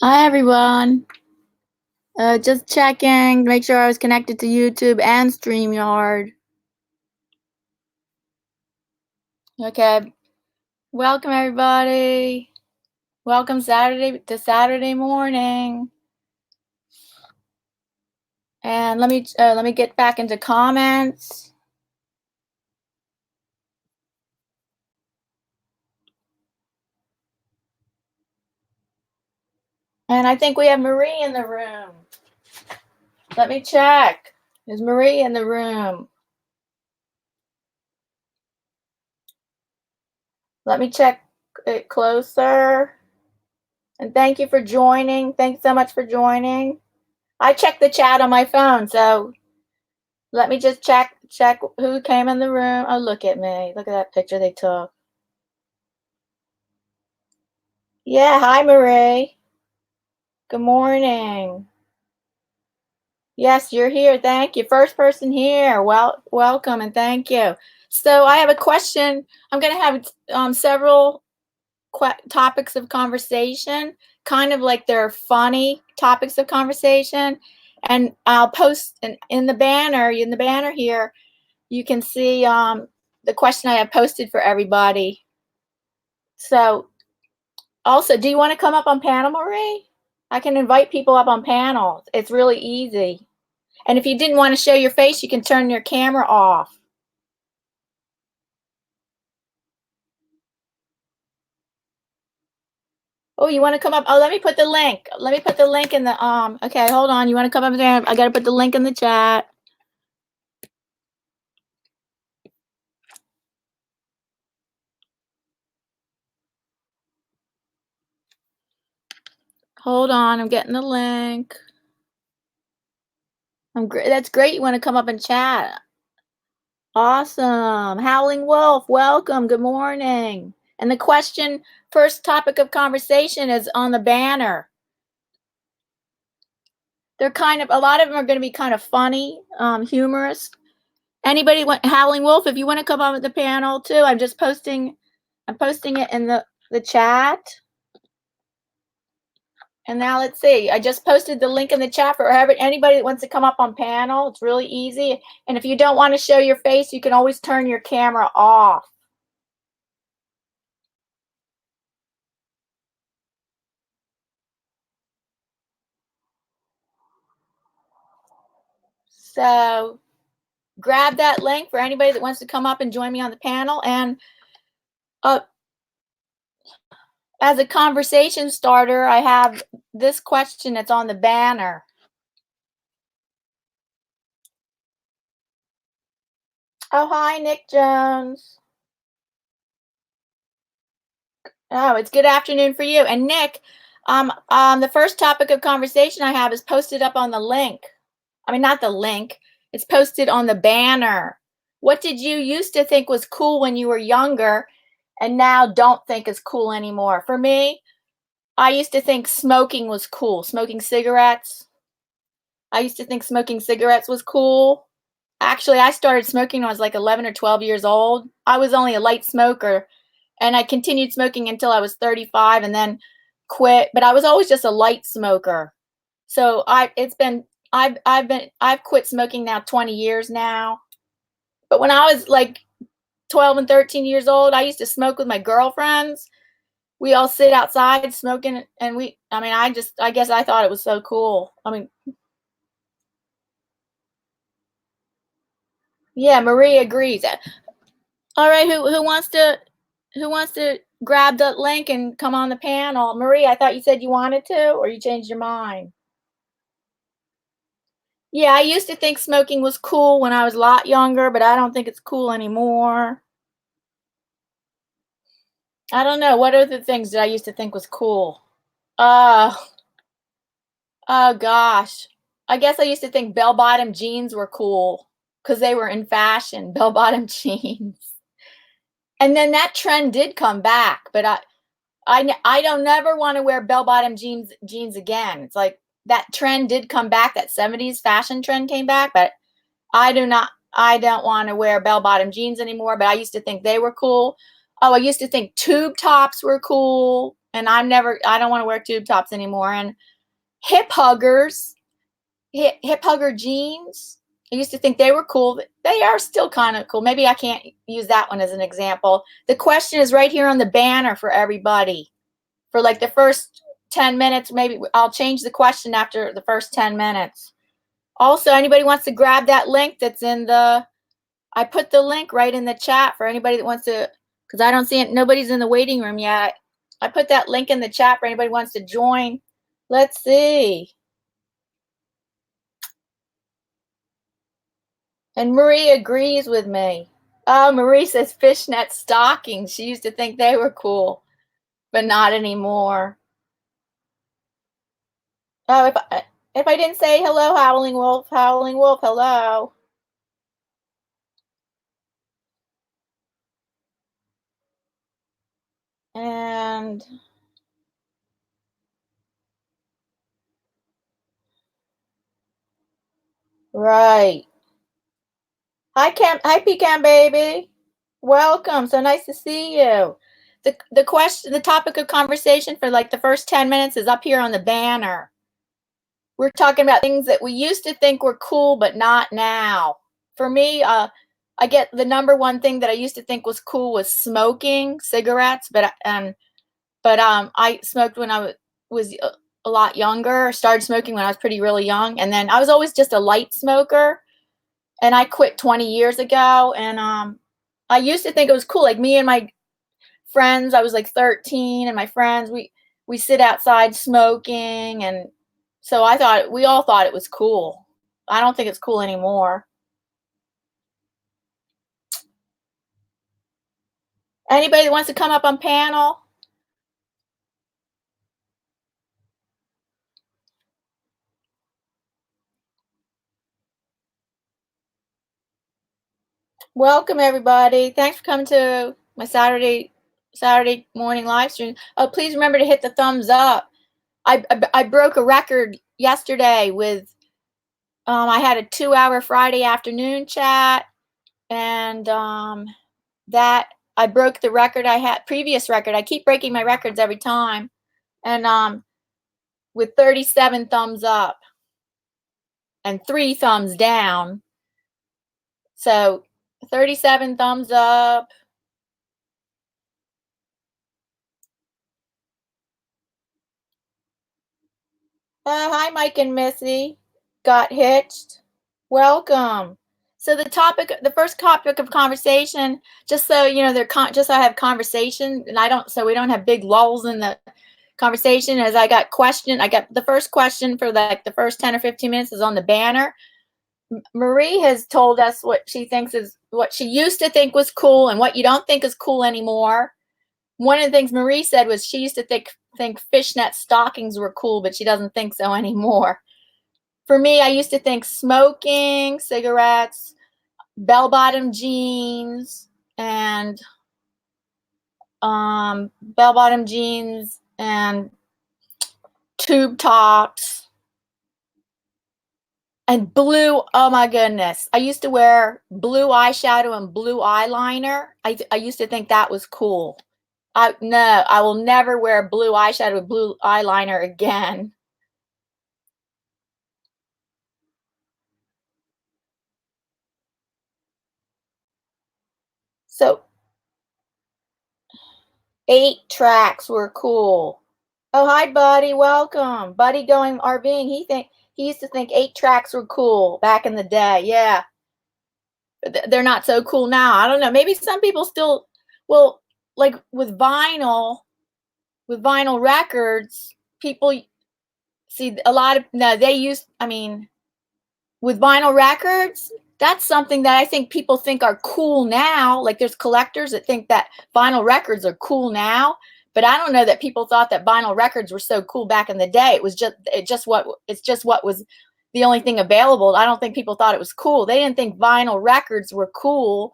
Hi everyone. Just checking, make sure I was connected to YouTube and StreamYard. Okay. Welcome everybody. Welcome Saturday morning. And let me get back into comments. And I think we have Marie in the room. Let me check. Is Marie in the room? Let me check it closer. And thank you for joining. Thanks so much for joining. I checked the chat on my phone, so let me just check who came in the room. Oh, look at me. Look at that picture they took. Yeah, hi Marie. Good morning. Yes, you're here. Thank you. First person here. Welcome and thank you. So I have a question. I'm going to have several topics of conversation, kind of like they're funny topics of conversation. And I'll post in the banner here, you can see the question I have posted for everybody. So also, do you want to come up on panel, Marie? I can invite people up on panel. It's really easy. And if you didn't want to show your face, you can turn your camera off. Oh, you want to come up? Oh, let me put the link. Let me put the link in the okay, hold on. You want to come up there? I got to put the link in the chat. Hold on, I'm getting the link. That's great. You want to come up and chat. Awesome. Howling Wolf, welcome. Good morning. And the question, first topic of conversation is on the banner. They're a lot of them are going to be kind of funny, humorous. Anybody want Howling Wolf? If you want to come on with the panel too, I'm posting it in the chat. And now let's see. I just posted the link in the chat for anybody that wants to come up on panel. It's really easy. And if you don't want to show your face, you can always turn your camera off. So grab that link for anybody that wants to come up and join me on the panel. And as a conversation starter, I have this question that's on the banner. Oh, hi, Nick Jones. Oh, it's good afternoon for you. And Nick, the first topic of conversation I have is posted up on the link. I mean, not the link. It's posted on the banner. What did you used to think was cool when you were younger and now don't think is cool anymore? For me, I used to think smoking was cool, smoking cigarettes. I used to think smoking cigarettes was cool. Actually, I started smoking when I was like 11 or 12 years old. I was only a light smoker, and I continued smoking until I was 35 and then quit, but I was always just a light smoker. So I've quit smoking now 20 years now. But when I was like 12 and 13 years old, I used to smoke with my girlfriends. We all sit outside smoking, and I guess I thought it was so cool. I mean, yeah, Marie agrees. All right, who wants to grab the link and come on the panel? Marie, I thought you said you wanted to, or you changed your mind. Yeah, I used to think smoking was cool when I was a lot younger, but I don't think it's cool anymore. I don't know. What other things did I used to think was cool? Uh, oh gosh. I guess I used to think bell-bottom jeans were cool because they were in fashion, bell-bottom jeans. And then that trend did come back, but I don't never want to wear bell-bottom jeans again. It's like that trend did come back, that 70s fashion trend came back, but I don't want to wear bell-bottom jeans anymore, but I used to think they were cool. Oh, I used to think tube tops were cool. and I don't want to wear tube tops anymore. And hip huggers, hip hugger jeans. I used to think they were cool. They are still kind of cool. Maybe I can't use that one as an example. The question is right here on the banner for everybody. For like the first 10 minutes, maybe I'll change the question after the first 10 minutes. Also, anybody wants to grab that link that's in the, I put the link right in the chat for anybody that wants to, because I don't see it, nobody's in the waiting room yet. I put that link in the chat for anybody who wants to join. Let's see. And Marie agrees with me. Oh, Marie says fishnet stockings. She used to think they were cool, but not anymore. Oh, if I didn't say hello, Howling Wolf, hello. And right. Hi Pecan baby. Welcome. So nice to see you. The question, the topic of conversation for like the first 10 minutes is up here on the banner. We're talking about things that we used to think were cool, but not now. For me, I get the number one thing that I used to think was cool was smoking cigarettes, but I smoked when I was a lot younger. Started smoking when I was really young, and then I was always just a light smoker. And I quit 20 years ago, and I used to think it was cool. Like me and my friends, I was like 13, and my friends, we sit outside smoking, and so we all thought it was cool. I don't think it's cool anymore. Anybody that wants to come up on panel? Welcome everybody. Thanks for coming to my Saturday morning live stream. Oh, please remember to hit the thumbs up. I broke a record yesterday with I had a 2-hour Friday afternoon chat, and that I broke the record I had, previous record. I keep breaking my records every time, and with 37 thumbs up and 3 thumbs down. So 37 thumbs up. Hi, Mike and Missy. Got hitched. Welcome. So the first topic of conversation, just so you know, just so I have conversation, and so we don't have big lulls in the conversation. As I got the first question for like the first 10 or 15 minutes is on the banner. Marie has told us what she used to think was cool and what you don't think is cool anymore. One of the things Marie said was she used to think fishnet stockings were cool, but she doesn't think so anymore. For me, I used to think smoking, cigarettes, bell-bottom jeans, and bell-bottom jeans and tube tops and blue. Oh my goodness. I used to wear blue eyeshadow and blue eyeliner. I used to think that was cool. No, I will never wear blue eyeshadow with blue eyeliner again. So 8 tracks were cool. Oh, hi, Buddy. Welcome. Buddy going RVing. He used to think 8 tracks were cool back in the day. Yeah. They're not so cool now. I don't know. Maybe some people still, well, like with vinyl records, people see a lot of, no, with vinyl records, that's something that I think people think are cool now. Like there's collectors that think that vinyl records are cool now, but I don't know that people thought that vinyl records were so cool back in the day. It's just what was the only thing available. I don't think people thought it was cool. They didn't think vinyl records were cool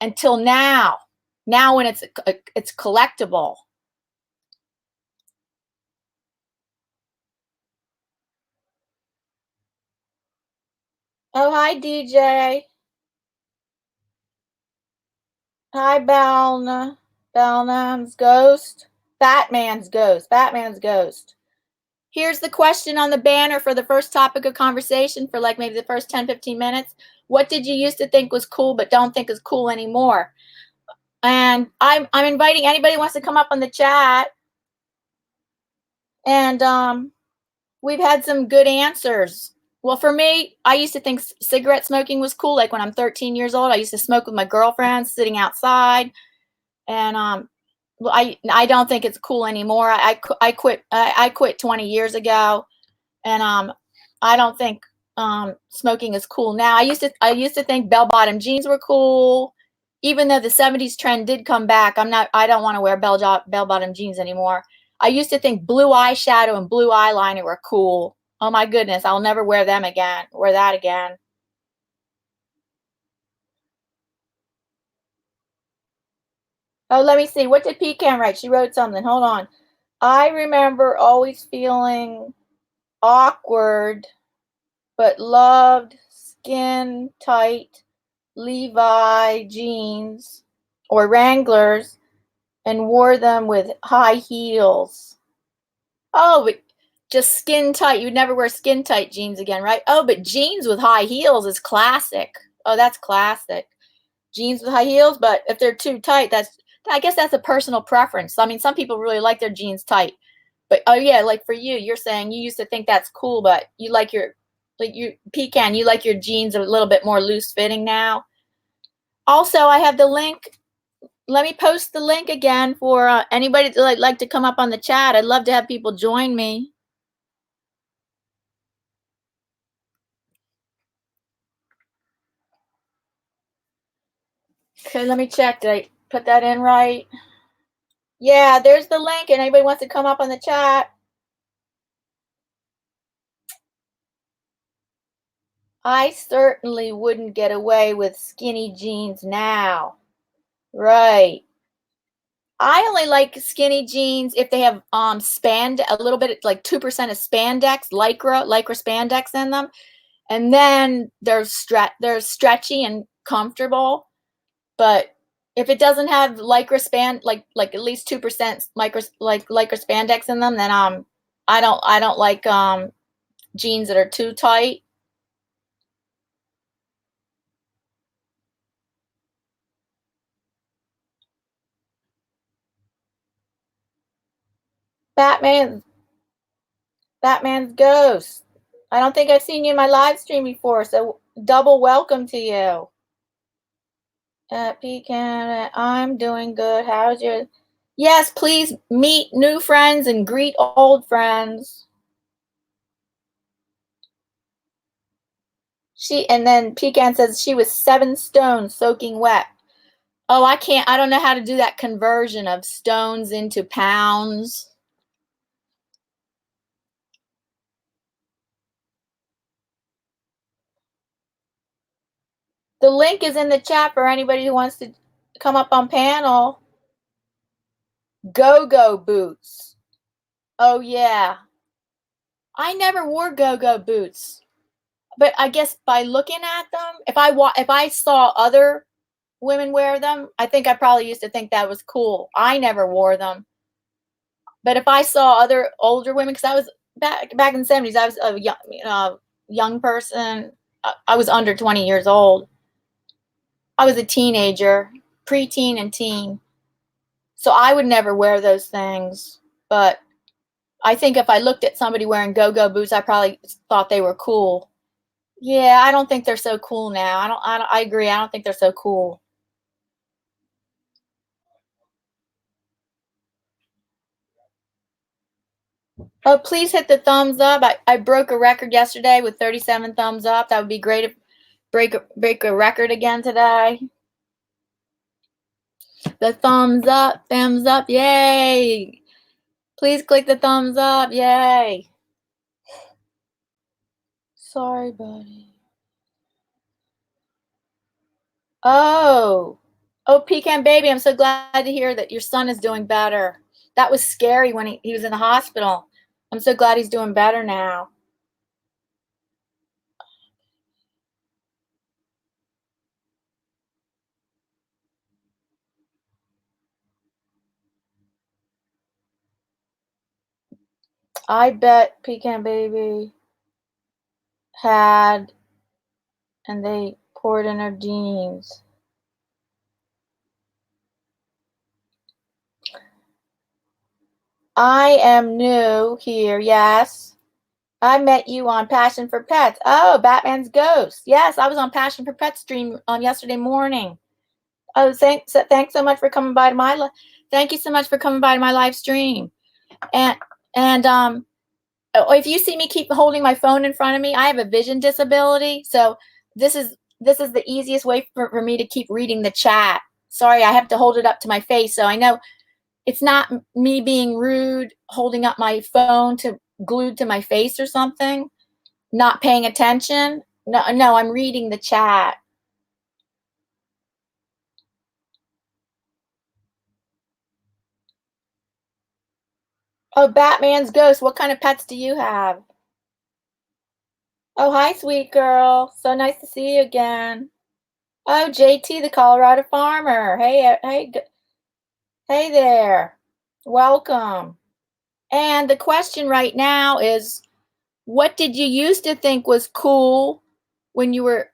until now. Now when it's collectible. Oh, hi, DJ. Hi, Balna. Balna's Ghost. Batman's ghost. Batman's ghost. Here's the question on the banner for the first topic of conversation for like maybe the first 10, 15 minutes. What did you used to think was cool but don't think is cool anymore? And I'm inviting anybody who wants to come up on the chat. And we've had some good answers. Well, for me, I used to think cigarette smoking was cool. Like when I'm 13 years old, I used to smoke with my girlfriends sitting outside. And well, I don't think it's cool anymore. I quit I quit 20 years ago, and I don't think smoking is cool now. I used to think bell bottom jeans were cool, even though the 70s trend did come back. I don't want to wear bell bottom jeans anymore. I used to think blue eyeshadow and blue eyeliner were cool. Oh my goodness, I'll never wear them again. Wear that again. Oh, let me see. What did Pecan write? She wrote something. Hold on. I remember always feeling awkward, but loved skin tight Levi jeans or Wranglers and wore them with high heels. Oh, but just skin tight. You'd never wear skin tight jeans again, right? Oh, but jeans with high heels is classic. Oh, that's classic. Jeans with high heels, but if they're too tight, I guess that's a personal preference. I mean, some people really like their jeans tight. But oh yeah, like for you, you're saying you used to think that's cool, but you like your Pecan, you like your jeans a little bit more loose fitting now. Also, I have the link. Let me post the link again for anybody to like to come up on the chat. I'd love to have people join me. Okay, let me check. Did I put that in right? Yeah, there's the link, and anybody wants to come up on the chat. I certainly wouldn't get away with skinny jeans now. Right. I only like skinny jeans if they have a little bit like 2% of spandex, lycra spandex in them. And then they're stretchy and comfortable. But if it doesn't have like at least 2% lycra spandex in them, then I don't like jeans that are too tight. Batman Batman's ghost. I don't think I've seen you in my live stream before, so double welcome to you. Pecan, I'm doing good. How's your? Yes, please meet new friends and greet old friends. And then Pecan says she was 7 stones soaking wet. Oh, I don't know how to do that conversion of stones into pounds. The link is in the chat for anybody who wants to come up on panel. Go-go boots. Oh yeah. I never wore go-go boots. But I guess by looking at them, if I saw other women wear them, I think I probably used to think that was cool. I never wore them. But if I saw other older women, because I was back in the 70s, I was a young person. I was under 20 years old. I was a teenager, preteen and teen. So I would never wear those things. But I think if I looked at somebody wearing go-go boots, I probably thought they were cool. Yeah, I don't think they're so cool now. I agree. I don't think they're so cool. Oh, please hit the thumbs up. I broke a record yesterday with 37 thumbs up. That would be great if break a record again today. The thumbs up, yay! Please click the thumbs up, yay! Sorry, buddy. Oh, Pecan Baby, I'm so glad to hear that your son is doing better. That was scary when he was in the hospital. I'm so glad he's doing better now. I bet Pecan Baby had, and they poured in her jeans. I am new here, yes. I met you on Passion for Pets. Oh, Batman's Ghost. Yes, I was on Passion for Pets stream on yesterday morning. Oh, thanks so much for coming by to thank you so much for coming by to my live stream. And and if you see me keep holding my phone in front of me, I have a vision disability, so this is the easiest way for me to keep reading the chat. Sorry, I have to hold it up to my face, so I know it's not me being rude, holding up my phone to glued to my face or something, not paying attention. No, no, I'm reading the chat. Oh, Batman's Ghost. What kind of pets do you have? Oh, hi, sweet girl. So nice to see you again. Oh, JT, the Colorado farmer. Hey there. Welcome. And the question right now is, what did you used to think was cool when you were,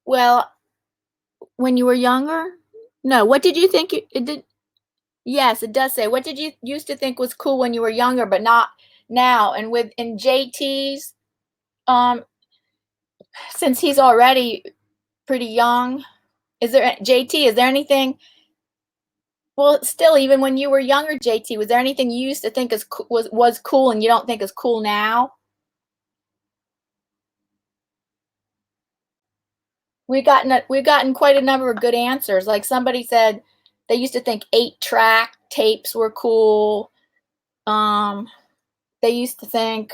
well, when you were younger? No, what did you think it did? Yes, it does say, what did you used to think was cool when you were younger, but not now? And with in JT's, um, since he's already pretty young, is there JT? Is there anything? Well, still, even when you were younger, JT, was there anything you used to think was cool and you don't think is cool now? We've gotten quite a number of good answers. Like somebody said, they used to think 8-track tapes were cool. Um, they used to think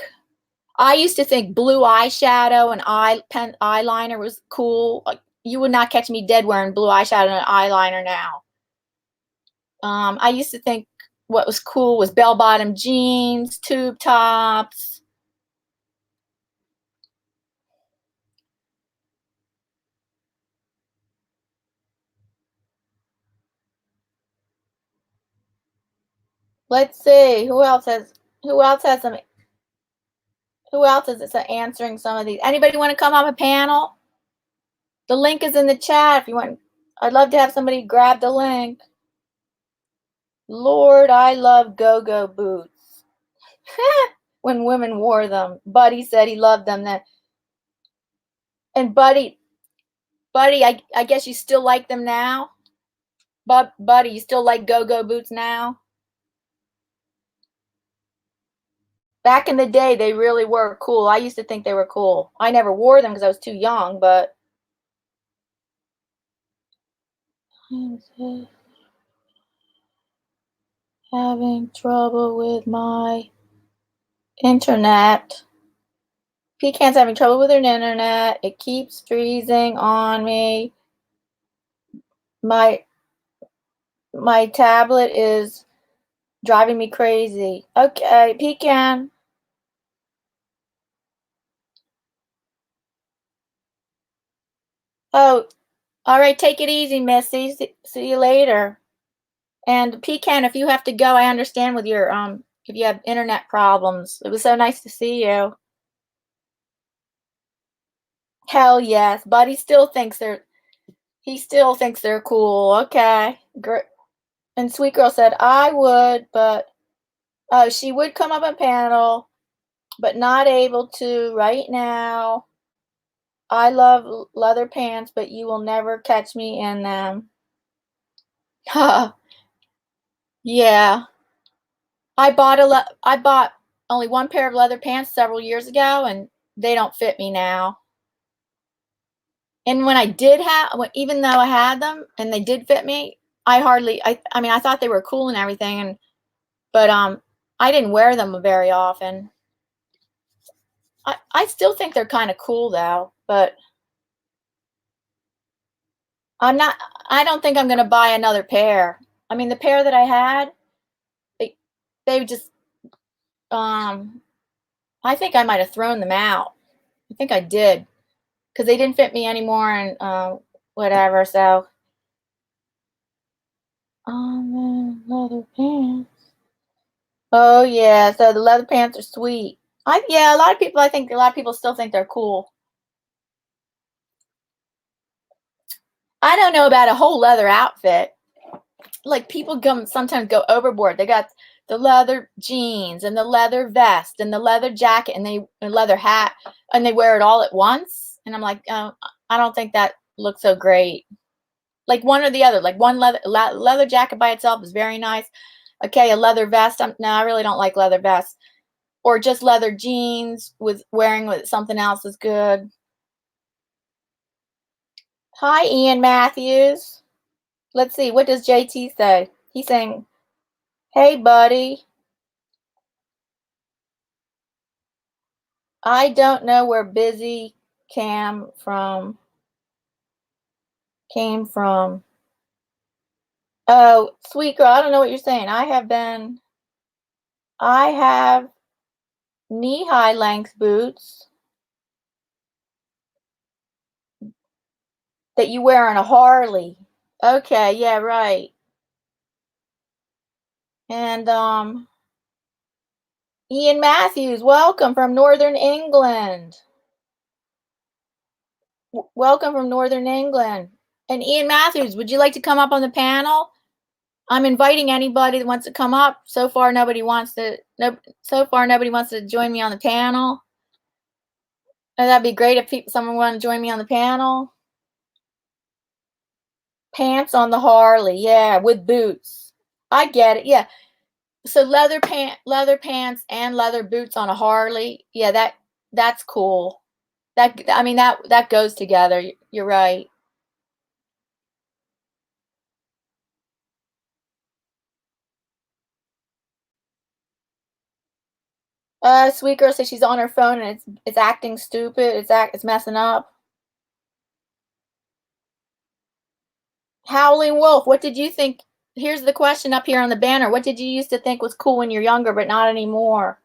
I used to think blue eyeshadow and eyeliner was cool. Like, you would not catch me dead wearing blue eyeshadow and eyeliner now. I used to think what was cool was bell-bottom jeans, tube tops. Let's see who else has some who else is answering some of these. Anybody want to come on a panel? The link is in the chat if you want. I'd love to have somebody grab the link. Lord, I love go-go boots. When women wore them. Buddy said he loved them then. And Buddy, I guess you still like them now? But Buddy, you still like go-go boots now? Back in the day, they really were cool. I used to think they were cool. I never wore them because I was too young, but having trouble with my internet. Pecan's having trouble with her internet. It keeps freezing on me. My tablet is driving me crazy. Okay, Pecan. Oh, all right. Take it easy, Missy. See you later. And Pecan, if you have to go, I understand with your if you have internet problems. It was so nice to see you. Hell yes, but he still thinks they're cool. Okay. And Sweet Girl said I would, but she would come up on panel, but not able to right now. I love leather pants, but you will never catch me in them. Yeah. I bought only one pair of leather pants several years ago, and they don't fit me now. And when I did even though I had them and they did fit me, I mean, I thought they were cool and everything, but I didn't wear them very often. I still think they're kind of cool though, but I'm not. I don't think I'm gonna buy another pair. I mean, the pair that I had, they they just um. I think I might have thrown them out. I think I did because they didn't fit me anymore and whatever. So leather pants. Oh yeah, so the leather pants are sweet. Yeah, a lot of people, I think a lot of people still think they're cool. I don't know about a whole leather outfit. Like people sometimes go overboard. They got the leather jeans and the leather vest and the leather jacket and a leather hat and they wear it all at once. And I'm like, oh, I don't think that looks so great. Like one or the other. Like one leather jacket by itself is very nice. Okay, a leather vest. No, I really don't like leather vests. Or just leather jeans with wearing with something else is good. Hi, Ian Matthews. Let's see. What does JT say? He's saying, "Hey, buddy. I don't know where busy came from. Oh, sweet girl, I don't know what you're saying. I have knee-high length boots that you wear on a Harley. Okay, yeah, right. And Ian Matthews, welcome from Northern England. Welcome from Northern England. And Ian Matthews, would you like to come up on the panel? I'm inviting anybody that wants to come up. So far, nobody wants to. No, so far nobody wants to join me on the panel. And that'd be great if someone wanted to join me on the panel. Pants on the Harley, yeah, with boots. I get it, yeah. So leather pants, and leather boots on a Harley. Yeah, that's cool. I mean that goes together. You're right. Sweet girl says she's on her phone and it's acting stupid. It's messing up. Howling Wolf, what did you think? Here's the question up here on the banner. What did you used to think was cool when you're younger, but not anymore?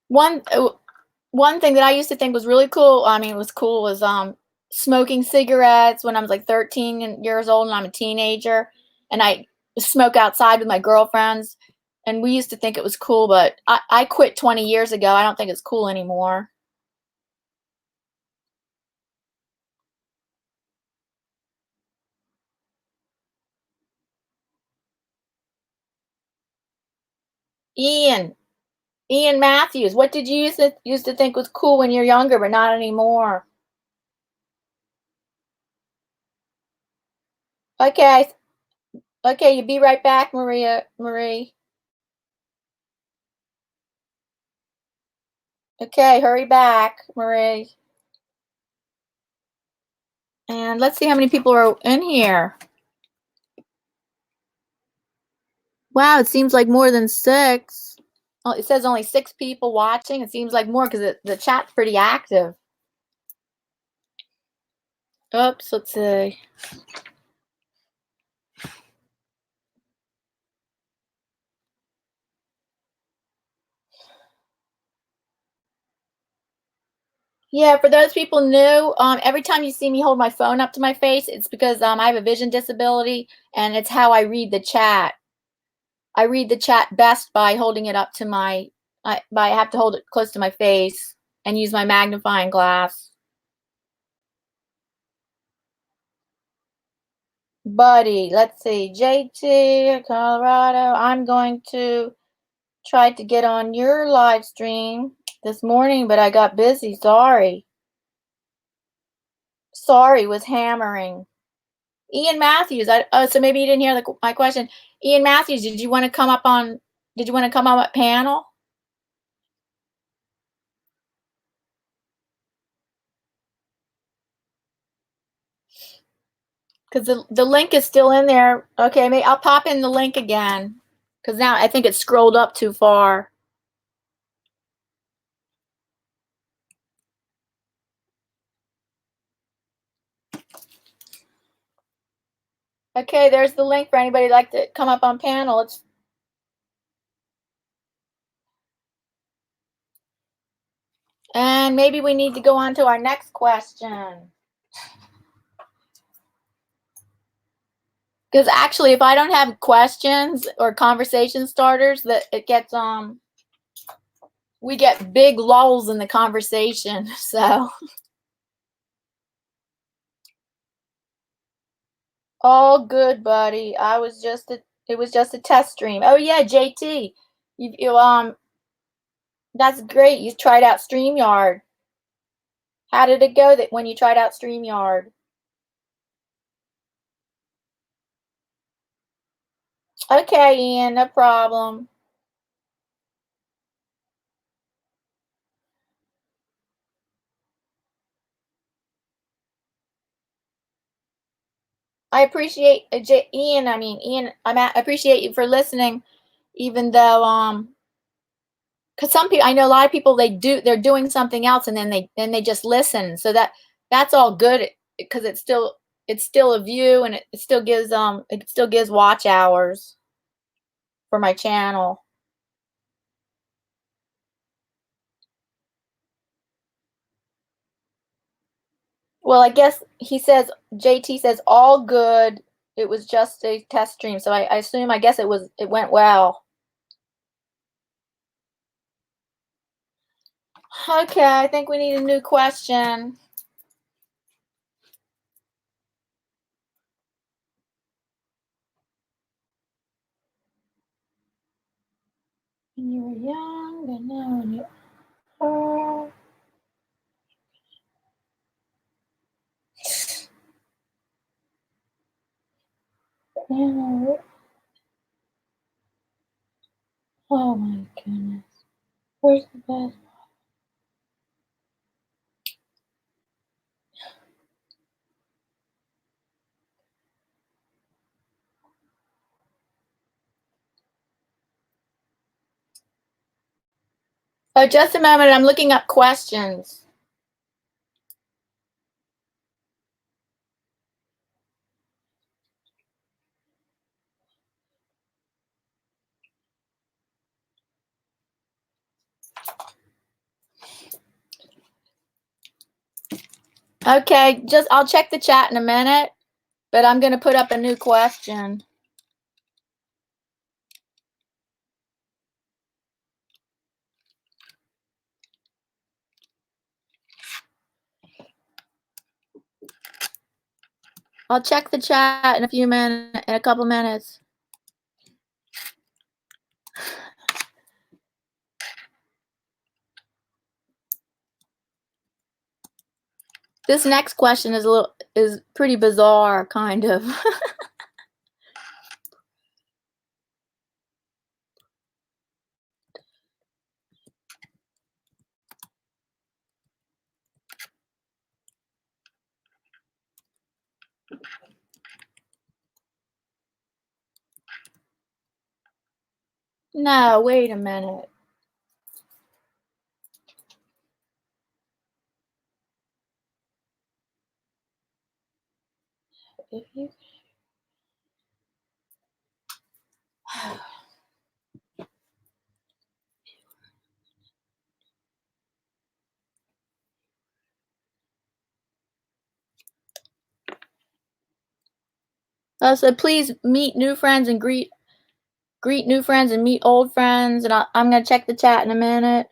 One one thing that I used to think was really cool. I mean, it was cool was smoking cigarettes when I was like 13 years old and I'm a teenager, and I smoke outside with my girlfriends, and we used to think it was cool, but I quit 20 years ago. I don't think it's cool anymore. Ian, Ian Matthews, what did you used to think was cool when you're younger, but not anymore? Okay, okay, you be right back, Marie. Okay, hurry back, Marie. And let's see how many people are in here. Wow, it seems like more than six. Oh, it says only 6 people watching. It seems like more because the chat's pretty active. Oops, let's see. Yeah, for those people new, every time you see me hold my phone up to my face, it's because I have a vision disability, and it's how I read the chat. I read the chat best by holding it up to I have to hold it close to my face and use my magnifying glass. Buddy, let's see. JT, Colorado. I'm going to try to get on your live stream this morning, but I got busy. Sorry. Sorry, was hammering. Ian Matthews. So maybe you didn't hear my question. Ian Matthews, did you want to come up on? Did you want to come on a panel? Because the link is still in there. Okay, maybe I'll pop in the link again. Because now I think it's scrolled up too far. Okay, there's the link for anybody who'd like to come up on panel. And maybe we need to go on to our next question. Because actually, if I don't have questions or conversation starters, that it gets we get big lulls in the conversation. So all good, buddy. It was just a test stream. Oh yeah, JT, you that's great. You tried out StreamYard. How did it go that when you tried out StreamYard? Okay, Ian, no problem. I appreciate Ian. I mean, Ian. I appreciate you for listening, even though because some people, I know a lot of people, they're doing something else and then they just listen. So that's all good because it's still a view and it still gives watch hours for my channel. Well, I guess JT says all good. It was just a test stream, so I assume, I guess it went well. Okay, I think we need a new question. When you were young, and now when you are. Oh my goodness. Where's the best? Oh, just a moment. I'm looking up questions. Okay, I'll check the chat in a minute, but I'm going to put up a new question. I'll check the chat in a couple minutes. This next question is pretty bizarre, kind of. No, wait a minute. If you so please meet new friends and greet new friends and meet old friends, and I'm going to check the chat in a minute.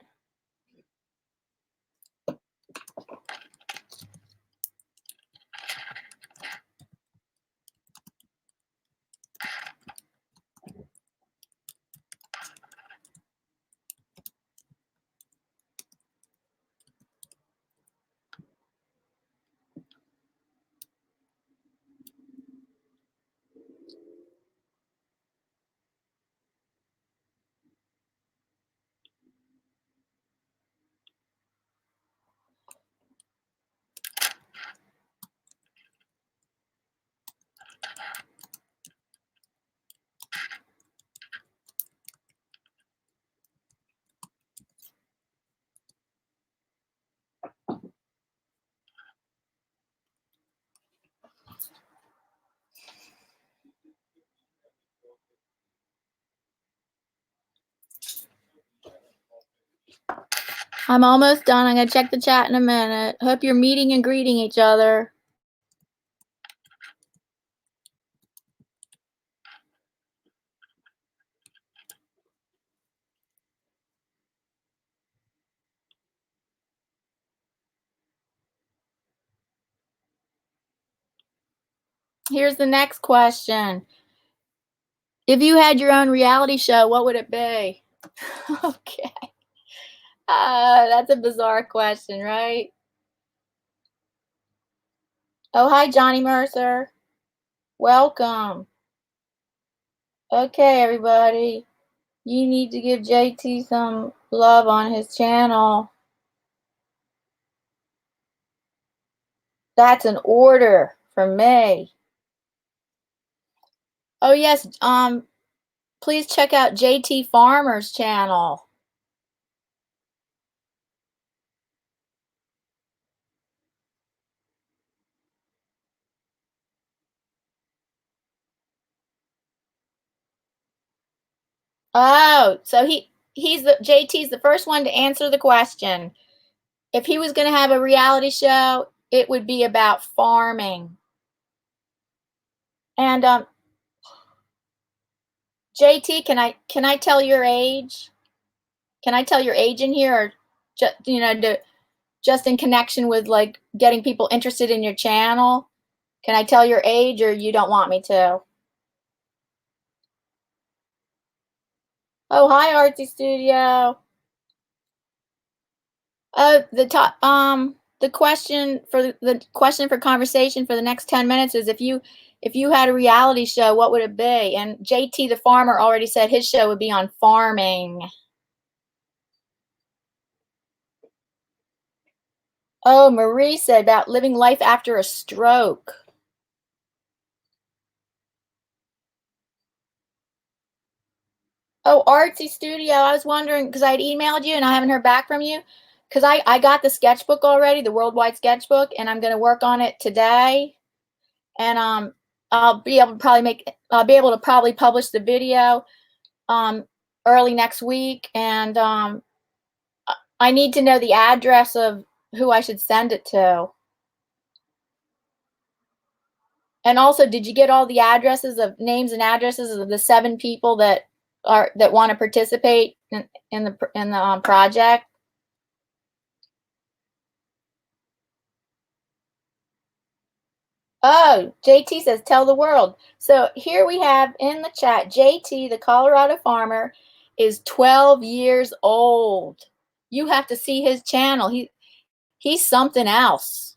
I'm almost done. I'm going to check the chat in a minute. Hope you're meeting and greeting each other. Here's the next question. If you had your own reality show, what would it be? Okay. That's a bizarre question, right? Oh, hi, Johnny Mercer. Welcome. Okay, everybody. You need to give JT some love on his channel. That's an order from me. Oh, yes. Please check out JT Farmer's channel. Oh, so JT's the first one to answer the question. If he was going to have a reality show, it would be about farming. And JT, can I tell your age? Can I tell your age in here, or just in connection with like getting people interested in your channel? Can I tell your age, or you don't want me to? Oh, hi, Artsy Studio. The question for conversation for the next 10 minutes is if you had a reality show, what would it be? And JT the farmer already said his show would be on farming. Oh, Marie said about living life after a stroke. Oh, Artsy Studio, I was wondering because I had emailed you and I haven't heard back from you because I got the sketchbook already, the worldwide sketchbook, and I'm going to work on it today. And I'll be able to probably publish the video early next week, and I need to know the address of who I should send it to. And also, did you get all the names and addresses of the 7 people that want to participate in the project? Oh, JT says, tell the world. So here we have in the chat, JT, the Colorado farmer, is 12 years old. You have to see his channel. He's something else.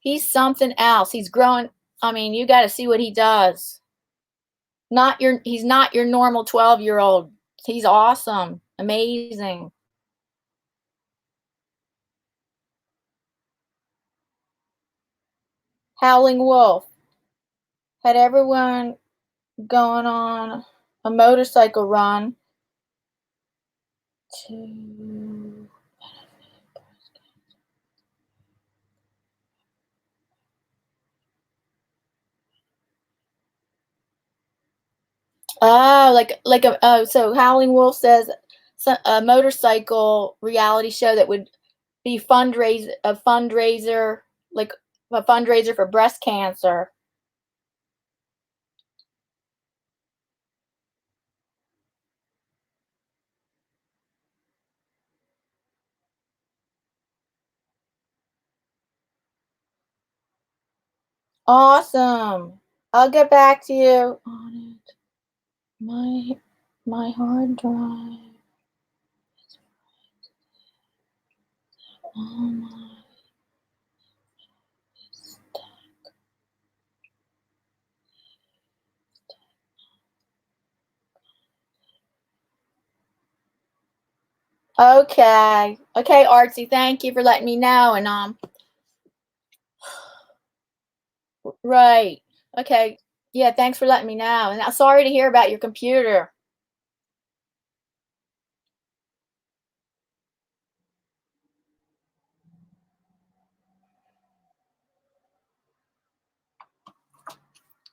He's something else. He's growing. I mean, you got to see what he does. He's not your normal 12-year-old. He's awesome. Amazing. Howling Wolf. Had everyone going on a motorcycle run to so Howling Wolf says a motorcycle reality show that would be fundraiser, like a fundraiser for breast cancer. Awesome. I'll get back to you on it. My hard drive is on my stuff. Okay. Okay, Artsy, thank you for letting me know. And right. Okay. Yeah, thanks for letting me know. And I'm sorry to hear about your computer.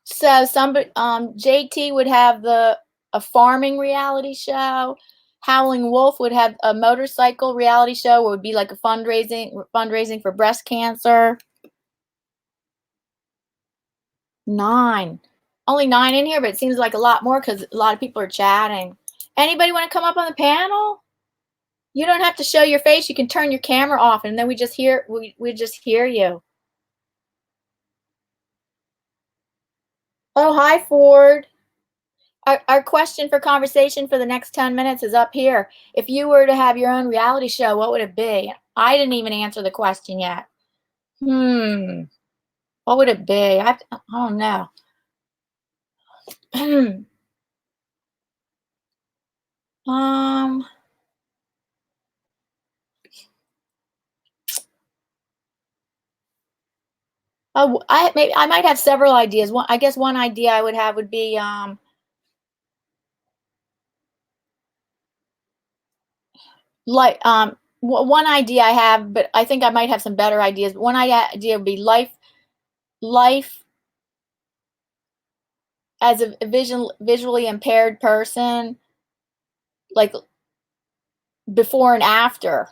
So JT would have a farming reality show. Howling Wolf would have a motorcycle reality show. It would be like a fundraising for breast cancer. 9. Only 9 in here, but it seems like a lot more because a lot of people are chatting. Anybody want to come up on the panel? You don't have to show your face. You can turn your camera off, and then we just hear you. Oh, hi, Ford. Our question for conversation for the next 10 minutes is up here. If you were to have your own reality show, what would it be? I didn't even answer the question yet. Hmm. What would it be? I don't know. um. Oh, I might have several ideas. One, I guess one idea I would have would be like one idea I have, but I think I might have some better ideas. But one idea would be life as a visually impaired person, like before and after.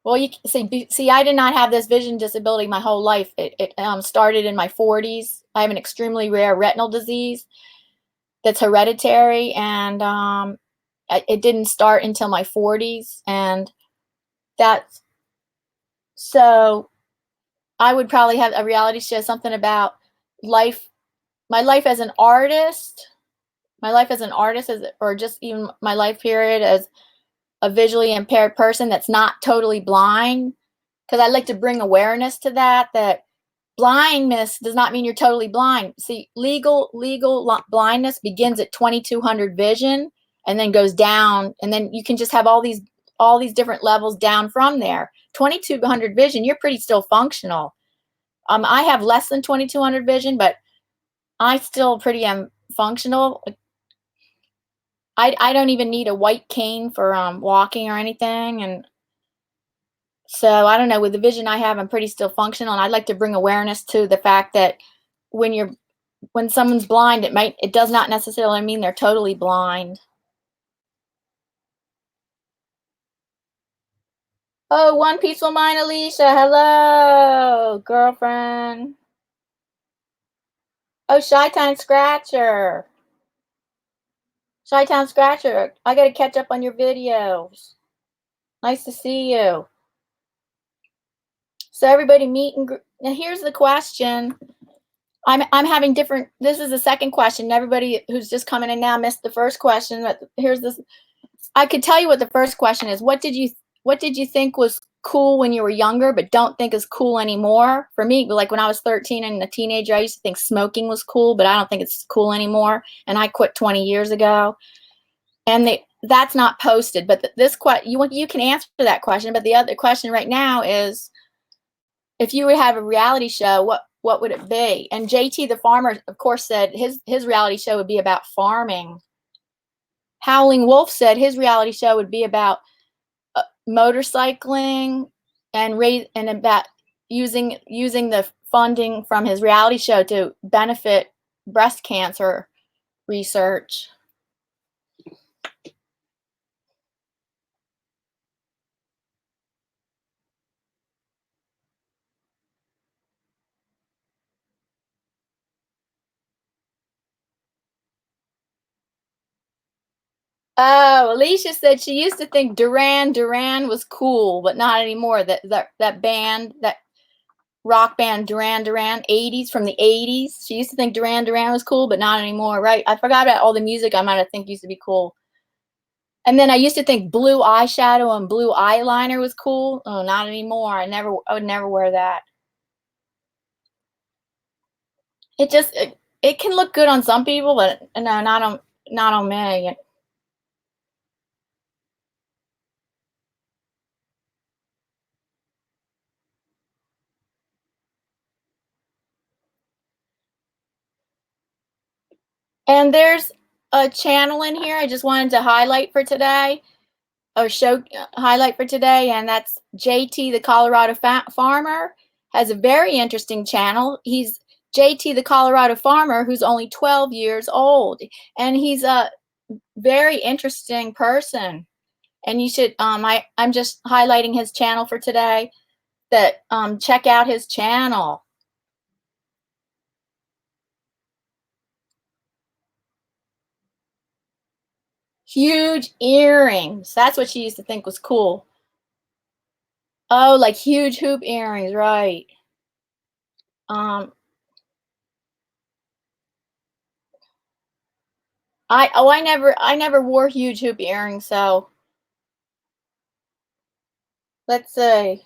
Well, you see, I did not have this vision disability my whole life. It started in my 40s. I have an extremely rare retinal disease that's hereditary, and it didn't start until my 40s. And that's so I would probably have a reality show, something about life, my life as an artist, or just even my life period as a visually impaired person that's not totally blind, because I like to bring awareness to that blindness does not mean you're totally blind. See, legal blindness begins at 2200 vision and then goes down, and then you can just have all these different levels down from there. 2200 vision, you're pretty still functional. I have less than 2200 vision, but I still pretty am functional. I don't even need a white cane for walking or anything, and so I don't know. With the vision I have, I'm pretty still functional, and I'd like to bring awareness to the fact that when you're when someone's blind, it does not necessarily mean they're totally blind. Oh, One Peaceful Mind, Alicia. Hello, girlfriend. Oh, Shy-Town Scratcher. Shy-Town Scratcher. I got to catch up on your videos. Nice to see you. So everybody meet and now here's the question. I'm having different. This is the second question. Everybody who's just coming in now missed the first question. But here's this. I could tell you what the first question is. What did you think was cool when you were younger, but don't think is cool anymore? For me, like when I was 13 and a teenager, I used to think smoking was cool, but I don't think it's cool anymore. And I quit 20 years ago. And that's not posted. But this question, you can answer that question. But the other question right now is, if you would have a reality show, what would it be? And JT the farmer, of course, said his reality show would be about farming. Howling Wolf said his reality show would be about motorcycling and about using the funding from his reality show to benefit breast cancer research. Oh, Alicia said she used to think Duran Duran was cool, but not anymore. That band, that rock band Duran Duran, 80s, from the 80s. She used to think Duran Duran was cool, but not anymore, right? I forgot about all the music I might have think used to be cool. And then I used to think blue eyeshadow and blue eyeliner was cool. Oh, not anymore. I would never wear that. It can look good on some people, but no, not on me. And there's a channel in here I just wanted to highlight for today, or show highlight for today, and that's JT the Colorado Farmer. Has a very interesting channel. He's JT the Colorado Farmer, who's only 12 years old, and he's a very interesting person. And you should I'm just highlighting his channel for today. That check out his channel. Huge earrings. That's what she used to think was cool. Oh, like huge hoop earrings, right? Um, I never wore huge hoop earrings, so let's see.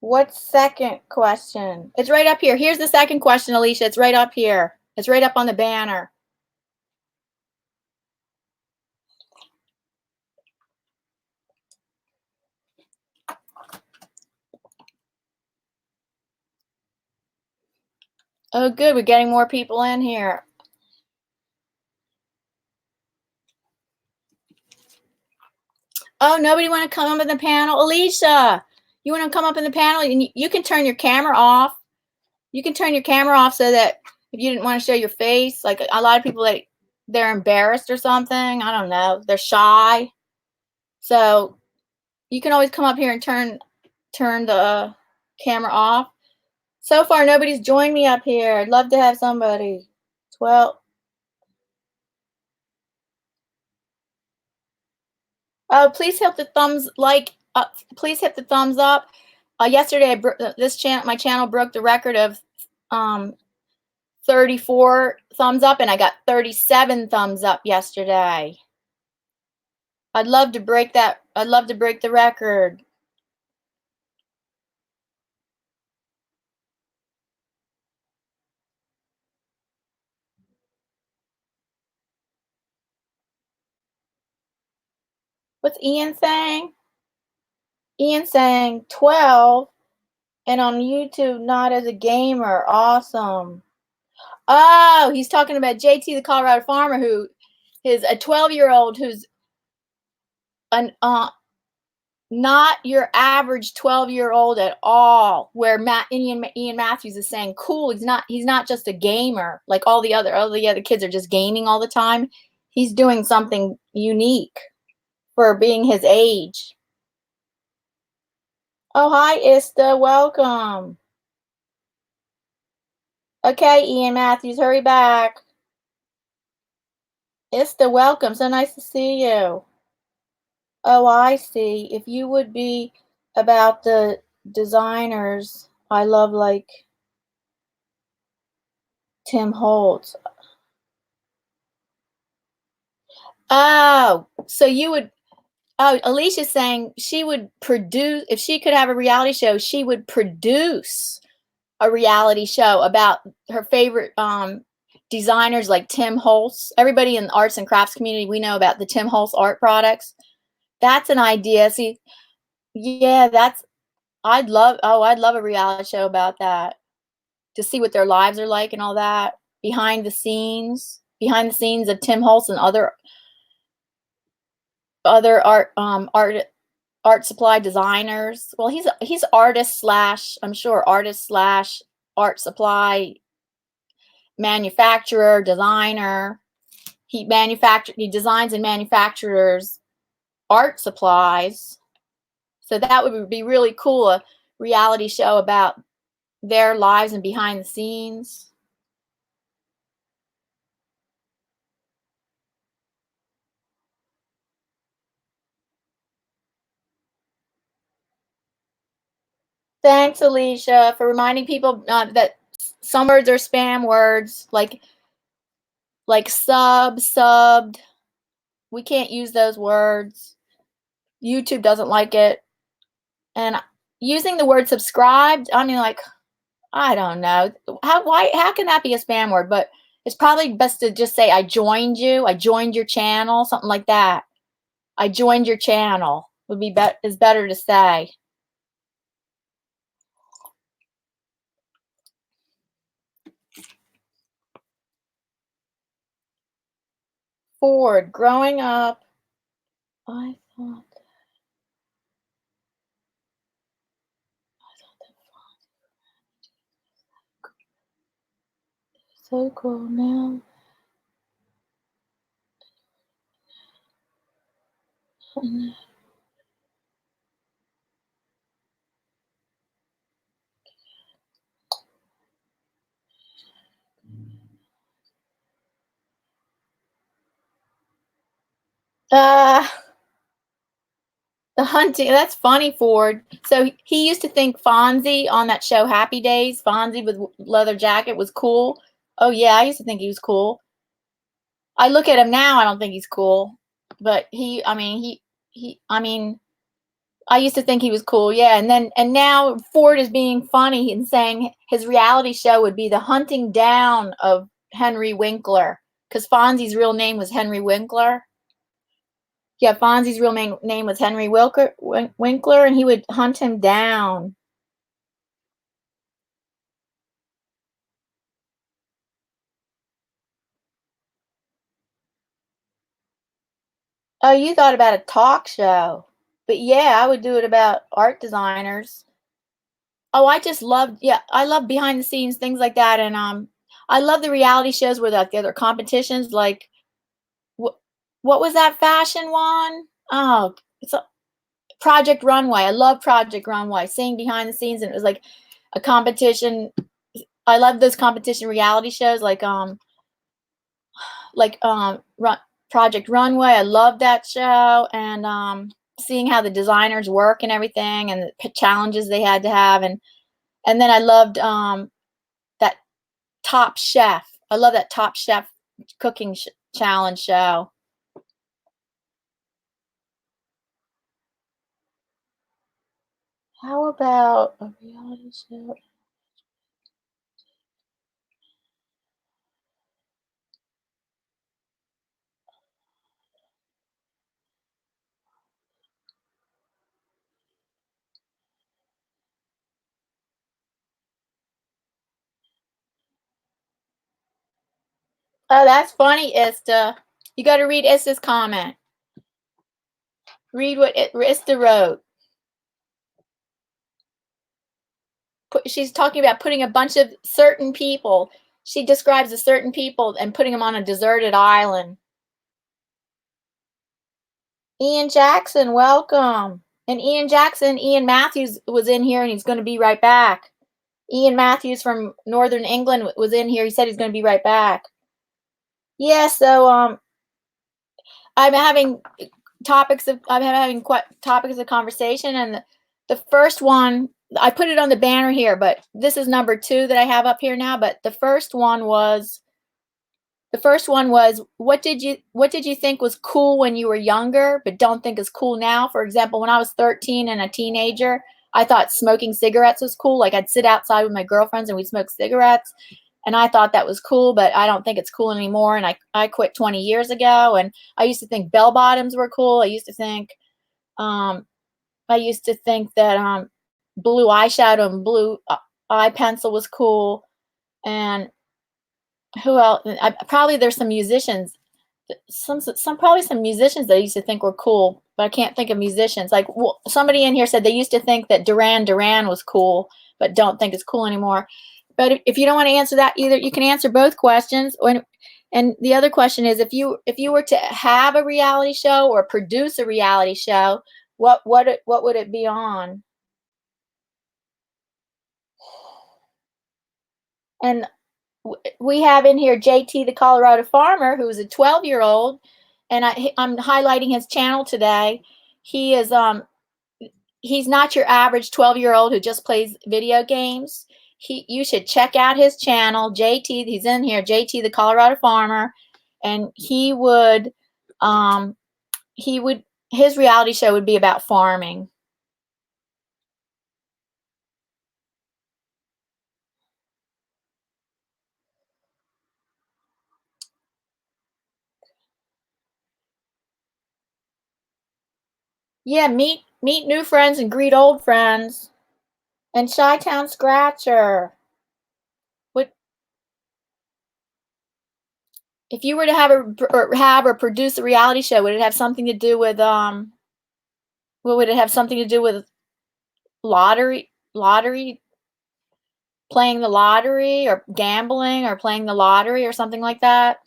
What's second question? It's right up here. Here's the second question, Alicia. It's right up here. It's right up on the banner. Oh, good. We're getting more people in here. Oh, nobody want to come up in the panel? Alicia, you want to come up in the panel? And you can turn your camera off. You can turn your camera off so that if you didn't want to show your face, like a lot of people, they're embarrassed or something. I don't know. They're shy. So you can always come up here and turn the camera off. So far, nobody's joined me up here. I'd love to have somebody. 12. Oh, please hit the thumbs like. Please hit the thumbs up. Yesterday, my channel broke the record of 34 thumbs up, and I got 37 thumbs up yesterday. I'd love to break that. I'd love to break the record. What's Ian saying? Ian saying 12, and on YouTube, not as a gamer. Awesome. Oh, he's talking about JT, the Colorado farmer, who is a 12-year-old who's not your average 12-year-old at all. Where Ian Matthews is saying, cool. He's not just a gamer like all the other kids are just gaming all the time. He's doing something unique for being his age. Oh, hi, Ista. Welcome. Okay, Ian Matthews, hurry back. Ista, welcome. So nice to see you. Oh, I see. If you would be about the designers I love, like Tim Holtz. Oh, so you would. Oh, Alicia's saying she would produce, if she could have a reality show, she would produce a reality show about her favorite designers like Tim Holtz. Everybody in the arts and crafts community, we know about the Tim Holtz art products. That's an idea. See, yeah, I'd love a reality show about that, to see what their lives are like and all that, behind the scenes of Tim Holtz and other art supply designers. Well, he's artist slash, I'm sure, artist slash art supply manufacturer, designer. He designs and manufactures art supplies. So that would be really cool, a reality show about their lives and behind the scenes. Thanks, Alicia, for reminding people that some words are spam words, like subbed. We can't use those words. YouTube doesn't like it. And using the word subscribed, I mean, like, I don't know. How can that be a spam word? But it's probably best to just say, I joined you. I joined your channel, something like that. I joined your channel is better to say. Ford, growing up, I thought that so cool now. The hunting, that's funny, Ford. So he used to think Fonzie on that show Happy Days, Fonzie with leather jacket was cool. Oh yeah, I used to think he was cool. I look at him now, I don't think he's cool, but I mean, I used to think he was cool, yeah, and now Ford is being funny and saying his reality show would be the hunting down of Henry Winkler, because Fonzie's real name was Henry Winkler. Yeah, Fonzie's real name was Henry Winkler, and he would hunt him down. Oh, you thought about a talk show. But yeah, I would do it about art designers. Oh, I just love, yeah, I love behind the scenes things like that, and I love the reality shows where like the other competitions, like what what was that fashion one? Oh, it's a Project Runway. I love Project Runway. Seeing behind the scenes, and it was a competition. I love those competition reality shows, Run Project Runway. I love that show, and seeing how the designers work and everything, and the challenges they had to have, and then I loved that Top Chef. I love that Top Chef cooking challenge show. How about a reality show? Oh, that's funny, Ista. You got to read Ista's comment. Read what Ista wrote. She's talking about putting a bunch of certain people. She describes a certain people and putting them on a deserted island. Ian Jackson, welcome. And Ian Matthews was in here, and he's going to be right back. Ian Matthews from Northern England was in here. He said he's going to be right back. Yeah, so I'm having I'm having quite topics of conversation, and the first one I put it on the banner here, but this is number 2 that I have up here now. But the first one was what did you think was cool when you were younger, but don't think is cool now? For example, when I was 13 and a teenager, I thought smoking cigarettes was cool. Like I'd sit outside with my girlfriends and we'd smoke cigarettes, and I thought that was cool, but I don't think it's cool anymore. And I quit 20 years ago, and I used to think bell bottoms were cool. Um, I used to think that blue eyeshadow and blue eye pencil was cool. And who else? Probably there's some musicians, probably some musicians that I used to think were cool, but I can't think of musicians. Like somebody in here said they used to think that Duran Duran was cool, but don't think it's cool anymore. But if you don't want to answer that either, you can answer both questions. And the other question is, if you were to have a reality show or produce a reality show, what would it be on? And we have in here JT the Colorado Farmer, who is a 12-year-old, and I'm highlighting his channel today. He is he's not your average 12-year-old who just plays video games. You should check out his channel, JT. He's in here, JT the Colorado Farmer, and um he would his reality show would be about farming. Yeah, meet new friends and greet old friends. And Chi-Town Scratcher. What if you were to have or produce a reality show? Would it have something to do with what would it have something to do with lottery, playing the lottery, or gambling, or playing the lottery, or something like that?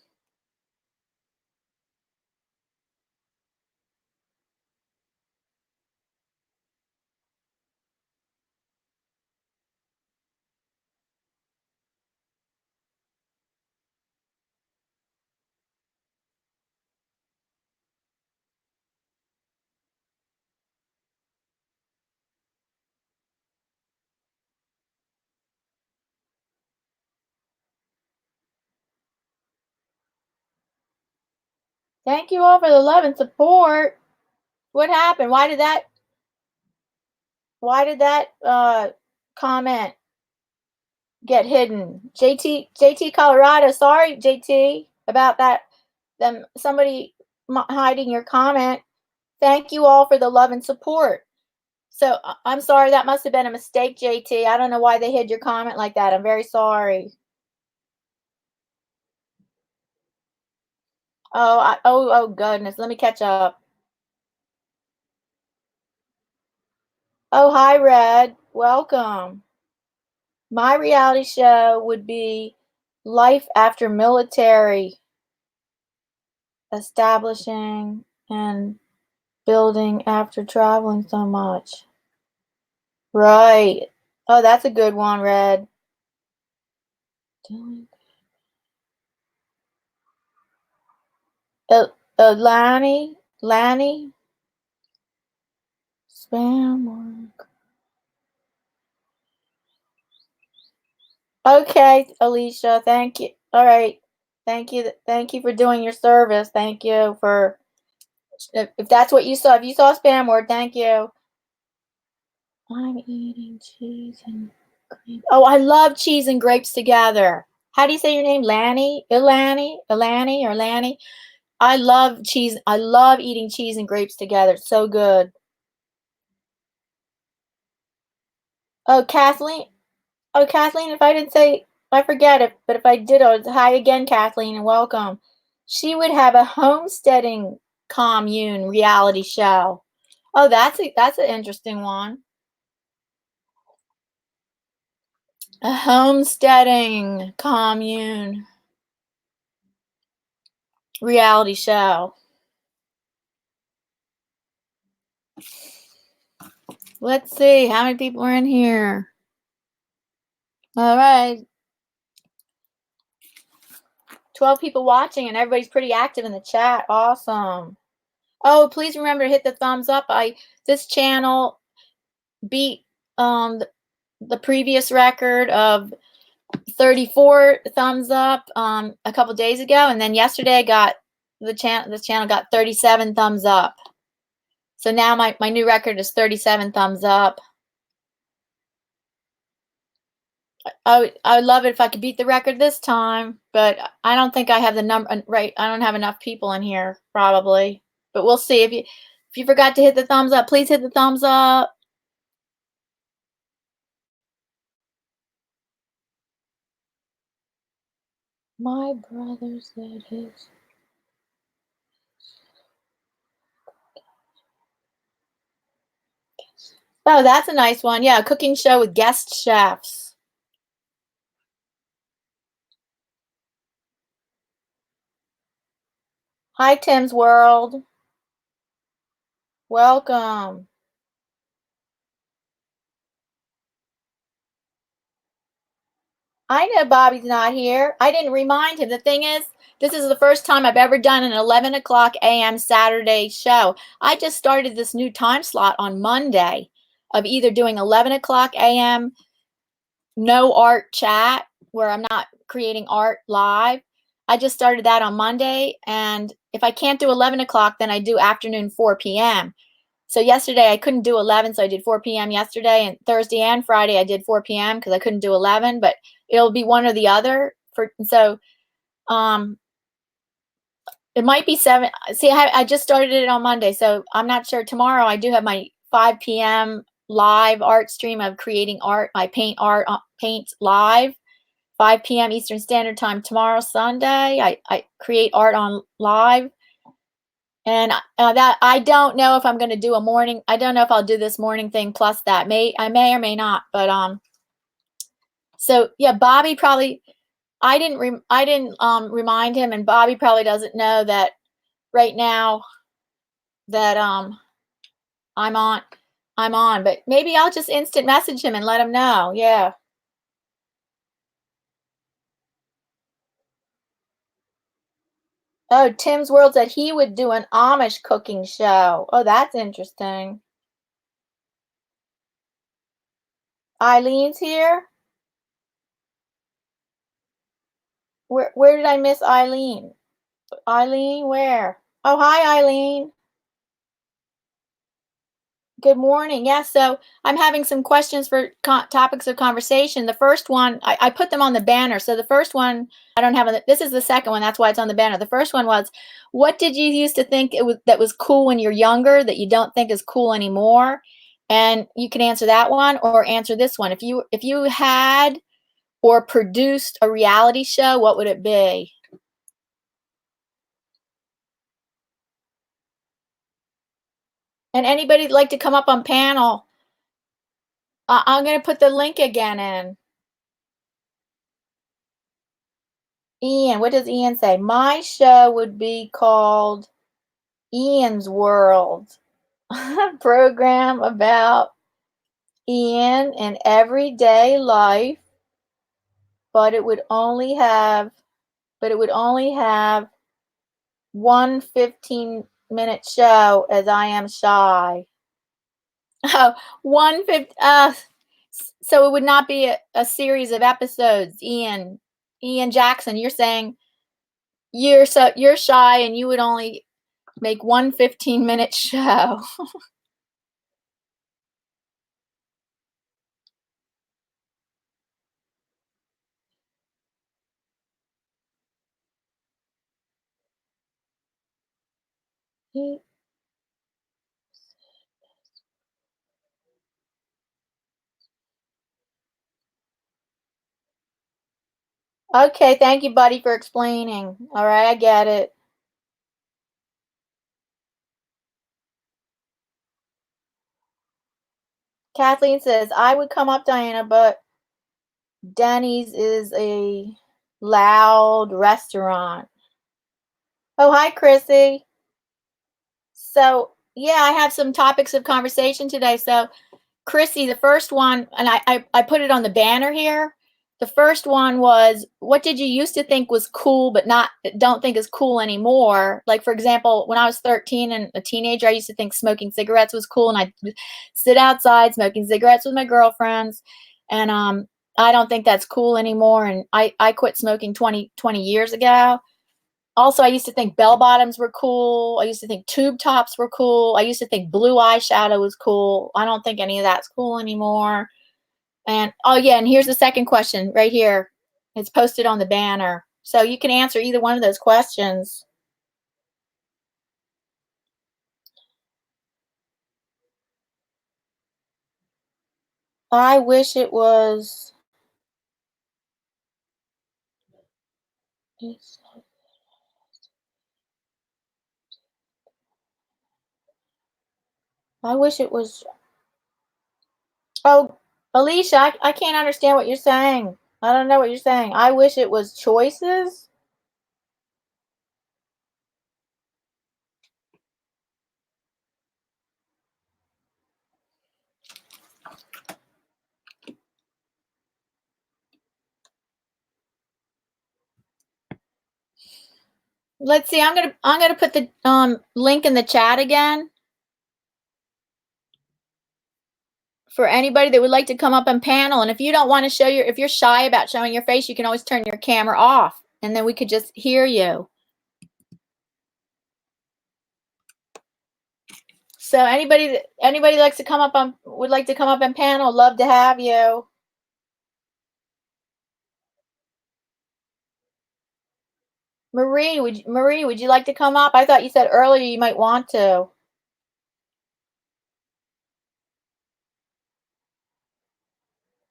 Thank you all for the love and support. What happened? Why did that comment get hidden? JT Colorado, sorry JT about that, them somebody hiding your comment. Thank you all for the love and support. So I'm sorry, that must have been a mistake, JT. I don't know why they hid your comment like that. I'm very sorry. Oh goodness, let me catch up. Oh, hi Red, welcome. My reality show would be life after military, establishing and building after traveling so much. Right. Oh, that's a good one, Red. Lanny, spam work. Okay, Alicia, thank you. All right. Thank you for doing your service. Thank you for if that's what you saw. If you saw spam word, thank you. I'm eating cheese and grapes. Oh, I love cheese and grapes together. How do you say your name? Lanny? Ilani or Lanny? I love cheese. I love eating cheese and grapes together. It's so good. Oh, Kathleen. Oh, Kathleen, if I didn't say, I forget it, but if I did, oh, hi again, Kathleen, and welcome. She would have a homesteading commune reality show. Oh, that's an interesting one. A homesteading commune reality show. Let's see how many people are in here. All right. 12 people watching and everybody's pretty active in the chat. Awesome. Oh, please remember to hit the thumbs up. This channel beat the previous record of 34 thumbs up a couple days ago, and then yesterday I got the channel got 37 thumbs up. So now my new record is 37 thumbs up. I would love it if I could beat the record this time, but I don't think I have the number right. I don't have enough people in here probably, but we'll see. If you forgot to hit the thumbs up, please hit the thumbs up. My brother said his. Oh, that's a nice one. Yeah, a cooking show with guest chefs. Hi, Tim's World. Welcome. I know Bobby's not here. I didn't remind him. The thing is, this is the first time I've ever done an 11 o'clock a.m. Saturday show. I just started this new time slot on Monday of either doing 11 o'clock a.m. no art chat, where I'm not creating art live. I just started that on Monday. And if I can't do 11 o'clock, then I do afternoon 4 p.m. So yesterday I couldn't do 11, so I did 4 p.m. yesterday, and Thursday and Friday I did 4 p.m. because I couldn't do 11, but it'll be one or the other. Um, it might be 7. See, I just started it on Monday, so I'm not sure. Tomorrow I do have my 5 p.m. live art stream of creating art. I paint live, 5 p.m. Eastern Standard Time tomorrow, Sunday. I create art on live. And that I don't know if I'm going to do a morning. I don't know if I'll do this morning thing plus that. I may or may not. But so yeah, Bobby probably. I didn't remind him, and Bobby probably doesn't know that right now that I'm on. I'm on, but maybe I'll just instant message him and let him know. Yeah. Oh, Tim's World said he would do an Amish cooking show. Oh, that's interesting. Eileen's here. Where did I miss Eileen? Eileen, where? Oh, hi, Eileen. Good morning. Yeah, so I'm having some questions for topics of conversation. The first one, I put them on the banner. So the first one, I don't have. This is the second one. That's why it's on the banner. The first one was, what did you used to think it was that was cool when you're younger that you don't think is cool anymore? And you can answer that one or answer this one. If you had or produced a reality show, what would it be? And anybody like to come up on panel? I'm going to put the link again in. Ian, what does Ian say? My show would be called Ian's World. Program about Ian and everyday life, but it would only have one 15-minute show as I am shy. Oh, one 50, so it would not be a series of episodes. Ian Jackson, you're saying you're shy and you would only make one 15-minute show. Okay, thank you, buddy, for explaining. All right, I get it. Kathleen says, I would come up, Diana, but Denny's is a loud restaurant. Oh, hi, Chrissy. So, yeah, I have some topics of conversation today. So, Chrissy, the first one, and I put it on the banner here. The first one was, what did you used to think was cool, but don't think is cool anymore? Like, for example, when I was 13 and a teenager, I used to think smoking cigarettes was cool, and I'd sit outside smoking cigarettes with my girlfriends. And I don't think that's cool anymore. And I quit smoking 20 years ago. Also, I used to think bell bottoms were cool. I used to think tube tops were cool. I used to think blue eyeshadow was cool. I don't think any of that's cool anymore. And oh yeah, and here's the second question right here. It's posted on the banner. So you can answer either one of those questions. I wish it was I wish it was Oh, Alicia, I can't understand what you're saying. I don't know what you're saying. I wish it was choices. Let's see. I'm gonna put the link in the chat again for anybody that would like to come up and panel. And if you don't want to if you're shy about showing your face, you can always turn your camera off, and then we could just hear you. So anybody likes to come up on would like to come up and panel, love to have you. Marie, would you like to come up? I thought you said earlier you might want to.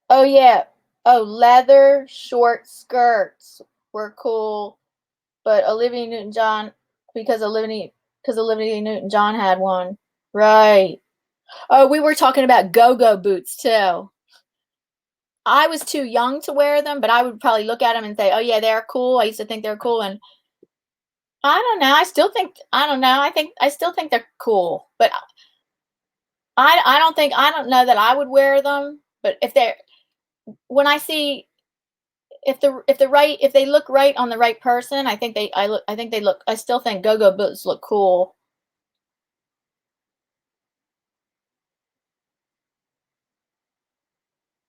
Oh yeah. Oh, leather short skirts were cool, but Olivia Newton-John because Olivia Newton-John had one. Right. Oh, we were talking about go-go boots too. I was too young to wear them, but I would probably look at them and say, "Oh yeah, they're cool." I used to think they're cool, and I don't know. I don't know. I still think they're cool, but I don't know that I would wear them. But if they're when I see if they look right on the right person, I think they look. I still think go-go boots look cool.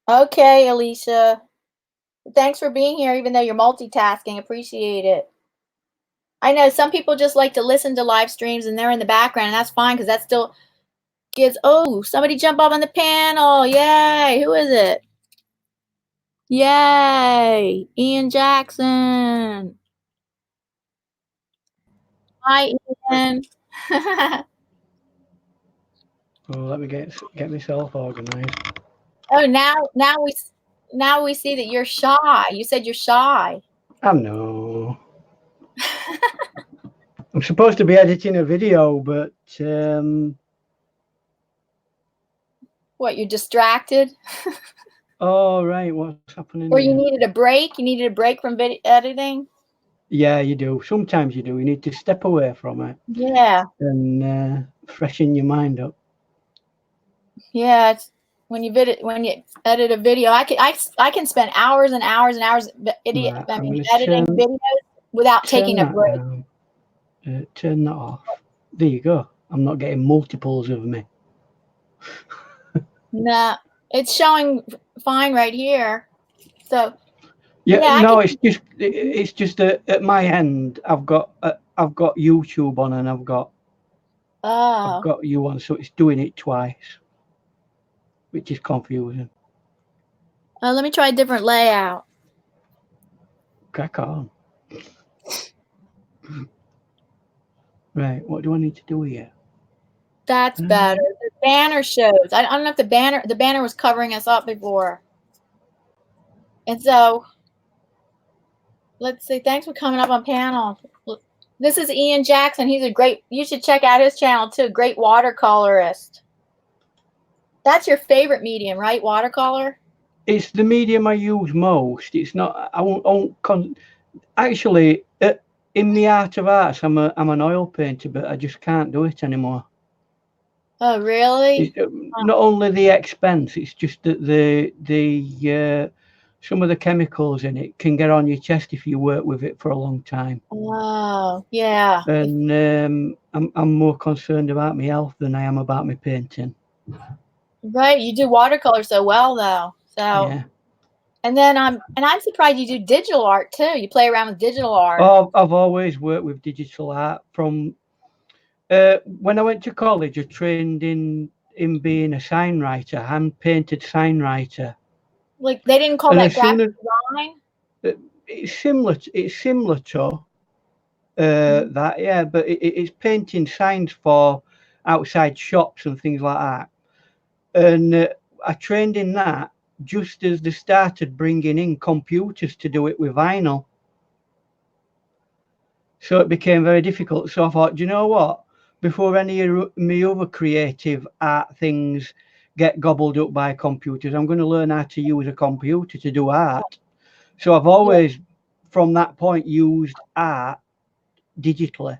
Okay, Alicia. Thanks for being here, even though you're multitasking. Appreciate it. I know some people just like to listen to live streams and they're in the background, and that's fine because that still gives. Oh, somebody jump up on the panel! Yay! Who is it? Yay! Ian Jackson. Hi, Ian. Oh, let me get myself organized. Oh, now we see that you're shy. You said you're shy. I know. I'm supposed to be editing a video, but What, you're distracted? oh right, what's happening Or here? you needed a break? You needed a break from video editing? Yeah, you do. Sometimes you do. You need to step away from it. Yeah. And freshen your mind up. Yeah, it's when you edit a video, I can spend hours and hours and hours editing videos without taking a break. Turn that off. There you go. I'm not getting multiples of me. No, it's showing fine right here. So yeah no, it's just at my end. I've got YouTube on and I've got you on, so it's doing it twice, which is confusing. Let me try a different layout. Crack on. Right, what do I need to do here? That's better. The banner shows. I don't know if the banner was covering us up before. And so, let's see. Thanks for coming up on panel. This is Ian Jackson. He's a great, you should check out his channel too. Great watercolorist. That's your favorite medium, right? Watercolor? It's the medium I use most. It's not, I won't actually, in the art of arts, I'm an oil painter, but I just can't do it anymore. Oh, really? Not only the expense, it's just that the some of the chemicals in it can get on your chest if you work with it for a long time. Oh, yeah. And I'm more concerned about my health than I am about my painting. Right, you do watercolor so well, though. So yeah. And then I'm surprised you do digital art too. You play around with digital art. Oh, I've always worked with digital art from when I went to college. I trained in being a sign writer, hand painted sign writer. Like they didn't call that graphic design? It's similar to that, yeah, but it's painting signs for outside shops and things like that. And I trained in that just as they started bringing in computers to do it with vinyl. So it became very difficult. So I thought, do you know what? Before any of my other creative art things get gobbled up by computers, I'm going to learn how to use a computer to do art. So I've always, from that point, used art digitally.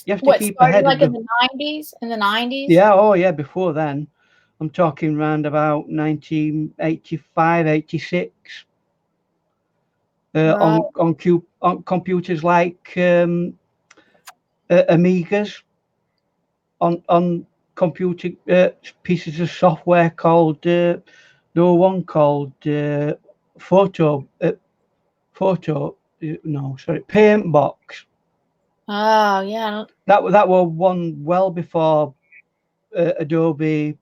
You have to keep ahead of in the 90s? In the 90s? Yeah, oh yeah, before then. I'm talking around about 1985, 86. On computers like Amigas, on computer pieces of software called there were one called Paintbox. Oh yeah. That was one well before Adobe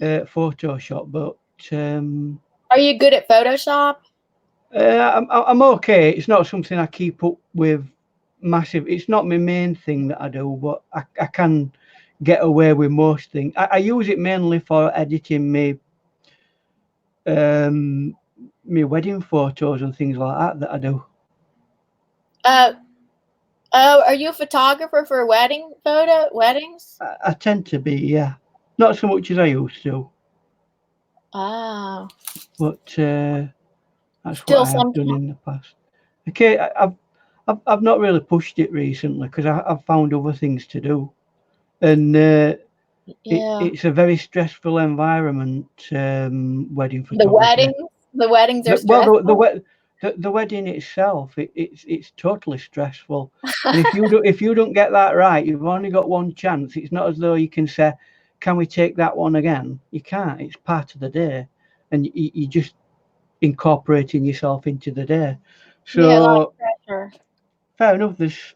Photoshop, but are you good at Photoshop? I'm okay. It's not something I keep up with massive. It's not my main thing that I do, but I can get away with most things. I use it mainly for editing me wedding photos and things like that I do. Are you a photographer for weddings? I tend to be, yeah. Not so much as I used to. Oh. But that's what I have done in the past. Okay, I've not really pushed it recently because I've found other things to do, and it's a very stressful environment. Wedding photography. The weddings are stressful. Well, the wedding itself, it's totally stressful. And if you don't get that right, you've only got one chance. It's not as though you can say, "Can we take that one again?" You can't. It's part of the day, and you just incorporating yourself into the day. So pressure. Fair enough. There's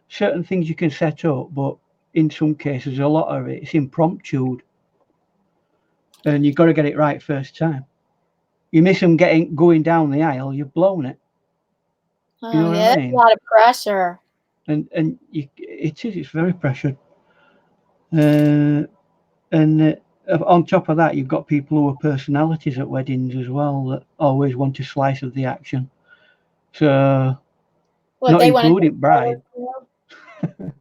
certain things you can set up, but in some cases, a lot of it's impromptu, and you've got to get it right first time. You miss them going down the aisle, you've blown it. You Oh know what yeah, I that's a mean? lot of pressure. And it's very pressured. And on top of that, you've got people who are personalities at weddings as well that always want a slice of the action. So, What not they want to including take bride. photos.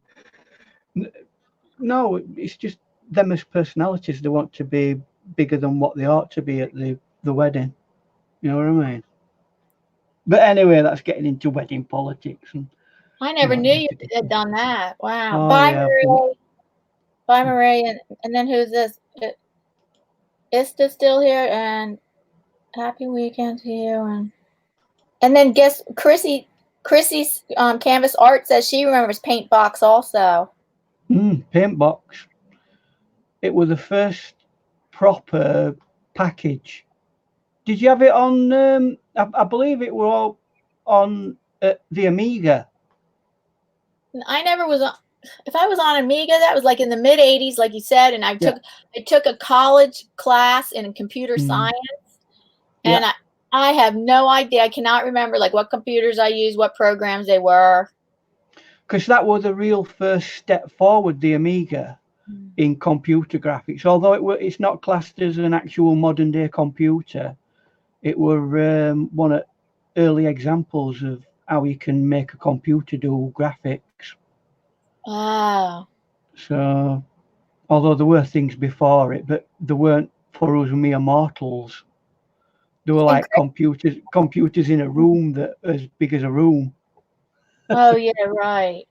No, it's just them as personalities. They want to be bigger than what they ought to be at the wedding. You know what I mean? But anyway, that's getting into wedding politics, and I we never don't knew need you to get had into. done that. Wow. Oh Bye, yeah, Marie. Bye, Marie. And then who's this? Ista's still here, and happy weekend to you. And then guess Chrissy's Canvas Art says she remembers Paint Box also. Paint box. It was the first proper package. Did you have it on? I believe it were all on the Amiga. I never was on. If I was on Amiga, that was like in the mid '80s, like you said, and I Yeah. took a college class in computer science, and Yeah. I have no idea. I cannot remember like what computers I used, what programs they were. Because that was the real first step forward, the Amiga, in computer graphics. Although it's not classed as an actual modern day computer, it were one of early examples of how you can make a computer do graphics. Oh. So, although there were things before it, but they weren't for us mere mortals. They were And like computers in a room that as big as a room. oh yeah, right.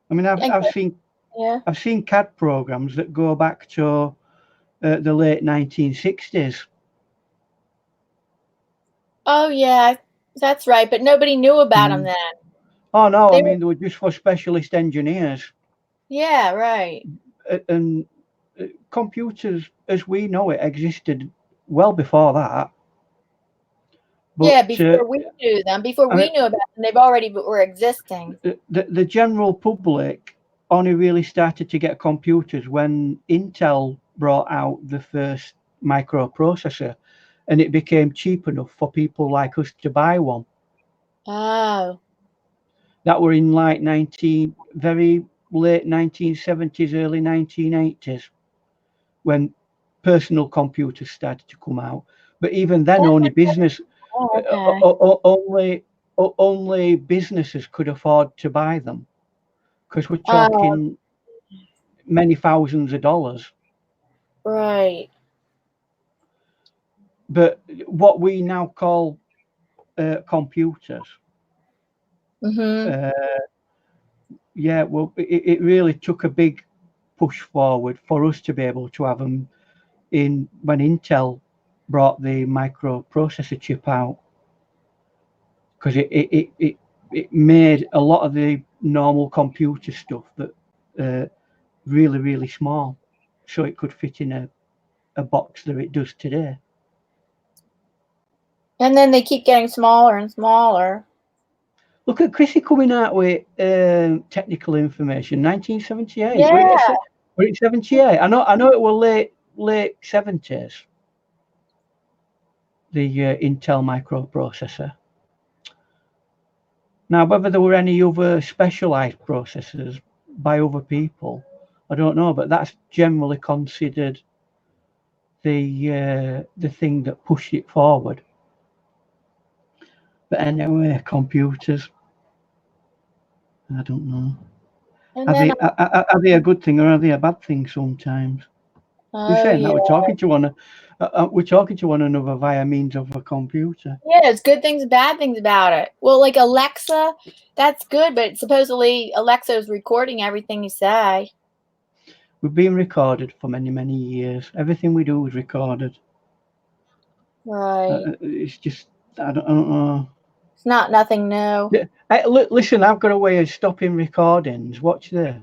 I mean, And I've seen CAD programs that go back to the late 1960s. oh yeah, that's right. But nobody knew about them then. Oh no, I They were, mean they were just for specialist engineers. yeah, right. And computers, as we know it, existed well before that. But Yeah, before we knew them, before I mean, we knew about them, they've already were existing. the general public only really started to get computers when Intel brought out the first microprocessor, and it became cheap enough for people like us to buy one. Oh. That were in like very late 1970s, early 1980s, when personal computers started to come out. But even then, only Okay. only businesses could afford to buy them, because we're Oh, talking many thousands of dollars. right. But what we now call computers, Mm-hmm. uh, yeah, well, it really took a big push forward for us to be able to have them in when Intel brought the microprocessor chip out, because it made a lot of the normal computer stuff that really, really small, so it could fit in a box that it does today. And then they keep getting smaller and smaller. Look at Chrissy coming out with technical information. 1978. Yeah. Were it 78? I know it was late 70s. The Intel microprocessor. Now, whether there were any other specialized processors by other people, I don't know, but that's generally considered the thing that pushed it forward. But anyway, computers, I don't know. And then Are they a good thing or are they a bad thing sometimes? We're oh saying yeah. that we're talking to one another via means of a computer. Yeah, it's good things, bad things about it. Well, like Alexa, that's good, but supposedly Alexa is recording everything you say. We've been recorded for many, many years. Everything we do is recorded. Right. It's just I don't know. It's not nothing new. Hey, listen, I've got a way of stopping recordings. Watch this.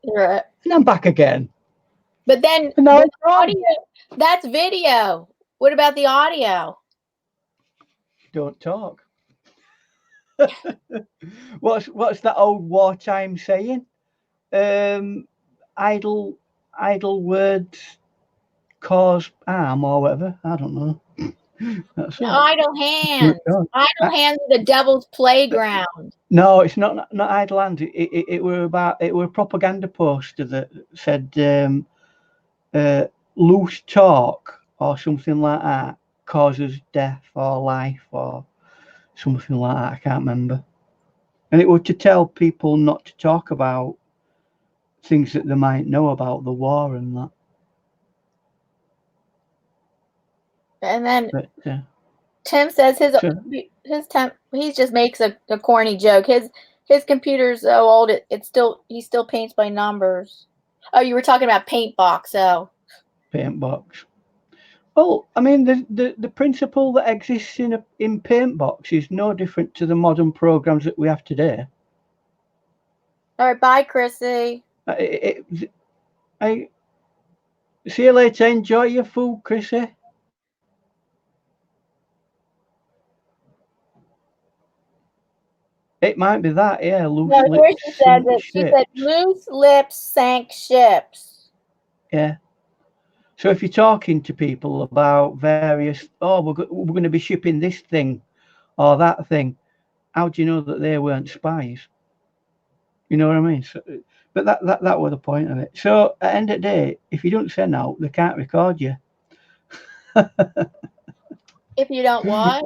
Right. And I'm back again. But then And now but it's on. audio, that's video. What about the audio? Don't talk. What's that old wartime saying? Um, idle words cause harm or whatever. I don't know. That's it. Idle hands. Idle hands are the devil's playground. No, it's not idle hands. It were a propaganda poster that said loose talk or something like that causes death or life or something like that. I can't remember. And it was to tell people not to talk about things that they might know about the war and that. And then But Tim says his he just makes a corny joke. His computer's so old he still paints by numbers. Oh, you were talking about paint box. Oh, paint box. Well, I mean, the principle that exists in paint box is no different to the modern programs that we have today. all right. Bye, Chrissy. I see you later. Enjoy your food, Chrissy. It might be that, yeah. Loose No, here lips she said sink that she ships. said loose lips sank ships. Yeah. So if you're talking to people about various, we're going to be shipping this thing or that thing, how do you know that they weren't spies? You know what I mean? So, but that was the point of it. So at the end of the day, if you don't send out, they can't record you. If you don't what?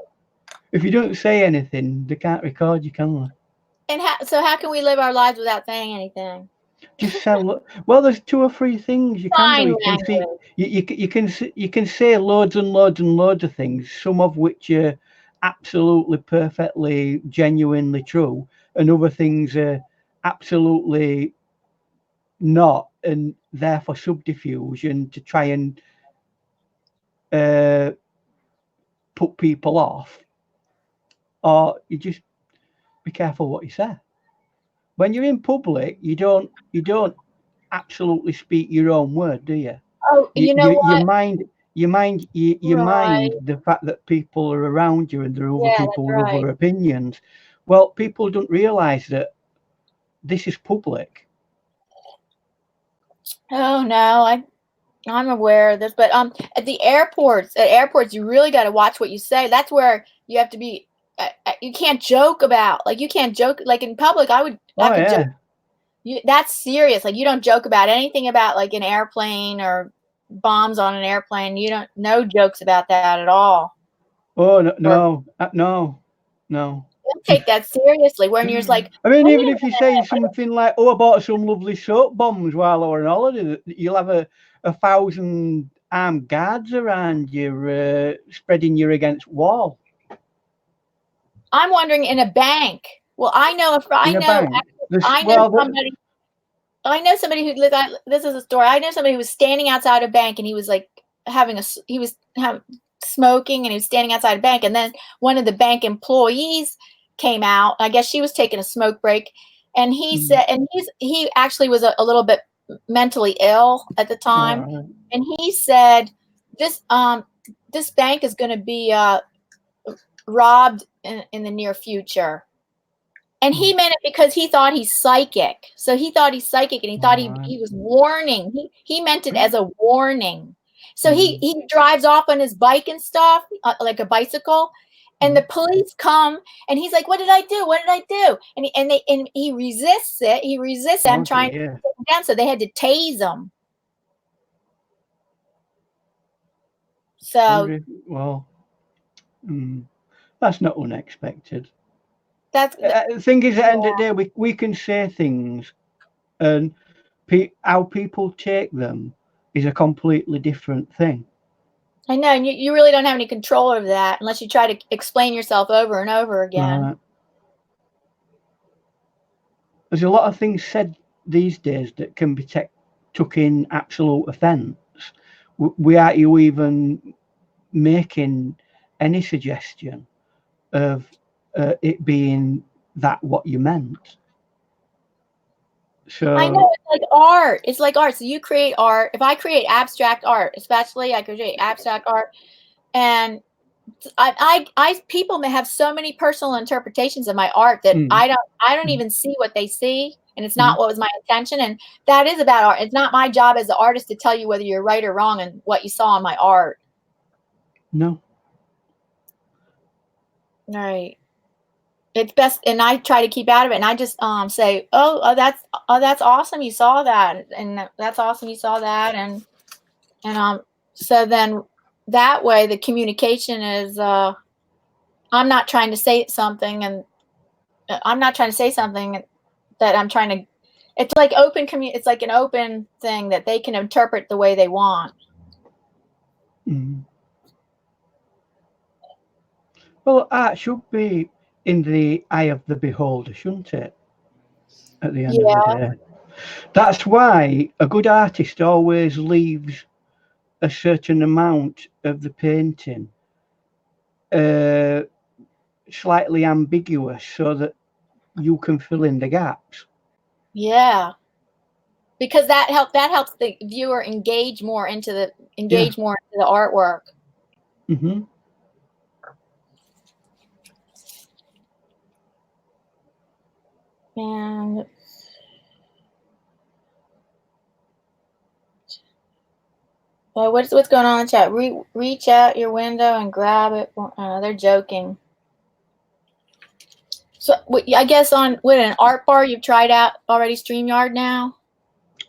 If you don't say anything, they can't record you, can they? And how can we live our lives without saying anything? Just sound. Well, there's 2 or 3 things you can do. Sign You can see, language. you can say loads and loads and loads of things. Some of which are absolutely, perfectly, genuinely true, and other things are absolutely not, and therefore subterfuge and to try and put people off. Or you just be careful what you say. When you're in public, you don't absolutely speak your own word, do you? Oh, you know You what? mind Right. the fact that people are around you and there are other Yeah, people that's with right. other opinions. Well, people don't realise that this is public. Oh no, I'm aware of this, but at airports, you really got to watch what you say. That's where you have to be. You can't joke about like you can't joke like in public. I Oh could joke. yeah. That's serious. Like you don't joke about anything about like an airplane or bombs on an airplane. You don't no jokes about that at all. Oh no Or no. don't take that seriously. When you're just like, I mean, wait even a if you say minute. something like, "Oh, I bought some lovely soap bombs while I were on holiday," you'll have a 1,000 armed guards around you, spreading you against wall. I'm wondering in a bank. Well, In a bank. I know somebody. I know somebody who lives. This is a story. I know somebody who was standing outside a bank and he was like smoking and he was standing outside a bank and then one of the bank employees came out. I guess she was taking a smoke break, and he said, and he actually was a little bit mentally ill at the time, Right. and he said this this bank is going to be robbed in the near future. And he meant it because he thought he's psychic. So he thought he's psychic and he thought Right. he was warning. He meant it as a warning. So he drives off on his bike and stuff, like a bicycle, and the police come and he's like, "What did I do? What did I do?" And he resists it. He resists them trying to take him down. So they had to tase him. So Well, that's not unexpected. that's The thing is, at the end of the day, we can say things, and how people take them is a completely different thing. I know, and you really don't have any control over that unless you try to explain yourself over and over again. Right. There's a lot of things said these days that can be took in absolute offence without you even making any suggestion of it being that what you meant. So I know it's like art. It's like art. So you create art. If I create abstract art, especially I create abstract art, And people may have so many personal interpretations of my art that Mm. I don't Mm. even see what they see, and it's Mm. not what was my intention. And that is about art. It's not my job as an artist to tell you whether you're right or wrong and what you saw in my art. No. Right. It's best, and I try to keep out of it. And I just say, that's awesome, you saw that, and that's awesome, you saw that, and so then that way the communication is I'm not trying to say something, and I'm not trying to say something that I'm trying to. It's like it's like an open thing that they can interpret the way they want. Mm. Well, art should be in the eye of the beholder, shouldn't it? At the end of the Yeah, day. That's why a good artist always leaves a certain amount of the painting slightly ambiguous so that you can fill in the gaps. yeah, because that helps the viewer engage more into the Yeah. artwork. Mm-hmm. And what's going on in the chat? Reach out your window and grab it. They're joking. So I guess on with an art bar, you've tried out already StreamYard now.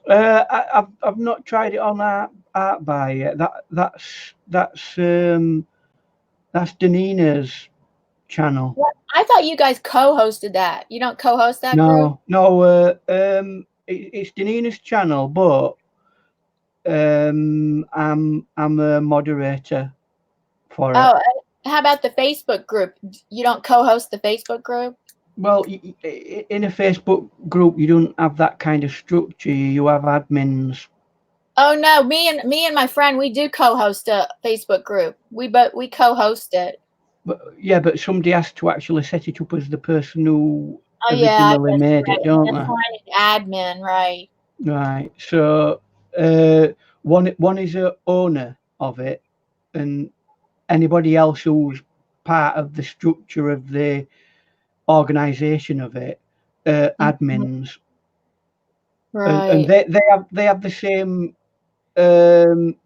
I've not tried it on art bar yet. That's Danina's channel. What? I thought you guys co-hosted that. You don't co-host that group? No. It's Danina's channel, but I'm a moderator for it. Oh, how about the Facebook group? You don't co-host the Facebook group? Well, in a Facebook group, you don't have that kind of structure. You have admins. Oh no, me and my friend, we do co-host a Facebook group. We co-host it. But somebody has to actually set it up as the person who Oh yeah, originally that's made it, right. don't And they? find an admin, right? Right. So one is a owner of it, and anybody else who's part of the structure of the organization of it, Mhm. admins, and Right. they have the same um,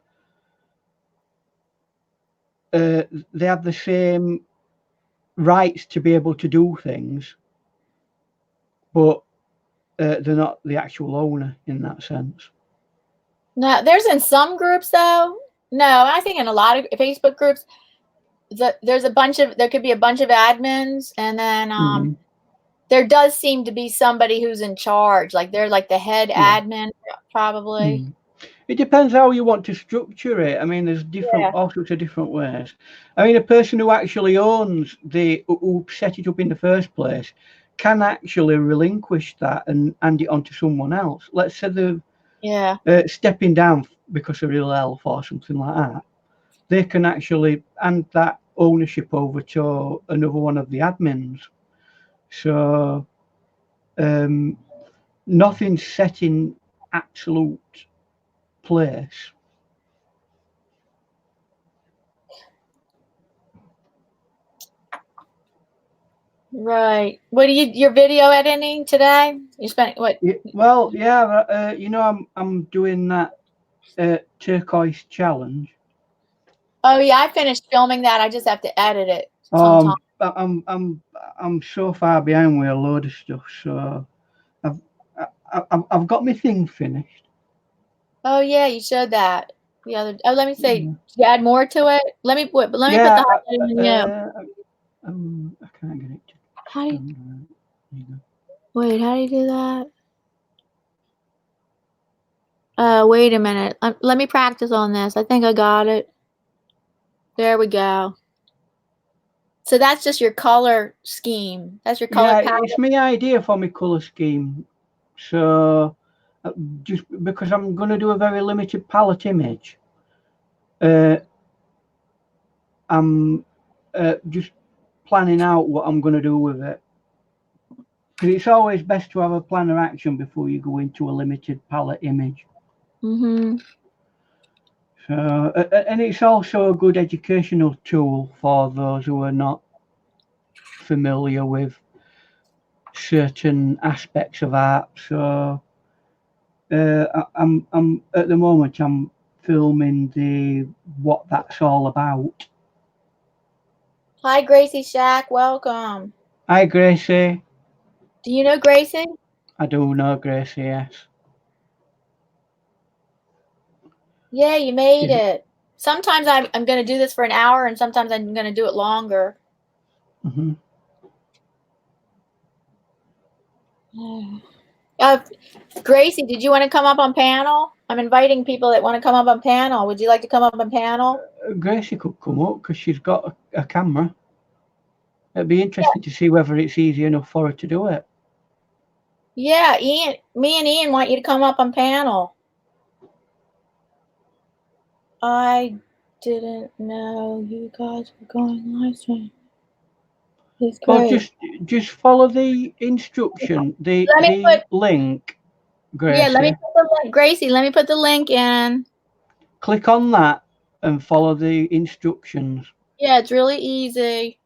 they have the same rights to be able to do things, but they're not the actual owner in that sense. No, there's in some groups though. No, I think in a lot of Facebook groups, there could be a bunch of admins, and then Mm. there does seem to be somebody who's in charge. Like they're like the head Yeah. admin, probably. Mm. It depends how you want to structure it. I mean, there's Yeah. all sorts of different ways. I mean, a person who actually owns who set it up in the first place can actually relinquish that and hand it on to someone else. Let's say they're stepping down because of ill health or something like that. They can actually hand that ownership over to another one of the admins. So nothing's set in absolute place. Right. What your video editing today? You spent what? Well, yeah, I'm doing that turquoise challenge. Oh yeah, I finished filming that. I just have to edit it sometime. I'm so far behind with a load of stuff, so I've I've got my thing finished. Oh yeah, you showed that the other. Oh, let me say, Yeah, you add more to it. Let me put the yeah highlight in you. I can't get it to How do stand right. wait? How do you do that? Wait a minute. Let me practice on this. I think I got it. There we go. So that's just your color scheme. That's your color Yeah, palette. it's my idea for my colour scheme. So just because I'm going to do a very limited palette image, I'm just planning out what I'm going to do with it. Because it's always best to have a plan of action before you go into a limited palette image. Mm-hmm. So, and it's also a good educational tool for those who are not familiar with certain aspects of art. So, I'm at the moment I'm filming the what that's all about. Hi, Gracie Shack. Welcome. Hi, Gracie. Do you know Gracie? I do know Gracie. Yes. Yeah, you made it. Sometimes I'm going to do this for an hour, and sometimes I'm going to do it longer. Mm-hmm. Gracie, did you want to come up on panel? I'm inviting people that want to come up on panel. Would you like to come up on panel? Gracie could come up because she's got a camera. It'd be interesting to see whether it's easy enough for her to do it. Yeah, Ian. Me and Ian want you to come up on panel. I didn't know you guys were going live stream. It's great. Well, just follow the instruction, the link, Gracie. Yeah, let me put the link. Gracie, let me put the link in. Click on that and follow the instructions. Yeah, it's really easy.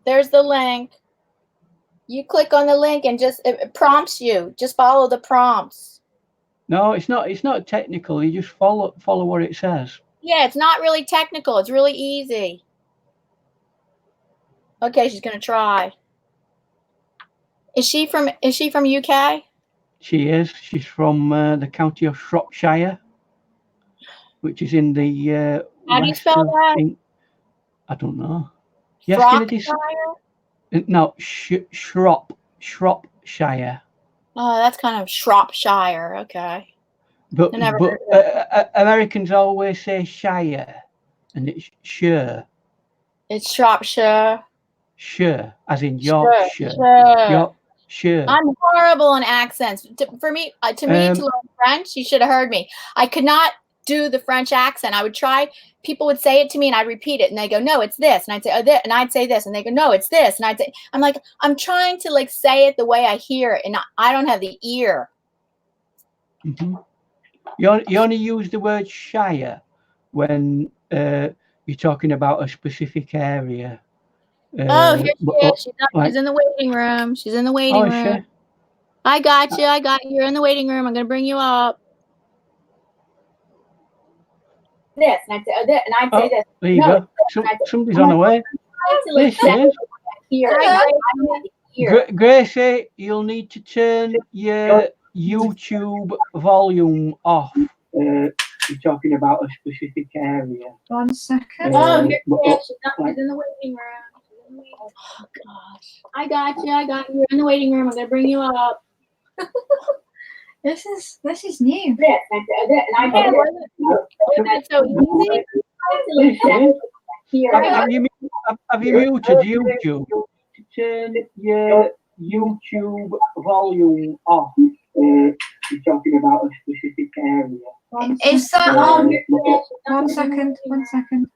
There's the link. You click on the link and it prompts you. Just follow the prompts. No, it's not technical. You just follow what it says. Yeah, it's not really technical. It's really easy. Okay, she's gonna try. Is she from UK? She is. She's from the county of Shropshire, which is in the How do you spell that? I don't know. Shropshire? No, Shropshire. Oh, that's kind of Shropshire. Okay. But Americans always say Shire, and it's Shire. It's Shropshire. Shire, as in Yorkshire. Yorkshire. I'm horrible on accents. For me, to learn French, you should have heard me. I could not do the French accent. I would try. People would say it to me, and I'd repeat it, and they go, "No, it's this," and I'd say, "Oh, this," and I'd say this, and they go, "No, it's this," and I'd say, "I'm like, I'm trying to like say it the way I hear it, and I don't have the ear." Mm-hmm. You only use the word Shire when you're talking about a specific area. Oh, here she is. She's in the waiting room. She's in the waiting room. She? I got you. I got you. You're in the waiting room. I'm going to bring you up. This, and I'd say, oh, this, and I'd say this. There you go. Somebody's on the way. Gracie, you'll need to turn your YouTube volume off. You're talking about a specific area. 1 second. Oh, she's in the waiting room. Oh, gosh. I got you. You're in the waiting room. I'm going to bring you up. This is new. That's so easy. Have you muted YouTube? Turn your YouTube volume off. You're talking about a specific area. Is that on? 1 second. 1 second.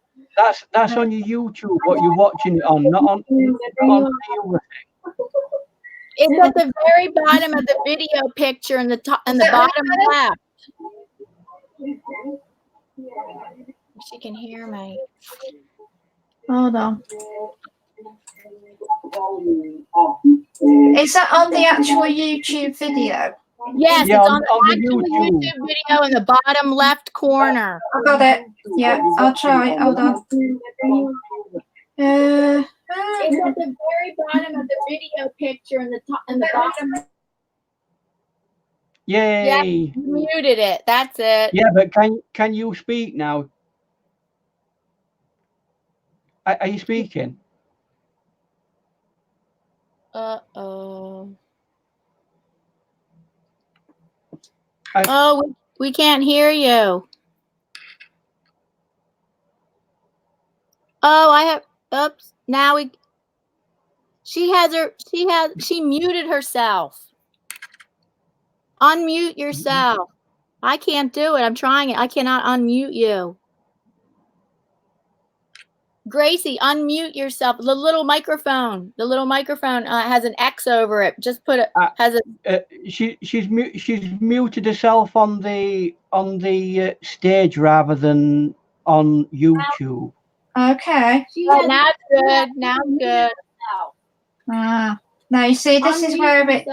That's on your YouTube. What you're watching it on, not on the other thing. It's at the very bottom of the video picture in the top and the bottom left. She can hear me. Hold on. Is that on the actual YouTube video? Yes, it's on the actual YouTube video in the bottom left corner. I got it. Yeah, I'll try. Hold on. It's at the very bottom of the video picture in the top and the bottom. Yay! Yeah, you muted it. That's it. Yeah, but can you speak now? Are you speaking? Uh-oh. Oh, we can't hear you. Oh, oops. Now she muted herself. Unmute yourself. I can't do it. I'm trying it. I cannot unmute you. Gracie, unmute yourself. The little microphone. The little microphone has an X over it. Just put it. Has a. She's muted herself on the stage rather than on YouTube. Okay. Oh, now it's good. Now it's good. Ah. Now you see, this is where it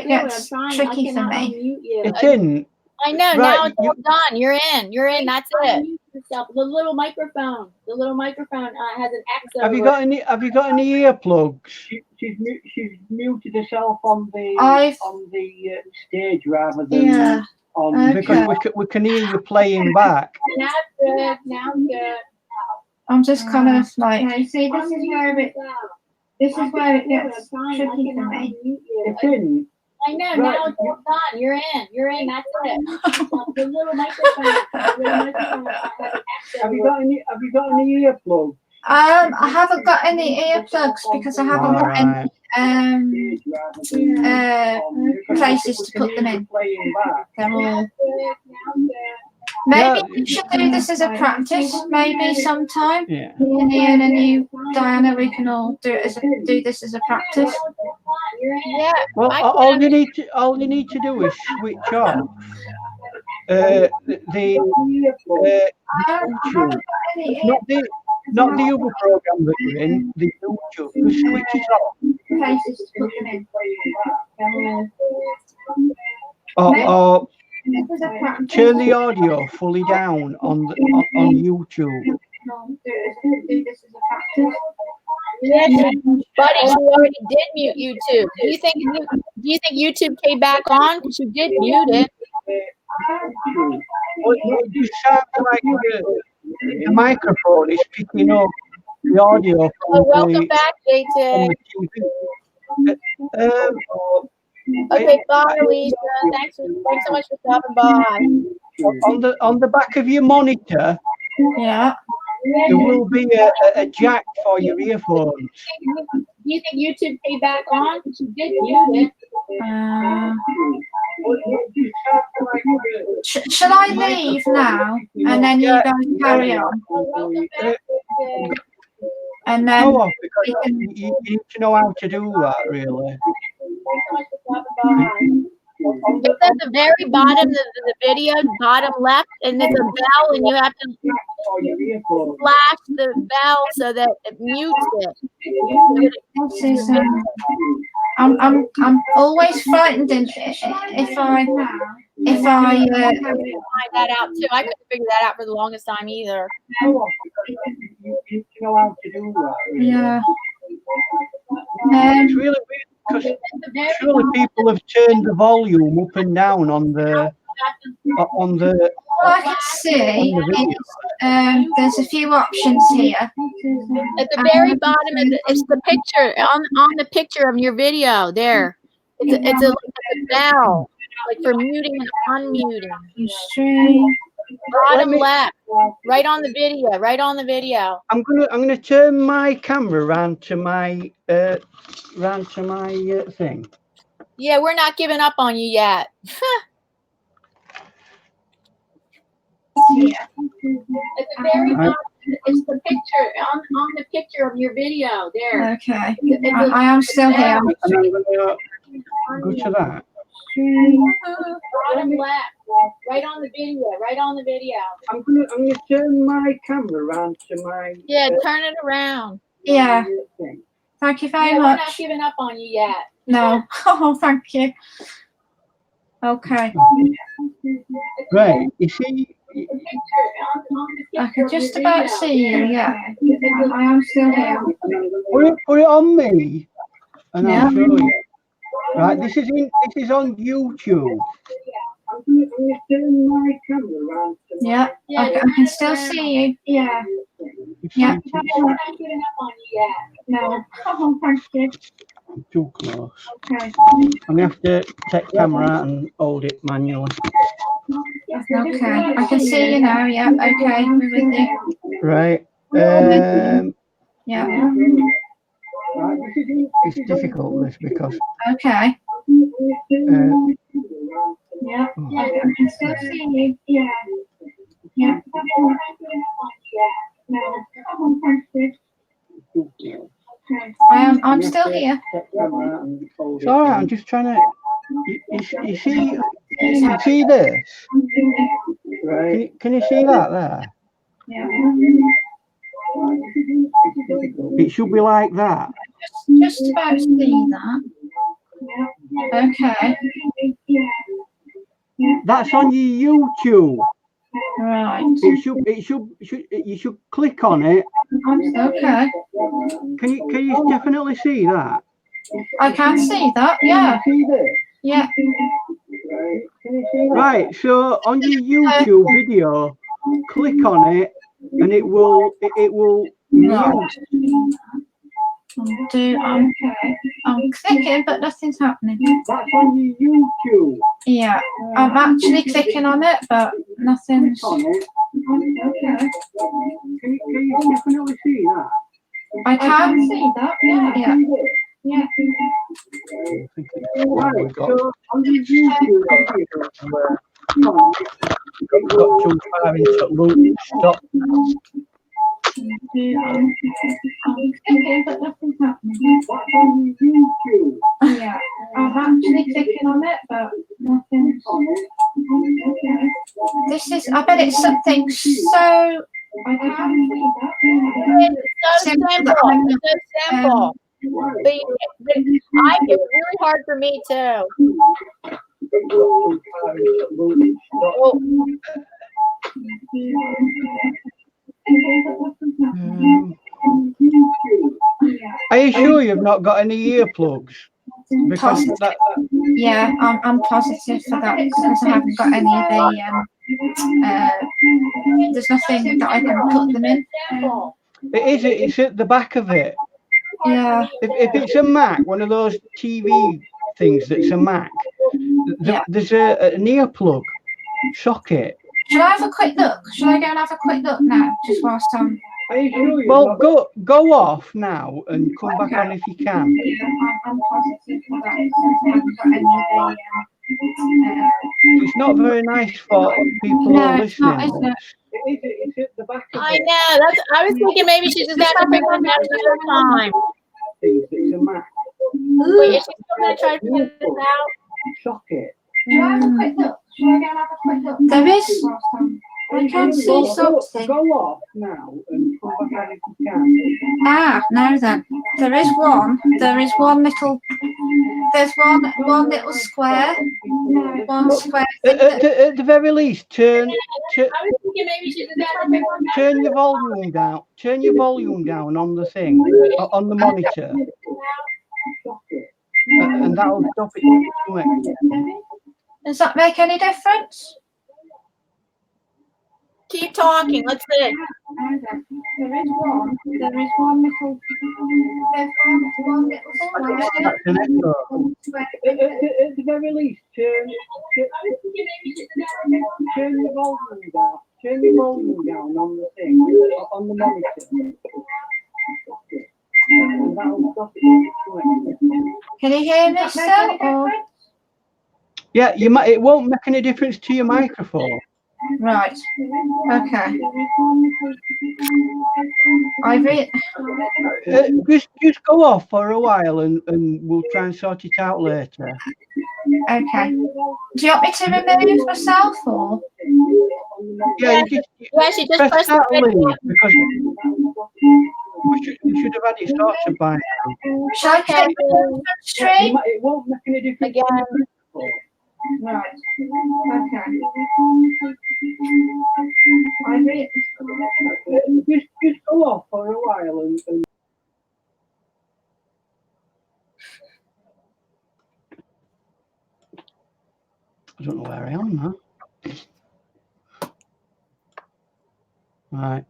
gets tricky for me. It's in. I know. Right, Now it's all done. You're in. You're in. That's it. The little microphone. The little microphone has an X over Have you got any earplugs? She's muted herself on the stage rather than on because we can hear you playing back. Now it's good. Now it's good. I'm just kind of like. Now you see, this is where it gets tricky for me. It's in. I know. Right. Now it's all done. You're in. You're in. That's it. The little microphone. Have you got any earplugs? I haven't got any earplugs because I haven't got any places to put them in. They're all. Maybe we should do this as a practice. Maybe sometime. Yeah. Me and Ian and you, Diana, we can all do this as a practice. Yeah. Well, all you need to do is switch off the YouTube. Not the other program that you're in. The YouTube. Just switch it off. Or turn the audio fully down on YouTube. Yeah, buddy, you already did mute YouTube. Do you think YouTube came back on? Because you did mute it. Well, it just sounds like the microphone is picking up the audio from welcome back, JT. Okay, bye, Lisa. Thanks so much for stopping by. On the back of your monitor, there will be a jack for your earphones. Do you think YouTube came back on? Because you did mute it. Shall I leave now and then you guys carry on? And then because you need to know how to do that, really. It's at the very bottom of the video, bottom left, and there's a bell, and you have to flash the bell so that it mutes it. I'm always frightened if I find that out too. I couldn't figure that out for the longest time either. You need to know how to do that. Yeah. It's really weird because surely people have turned the volume up and down on the. All I can see is there's a few options here. At the very bottom of it's the picture on the picture of your video there. It's a bell, like for muting and unmuting. Bottom left, right on the video. Right on the video. I'm gonna turn my camera around to my thing. Yeah, we're not giving up on you yet. At the very bottom, it's the picture on the picture of your video there. Okay, I am still here. And I'm gonna go to that. Bottom left, right on the video. Right on the video. I'm gonna turn my camera around to my. Yeah, turn it around. Yeah. Thank you very much. We're not giving up on you yet. No. Oh, thank you. Okay. Right. You see. I can just about see you. Yeah. I am still here. Put it on me, and I'll show you. Right. This is on YouTube. Yeah. I can still see you. Yeah. Yeah. No. Oh, thank you. Too close. Okay. I'm gonna have to take camera out and hold it manually. Okay. I can see you now. Yeah. Okay. We're with you. Right. Yeah. It's difficult this because. Okay. Yeah. Oh. I can still see you. Yeah. Yeah. I'm still here. It's all right. I'm just trying to. You see this? Can you see that there? Yeah. It should be like that. Just about see that. Okay. That's on your YouTube. Right. You should click on it. Okay. Can you definitely see that? I can see that. Yeah. See this? Yeah. Right. So on your YouTube video, click on it, and it will mute. I'm clicking, but nothing's happening. That's on your YouTube. Yeah. I'm actually clicking on it, but nothing's. Click on it. Okay. Can you definitely see that? I can see that. Yeah. Yeah. Yeah. Right, so on the YouTube video, got too far into loop. Stop. I'm clicking, but nothing's happening. That's on YouTube. Yeah. I'm actually clicking on it, but nothing's. Okay. This is. I bet it's something so. I can't see that. It's so simple. It's so simple. But it was really hard for me too. Are you sure you've not got any earplugs? Because that, yeah, I'm positive for that because I haven't got any of the there's nothing that I can put them in. it's at the back of it. Yeah. If it's a Mac, one of those TV things that's a Mac, there's an earplug socket. Shall I have a quick look? Shall I go and have a quick look now, just whilst I'm... Well, go off now and come back on if you can. Yeah, I'm positive for that. I haven't got any of the... It's not very nice for people who are listening. It's at the back of I know. I was thinking maybe she just had to pick one down another time. It's a Mac. Wait, is she still going to try to figure this out? Socket. Shall I have a quick look? Shall I go and have a quick look? There is... I can see something. Go off now and come back on if you can. Ah, now then. There is one little... There's one little square. One square. At the very least, turn I was thinking maybe she just had to pick one down. turn your volume down. Turn your volume down on the thing, on the monitor, and that'll stop it. Does that make any difference? Keep talking. Let's see. There is one little. There's one little square. At the very least, turn your volume down. Turn your volume down on the thing, on the monitor. And that'll stop it. Can you hear me still? Or? Yeah, it won't make any difference to your microphone. Right. Okay. Just go off for a while and we'll try and sort it out later. Okay. Do you want me to remove myself or? Yeah, she just pressed that the link because we should have had it sorted by now. Shall I check the stream? It won't make any difference. Again. Right. Okay. Just go off for a while and I don't know where I am now. Right.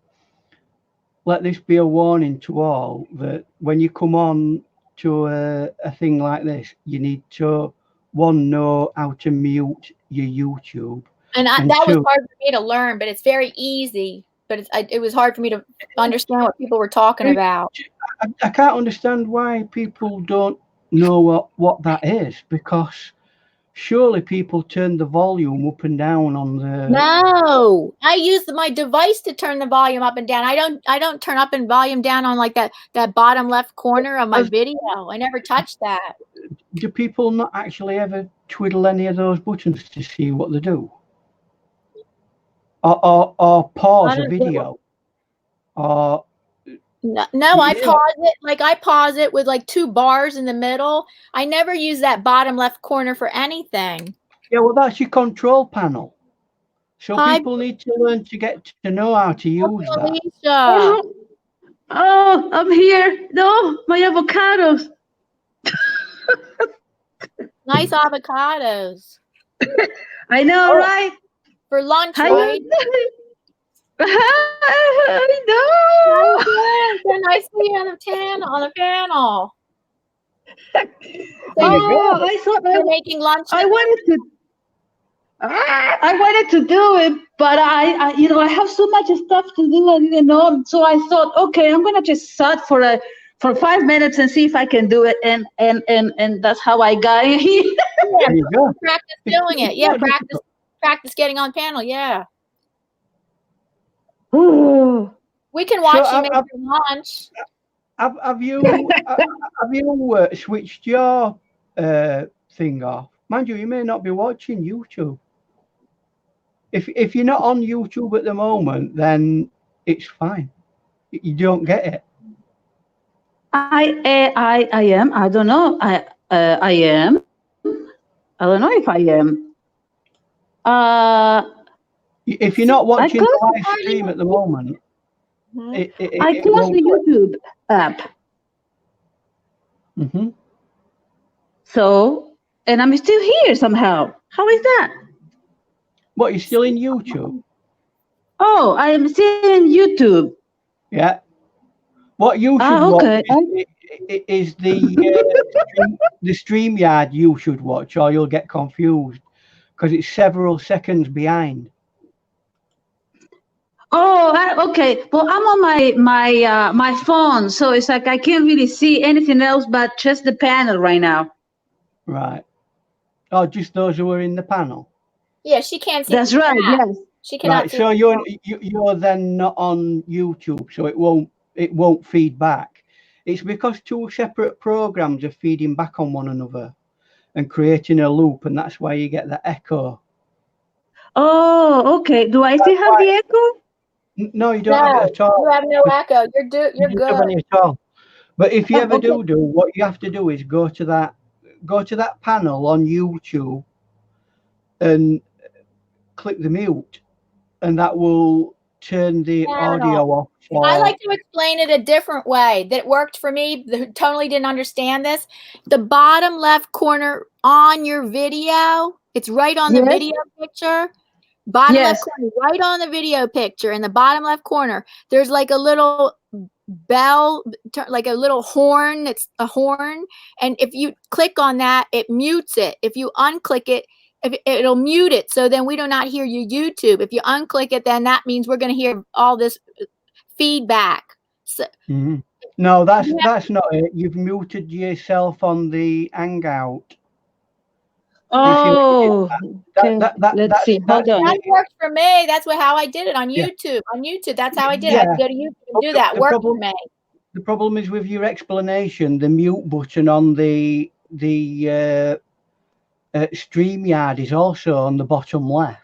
Let this be a warning to all that when you come on to a thing like this, you need to know how to mute your YouTube. And that was hard for me to learn, but it's very easy. But it was hard for me to understand what people were talking about. I can't understand why people don't know what that is, because surely people turn the volume up and down on the. No, I use my device to turn the volume up and down. I don't turn up and volume down on like that bottom left corner of my video. I never touch that. Do people not actually ever twiddle any of those buttons to see what they do? Or pause a video? Or no, I pause it. Like I pause it with like 2 bars in the middle. I never use that bottom left corner for anything. yeah, well, that's your control panel. So people need to learn to get to know how to use that. Alicia. Oh, I'm here. No, my avocados. Nice avocados. I know, right? For lunch, Hi. right? I know. So nice to be on the panel. Oh, I thought You're making lunch. I wanted to do it, but I I have so much stuff to do, and so I thought, okay, I'm gonna just start for 5 minutes and see if I can do it, and that's how I got in here. Yeah, There you go. practice doing it. Yeah, practice getting on panel. Yeah, we can watch you make your lunch. Have you switched your thing off? Mind you, you may not be watching YouTube. If you're not on YouTube at the moment, then it's fine. You don't get it. I am. I don't know. I am. I don't know if I am. If you're not watching the close- live stream at the moment, I closed the YouTube app. Mm-hmm. So, and I'm still here somehow. How is that? What, you're still in YouTube? Oh, I am still in YouTube. Yeah. What you should okay. watch is the StreamYard you should watch, or you'll get confused because it's several seconds behind. Oh, okay. Well, I'm on my phone, so it's like I can't really see anything else but just the panel right now. Right. Oh, just those who are in the panel. Yeah, she can't see. That's right. Yes. She cannot Right. see. So you're then not on YouTube, so it won't feed back. It's because 2 separate programs are feeding back on one another and creating a loop, and that's why you get the echo. Oh, okay. Do I still have the echo? No, you don't have it at all. You have no echo. You're You don't have good. any at all. But if you ever okay. do, what you have to do is go to that panel on YouTube and click the mute, and that will turn the audio off. I like to explain it a different way that worked for me, who totally didn't understand this. The bottom left corner on your video, it's right on the video picture. Bottom left corner, right on the video picture, in the bottom left corner, there's like a little bell, like a little horn. That's a horn, and if you click on that, it mutes it. If you unclick it, it'll mute it, so then we do not hear your YouTube. If you unclick it, then that means we're going to hear all this feedback. So, no, that's not it. You've muted yourself on the Hangout. Oh, let's see. Hold on. that worked for me. That's how I did it on YouTube. On YouTube, that's how I did it. I had to go to YouTube and do that. Worked for me. The problem is with your explanation, the mute button on the StreamYard is also on the bottom left.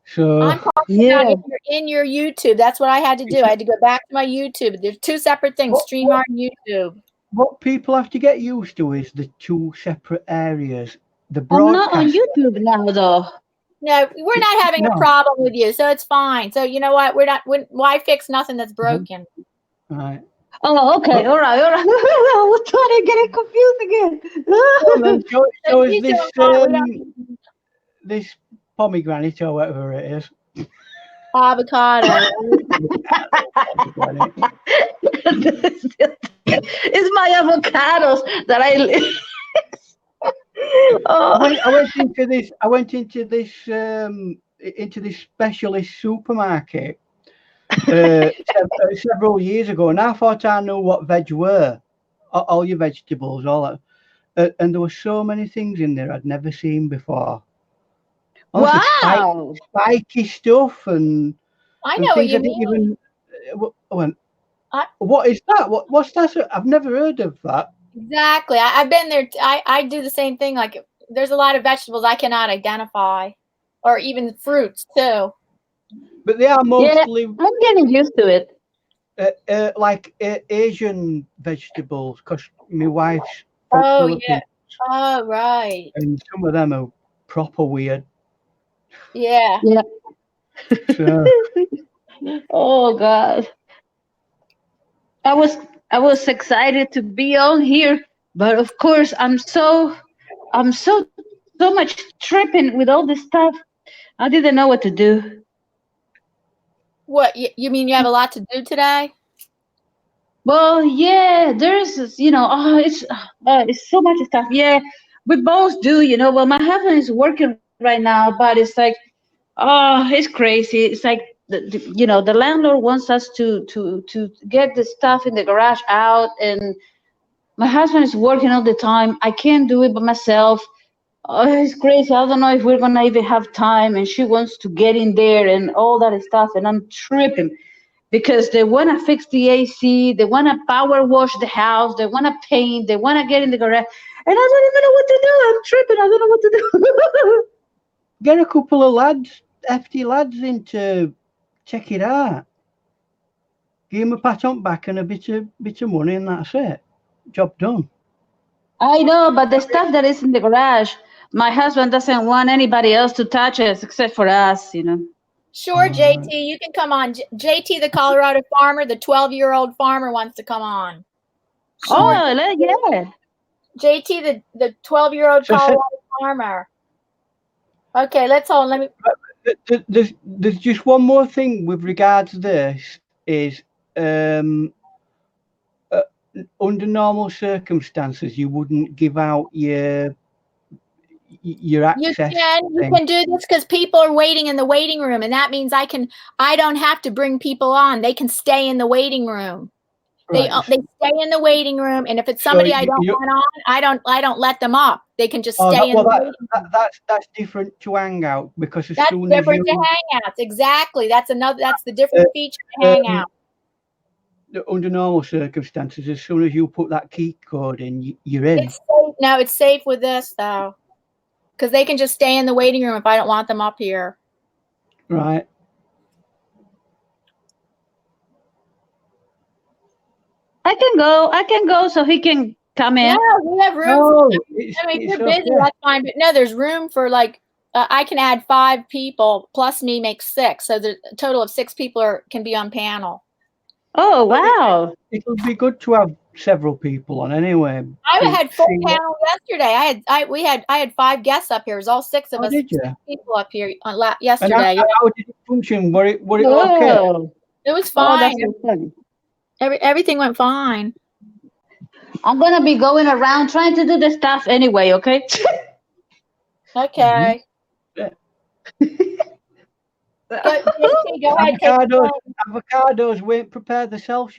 So I'm talking about if you're in your YouTube. That's what I had to do. I had to go back to my YouTube. There's 2 separate things, StreamYard and YouTube. What people have to get used to is the 2 separate areas. The I'm broadcast. not on YouTube now, though. No, we're not having a problem with you, so it's fine. So you know what? Why fix nothing that's broken? Right. Oh, okay. All right. I was trying to get it confused again. So is this pomegranate or whatever it is? Avocado. It's my avocados that I. I went into this specialist supermarket several years ago, and I thought I knew what veg were, all your vegetables, all that. and there were so many things in there I'd never seen before. Honestly, Wow. spiky stuff and I know what things you I didn't mean. even. I went, I- what is that? What's that? I've never heard of that. Exactly. I've been there. I do the same thing. Like there's a lot of vegetables I cannot identify, or even fruits too. But they are mostly I'm getting used to it. like Asian vegetables, because my wife's from Oh Philippines, yeah. Oh right. and some of them are proper weird. Yeah. Yeah. So, Oh God. I was excited to be on here, but of course I'm so much tripping with all this stuff. I didn't know what to do. What you mean? You have a lot to do today? Well, yeah, there's this, it's so much stuff. Yeah, we both do, Well, my husband is working right now, but it's like, oh, it's crazy. It's like the landlord wants us to get the stuff in the garage out, and my husband is working all the time. I can't do it by myself. Oh, it's crazy. I don't know if we're gonna even have time. And she wants to get in there and all that stuff, and I'm tripping because they wanna fix the AC, they wanna power wash the house, they wanna paint, they wanna get in the garage, and I don't even know what to do. I'm tripping. I don't know what to do. get a couple of lads, FT lads, in to check it out. Give him a pat on back and a bit of money, and that's it. Job done. I know, but the stuff that is in the garage, my husband doesn't want anybody else to touch it except for us. Sure, JT, you can come on. JT, the Colorado farmer, the 12-year-old farmer wants to come on. Sure. Oh, yeah. JT, the 12-year-old Colorado farmer. Okay, let's hold. Let me. There's just one more thing with regards to this is under normal circumstances you wouldn't give out your access. You can do this because people are waiting in the waiting room, and that means I don't have to bring people on. They can stay in the waiting room. Right. They stay in the waiting room, and if it's somebody I don't want on, I don't let them up. They can just stay in the waiting room. That's different to Hangout, because as that's soon different as you, to Hangouts. Exactly. That's the different feature to Hangout. Under normal circumstances, as soon as you put that key code in, you're in. It's safe. No, it's safe with this though, because they can just stay in the waiting room if I don't want them up here. Right. I can go so he can come in. Yeah, we have room. If you're busy, that's fine. But no, there's room for I can add 5 people plus me makes 6. So the total of 6 people can be on panel. Oh, wow. It would be good to have several people on anyway. I had full panel yesterday. I had 5 guests up here. It was all 6 of us people up here yesterday. And how did it function? Were it okay? It was fine. Oh, that's funny. Everything went fine. I'm gonna be going around trying to do the stuff anyway, okay? Okay. Go ahead, avocados won't prepare themselves,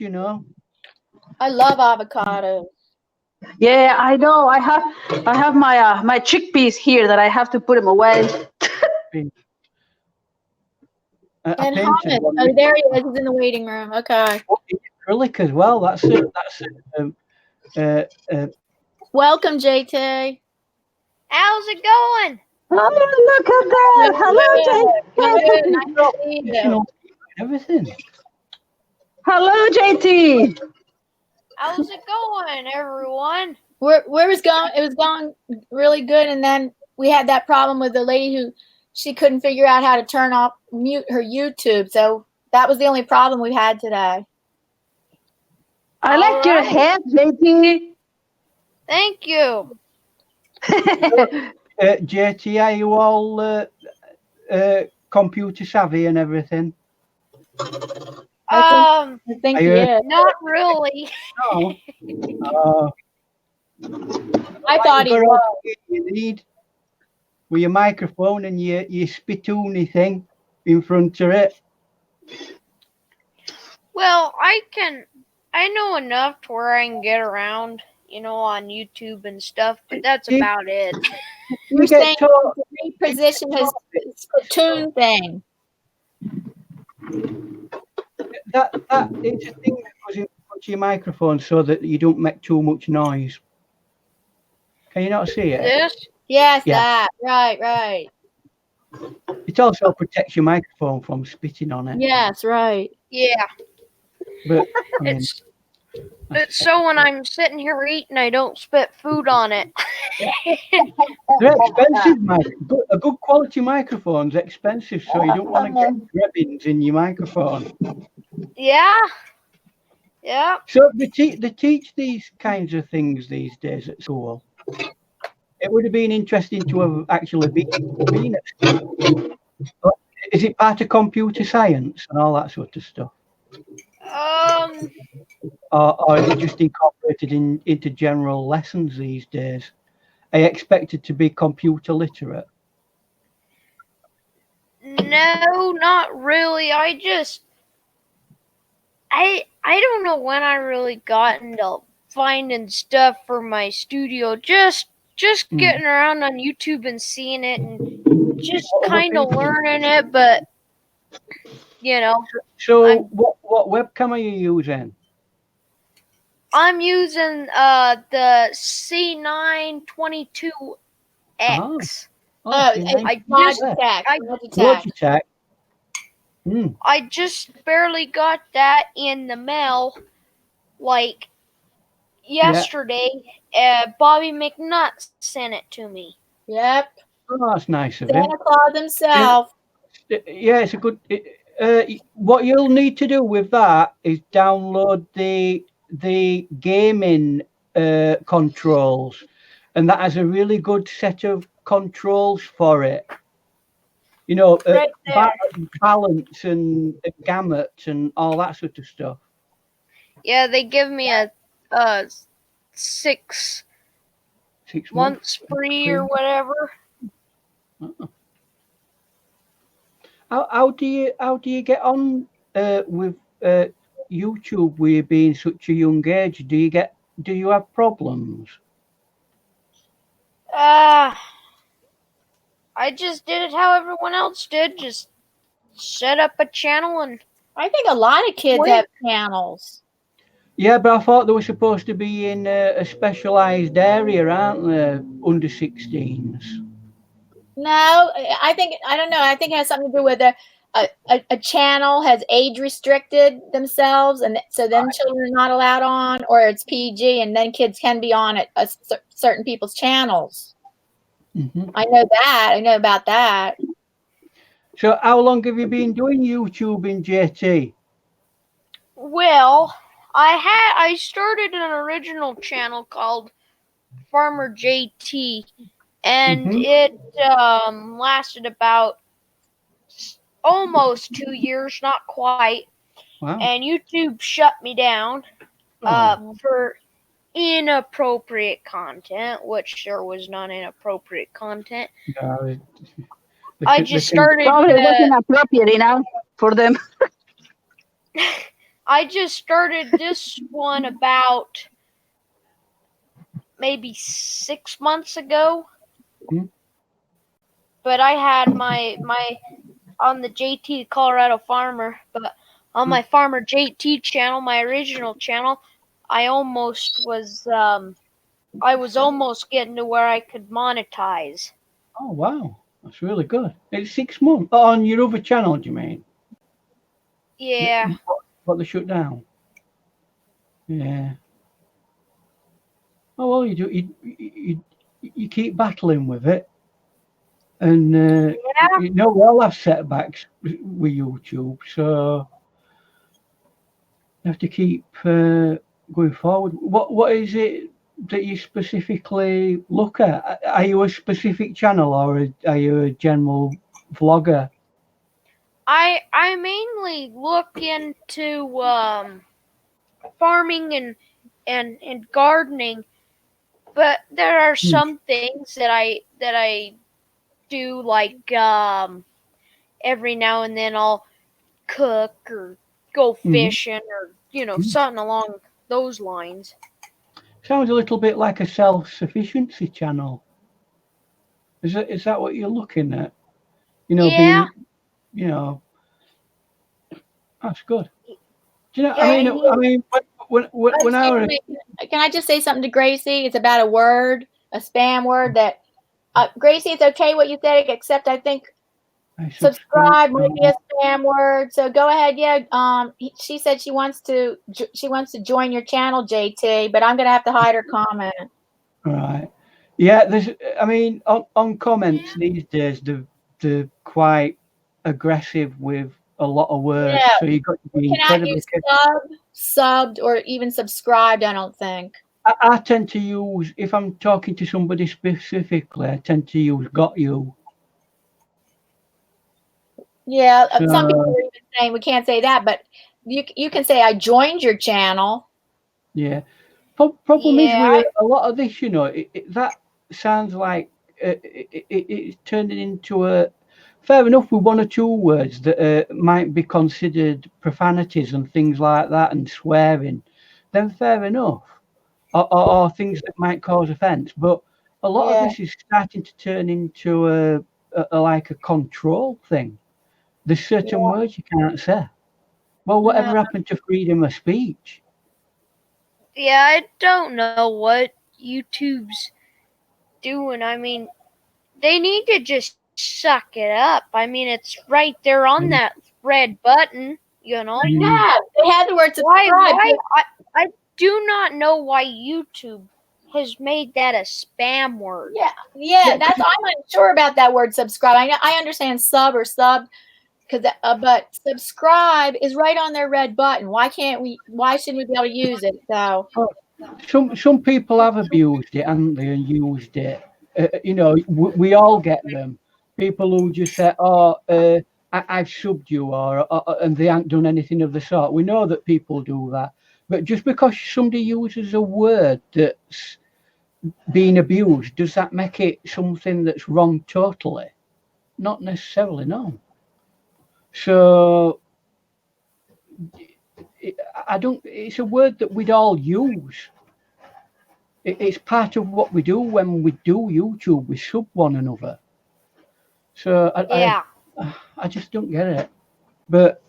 I love avocados. Yeah, I know. I have my chickpeas here that I have to put them away. And hummus. Oh, there he is. He's in the waiting room. Okay. Acrylic as well. That's it. Welcome, JT. How's it going? Oh, look at that! Hello, JT. Nice to see you. Everything. Hello, JT. How's it going, everyone? Where was going? It was going really good, and then we had that problem with the lady who she couldn't figure out how to mute her YouTube. So that was the only problem we had today. I like your hat, JT. Thank you. JT, are you all computer savvy and everything? I think yeah. Not really. No. I thought he was. You need with your microphone and your spittoony thing in front of it. Well, I know enough to where I can get around, on YouTube and stuff, but that's Do you- about it. You're You get saying taught the reposition his platoon thing. that it's a thing that goes into your microphone so that you don't make too much noise. Can you not see it? This? Yes, Yeah. that. Right. It also protects your microphone from spitting on it. Yes, right. Yeah. But I mean, It's so when I'm sitting here eating, I don't spit food on it. they're expensive. A good quality microphone's expensive, so you don't want to get grabbings in your microphone. Yeah. Yeah. So they teach these kinds of things these days at school. It would have been interesting to have actually been at school. But is it part of computer science and all that sort of stuff? Or is it just incorporated into general lessons these days? Are you expected to be computer literate? No, not really. I don't know when I really got into finding stuff for my studio. Just getting around on YouTube and seeing it and just kind of learning it, but So what webcam are you using? I'm using the C922X. Logitech. I just barely got that in the mail, like yesterday. Bobby McNutt sent it to me. Yep. Oh, that's nice of him. Santa Claus himself. Yeah, it's a good. What you'll need to do with that is download the gaming controls, and that has a really good set of controls for it. Right there. Balance and gamut and all that sort of stuff. Yeah, they give me a 6 months free or whatever. Oh. How do you get on with YouTube with you being such a young age? Do you have problems? I just did it how everyone else did. Just set up a channel and I think a lot of kids have channels. Yeah, but I thought they were supposed to be in a specialised area, aren't they? Under 16s. No, I don't know. I think it has something to do with a channel has age restricted themselves, and so then children are not allowed on, or it's PG, and then kids can be on at certain people's channels. Mm-hmm. I know that. I know about that. So how long have you been doing YouTube in JT? Well, I started an original channel called Farmer JT, and it lasted about almost 2 years, not quite. Wow. And YouTube shut me down for inappropriate content, which there was not inappropriate content. I just started. Probably wasn't appropriate enough for them. I just started this one about maybe 6 months ago. Mm-hmm. But I had my on the JT Colorado Farmer, but on my Farmer JT channel, my original channel, I was almost getting to where I could monetize. Oh wow, that's really good. It's 6 months. Oh, on your other channel, do you mean? Yeah. What they shut down? Yeah. Oh well, you keep battling with it, and we all have setbacks with YouTube, so you have to keep going forward. What is it that you specifically look at? Are you a specific channel, or are you a general vlogger? I mainly look into farming and gardening, but there are some things that I do, like every now and then I'll cook or go fishing or something along those lines. Sounds a little bit like a self-sufficiency channel. Is that what you're looking at? You know, Yeah. That's good. Do you know? Yeah, I mean, when I was, can I just say something to Gracie? It's about a word, a spam word that Gracie, it's okay what you said, except I think I subscribe might be a spam word. So go ahead. Yeah. She said she wants to join your channel, JT, but I'm gonna have to hide her comment. Right. Yeah. I mean, on comments these days, they're quite aggressive with a lot of words. Yeah. So you've got to be You cannot incredibly use careful. subbed, or even subscribed, I don't think. I tend to use, if I'm talking to somebody specifically, I tend to use "got you." Yeah. So, Some people are even saying we can't say that, but you can say I joined your channel. yeah. Problem is Yeah. with a lot of this, you know, that sounds like it's turning into a. Fair enough with one or two words that might be considered profanities and things like that and swearing, then fair enough. Or things that might cause offence. But a lot of Yeah. this is starting to turn into a like a control thing. There's certain words you can't say. Well, whatever happened to freedom of speech? Yeah, I don't know what YouTube's doing. I mean, they need to just suck it up. I mean, it's right there on that red button, you know. Yeah, they had the word subscribe. Why? I do not know why YouTube has made that a spam word. Yeah. That's I'm unsure about that word subscribe. I understand sub or sub, because but subscribe is right on their red button. Why shouldn't we be able to use it? So Some people have abused it, haven't they, and used it. You know, we all get them. People who just say, "Oh, I've subbed you," and they haven't done anything of the sort. We know that people do that, but just because somebody uses a word that's being abused, does that make it something that's wrong totally? Not necessarily, no. So I don't. It's a word that we'd all use. It's part of what we do when we do YouTube. We sub one another. So I just don't get it. But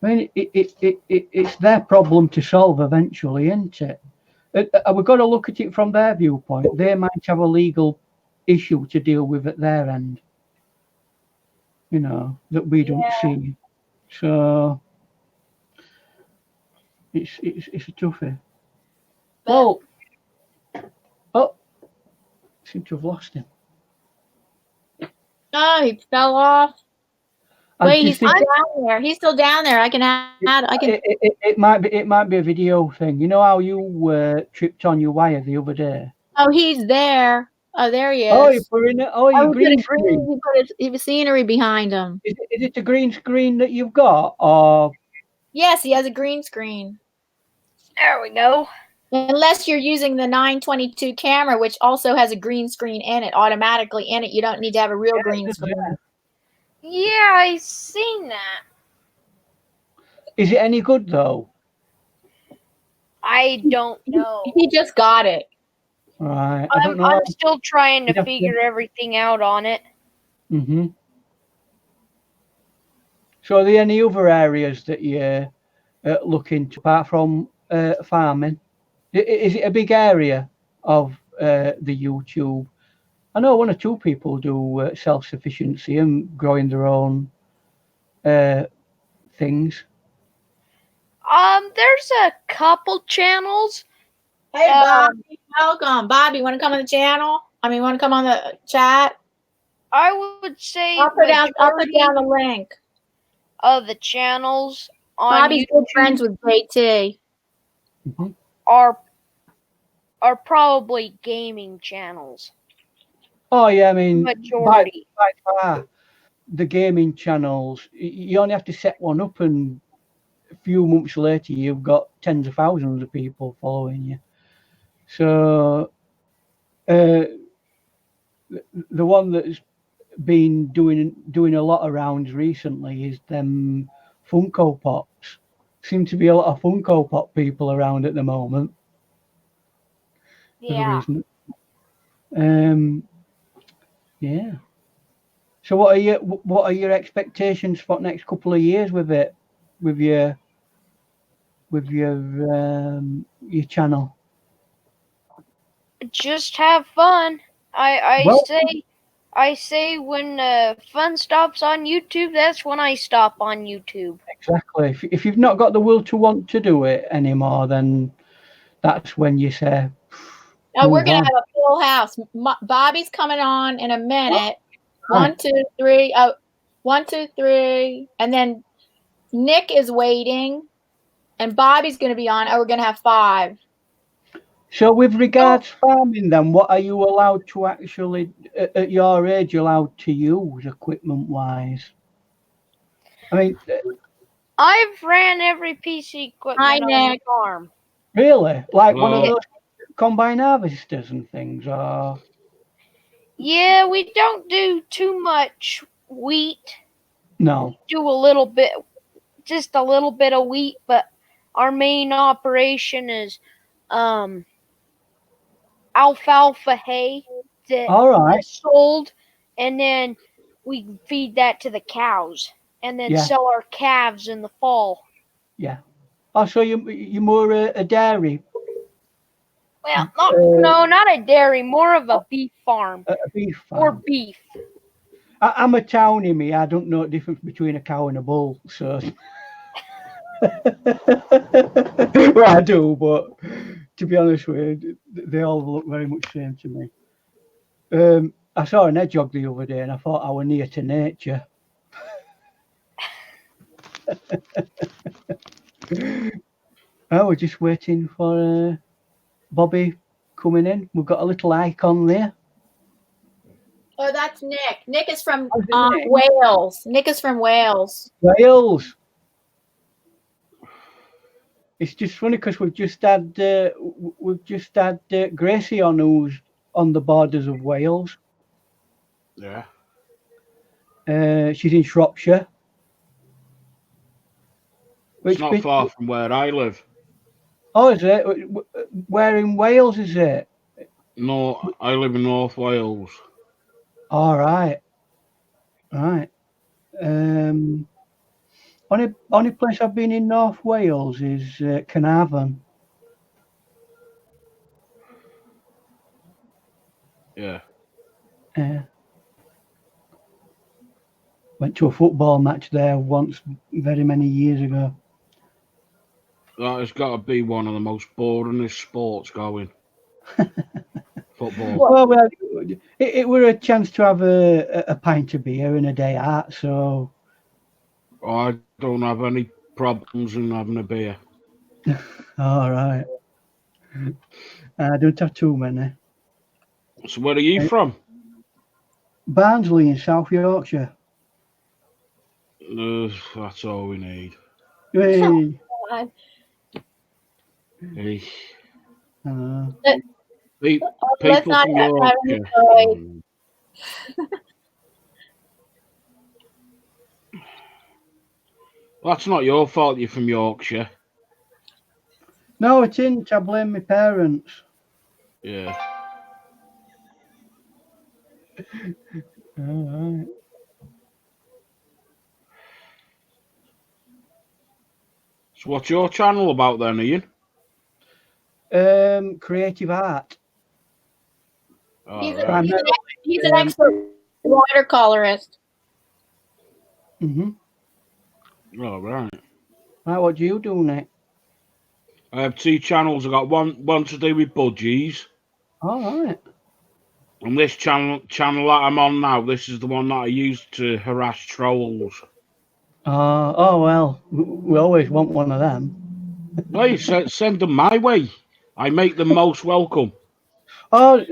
I mean, it's their problem to solve eventually, isn't it? We've got to look at it from their viewpoint. They might have a legal issue to deal with at their end, you know, that we don't see. So it's a toughie. Well, oh, seem to have lost him. oh, he fell off. Wait, he's still down there. He's still down there. I can add. I can. It might be a video thing. You know how you tripped on your wire the other day? Oh, he's there. Oh, there he is. Oh, you put in it. Oh, you green screen. He put his scenery behind him. Is it a green screen that you've got, or? Yes, he has a green screen. There we go. Unless you're using the 922 camera, which also has a green screen in it, automatically in it. You don't need to have a real green screen. Yeah, I seen that. Is it any good though? I don't know. He just got it. Right. I don't know. I'm still trying to figure everything out on it. Mm-hmm. So are there any other areas that you're looking to, apart from farming? Is it a big area of the YouTube? I know one or two people do self-sufficiency and growing their own things. There's a couple channels. Hey, Bobby, welcome. Bobby, want to come on the channel? Want to come on the chat? I would say I'll put down the link of the channels on Bobby's YouTube good friends with JT. Mm-hmm. are probably gaming channels. Oh yeah, I mean, majority. By far, the gaming channels. You only have to set one up, and a few months later, you've got tens of thousands of people following you. So, the one that's been doing a lot of rounds recently is them Funko Pops. Seem to be a lot of Funko Pop people around at the moment. Yeah. isn't it? Yeah. So what are your expectations for the next couple of years with it, with your channel? Just have fun. Well, I say when fun stops on YouTube, that's when I stop on YouTube. exactly. If you've not got the will to want to do it anymore, then that's when you say, Oh, we're move gonna on. have a full house. Bobby's coming on in a minute. Right. 1, 2, 3. Oh, 1, 2, 3, and then Nick is waiting, and Bobby's gonna be on. Oh, we're gonna have 5. So with regards farming, then what are you allowed to actually, at your age, allowed to use equipment wise? I mean, I've ran every piece of Hi, equipment on the Nick. farm. really, like one of Well, those combine harvesters and things, or Yeah, we don't do too much wheat. no? Do a little bit, just a little bit of wheat, but our main operation is alfalfa hay that All right, is sold, and then we feed that to the cows, and then yeah, sell our calves in the fall. yeah. Oh, so you're more a dairy, Well, not a dairy, more of a beef farm a beef or farm. beef. I'm a townie, me. I don't know the difference between a cow and a bull, so. Well, I do, but to be honest with you, they all look very much the same to me. I saw an hedgehog the other day, and I thought I were near to nature. Oh, we're just waiting for Bobby coming in. We've got a little icon there. Oh, that's Nick. Nick is from How's it, Nick? Wales. Nick is from Wales. Wales. It's just funny because we've just had Gracie on, who's on the borders of Wales. yeah. She's in Shropshire. It's not far from where I live. Oh, is it? Where in Wales is it? No, I live in North Wales. All right. Right. Only place I've been in North Wales is Carnarvon. Yeah. Went to a football match there once, very many years ago. That has got to be one of the most boringest sports going. Football. Well, it were a chance to have a pint of beer and a day out, so. I don't have any problems in having a beer. All right. I don't have too many. So where are you from? Barnsley in South Yorkshire. That's all we need. Hey. Hey. Let's People not from have any Yorkshire. noise. That's not your fault. You're from Yorkshire. No, it isn't. I blame my parents. Yeah. All right. So what's your channel about then, Ian? Creative art. He's, Oh, right. he's an expert watercolorist. Mhm. Oh, right. Right, what do you do, Nick? I have 2 channels. I got one to do with budgies, All right. and this channel that I'm on now. This is the one that I use to harass trolls. Oh well, we always want one of them. Hey, send them my way. I make them most welcome. Oh,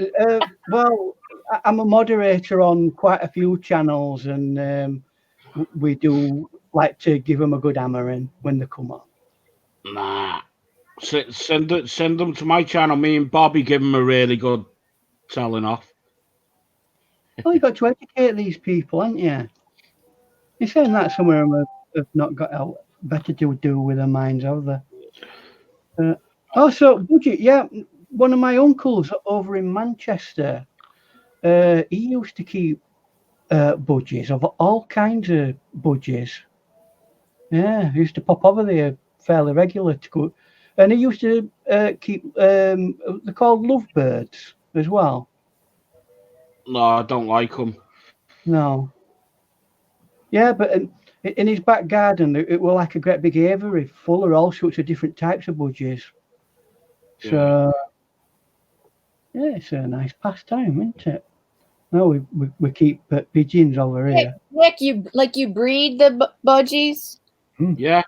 well, I'm a moderator on quite a few channels, and we do like to give them a good hammering when they come on. Nah. Send them to my channel. Me and Bobby give them a really good telling off. Well, you got to educate these people, haven't you? You're saying that some of them have not got better to do with their minds, have they? So budget, yeah. one of my uncles over in Manchester, he used to keep budgies of all kinds of budgies. Yeah, he used to pop over there fairly regular to go, and he used to keep. They're called lovebirds as well. No, I don't like them. No. Yeah, but in his back garden, it were like a great big aviary full of all sorts of different types of budgies. So, yeah, it's a nice pastime, isn't it? No, we keep pigeons over here. Nick, you breed the budgies? Yeah.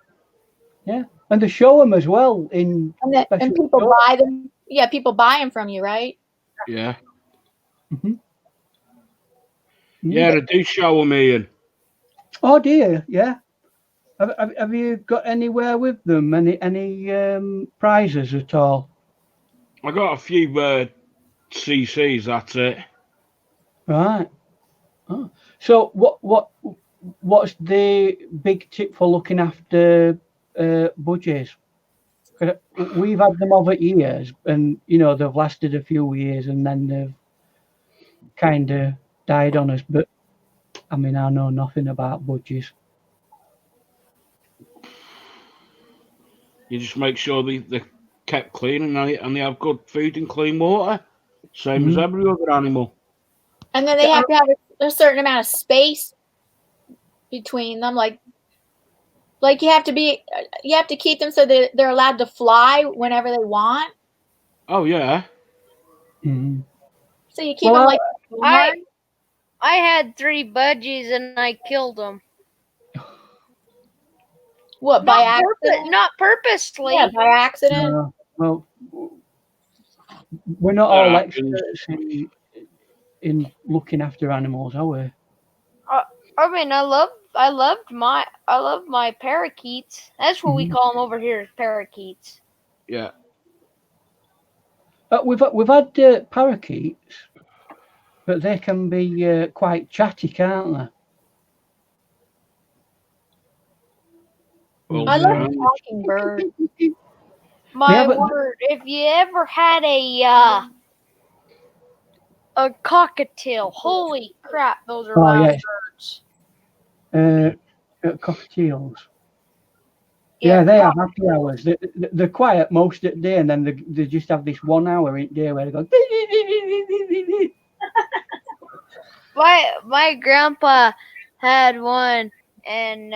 Yeah, and they show them as well in And people buy them. Yeah, people buy them from you, right? Yeah. Mm-hmm. Yeah, they do show them, Ian. Oh dear, yeah. Have you got anywhere with them? Any prizes at all? I got a few CCs. That's it. Right. Oh. So what's the big tip for looking after budgies? We've had them over years, and they've lasted a few years, and then they've kind of died on us. But I mean, I know nothing about budgies. You just make sure they're kept clean and they have good food and clean water, same as every other animal. And then they have to have a certain amount of space between them, like you have to keep them so that they're allowed to fly whenever they want. Oh yeah. Mm-hmm. So you keep them like. I had 3 budgies and I killed them. What, by accident? Not purposely. Yeah, by accident. Well, we're not all experts in looking after animals, are we? I mean, I love my parakeets. That's what we call them over here, parakeets. Yeah. We've had parakeets, but they can be quite chatty, can't they? Well, I love a talking bird. My word! If you ever had a cockatiel, holy crap, those are loud birds. Cockatiels. Yeah, they have happy hours. They're quiet most of the day, and then they just have this 1 hour in day where they go. My grandpa had one, and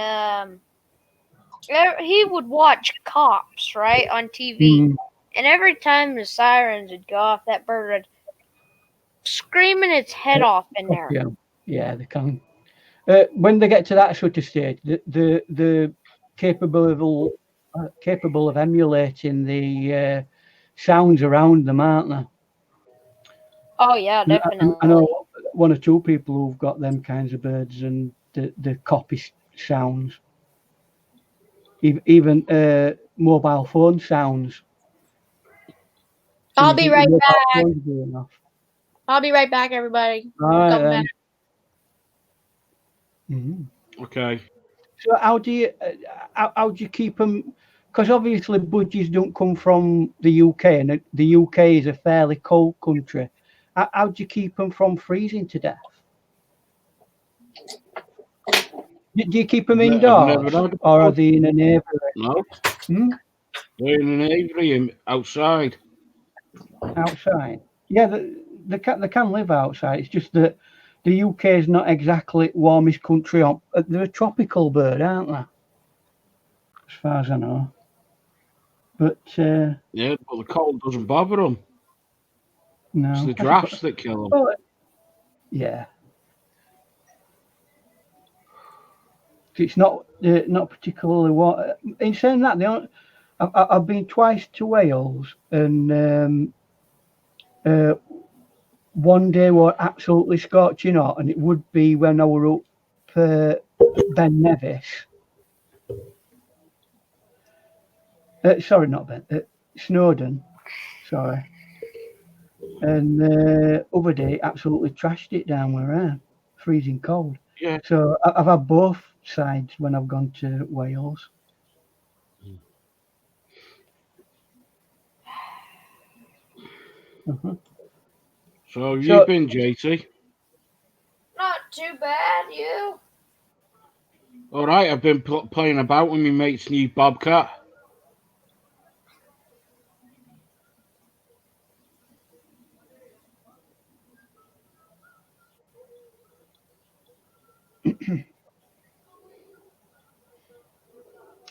he would watch cops, right, on TV. And every time the sirens would go off, that bird would screaming its head off in there. Yeah, they can. When they get to that sort of stage, they're capable of emulating the sounds around them, aren't they? Oh yeah, definitely. I know 1 or 2 people who've got them kinds of birds, and the copy sounds. Even mobile phone sounds. I'll be right back. I'll be right back, everybody. All right, then. Okay. So how do you keep them? Because obviously budgies don't come from the UK, and the UK is a fairly cold country. How do you keep them from freezing to death? Do you keep them indoors, or are they in an aviary? No. They're in an aviary outside. Outside. Yeah, they can live outside. It's just that the UK is not exactly warmest country on. They're a tropical bird, aren't they? As far as I know. But yeah, but the cold doesn't bother them. No, it's the drafts that kill them. Well, yeah. It's not particularly what. In saying that, I've been twice to Wales, and one day were absolutely scorching hot, and it would be when I were up Ben Nevis. Sorry, not Ben. Snowdon. Sorry. And other day, absolutely trashed it down where I am, freezing cold. Yeah. So I've had both sides when I've gone to Wales. Mhm. So So- you've been, JT? Not too bad, you. All right, I've been playing about with my mate's new Bobcat.